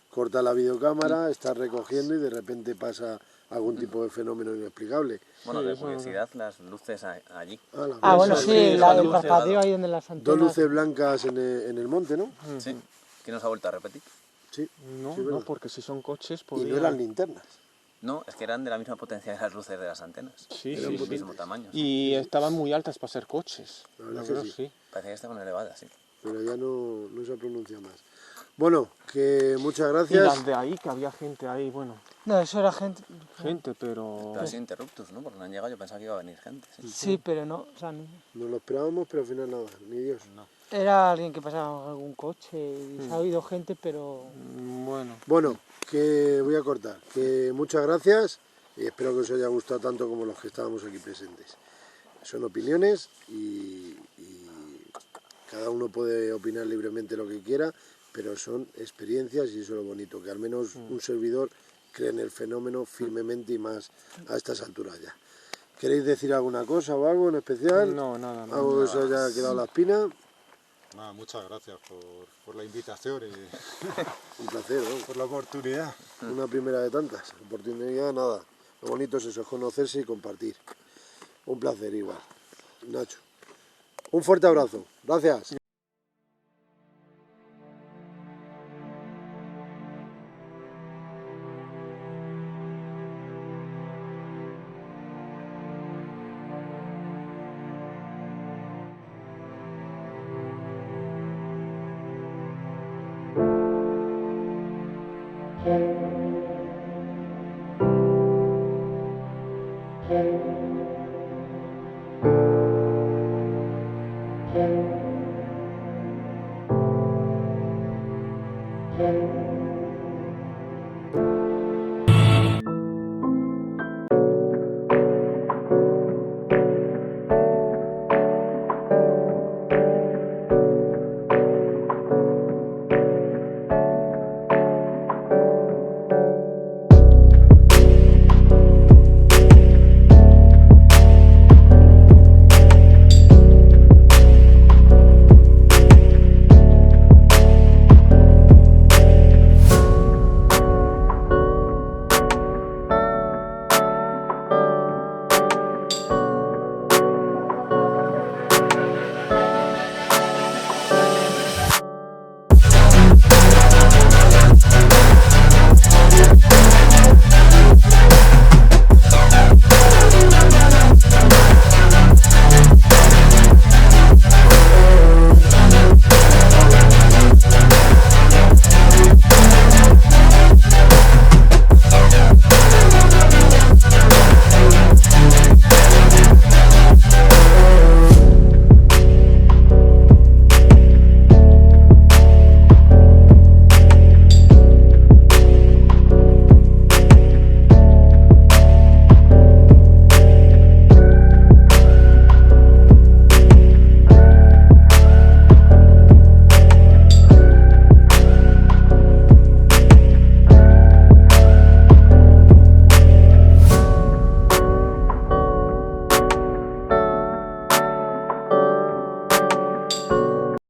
Corta la videocámara, estás recogiendo y de repente pasa algún tipo de fenómeno inexplicable. Bueno, de curiosidad, las luces allí. Ah, bueno, Eso, sí, el el parpadeo ahí donde las antenas. Dos luces blancas en el monte, ¿no? Sí. ¿Quién nos ha vuelto a repetir? Sí. No, sí, no, verdad. porque si son coches, Y podría... no eran linternas. No, es que eran de la misma potencia de las luces de las antenas. Sí, Del sí, sí. mismo tamaño. Y estaban muy altas para ser coches. La verdad Yo que creo sí. Parecía que estaban elevadas, sí. Pero ya no se pronuncia más. Bueno, que muchas Y gracias. las de ahí, que había gente ahí, bueno, No, eso era gente. pero... Pero ha sido interruptus, ¿no? Porque no han llegado, yo pensaba que iba a venir gente. Sí. Sí, pero no. O sea, no. Nos lo esperábamos, pero al final nada, ni Dios. Era alguien que pasaba en algún coche y se ha oído gente, pero. Bueno, Bueno, que voy a cortar. Que muchas gracias y espero que os haya gustado tanto como los que estábamos aquí presentes. Son opiniones y cada uno puede opinar libremente lo que quiera, pero son experiencias y eso es lo bonito, que al menos un servidor cree en el fenómeno firmemente y más a estas alturas ya. ¿Queréis decir alguna cosa o algo en especial? no, nada, no. ¿Algo que os haya quedado la espina? Nada, muchas gracias por la invitación y Un placer, ¿no? por la oportunidad. Una primera de tantas. Oportunidad, nada. Lo bonito es eso, es conocerse y compartir. Un placer igual. Nacho. Un fuerte abrazo. Gracias. Thank you.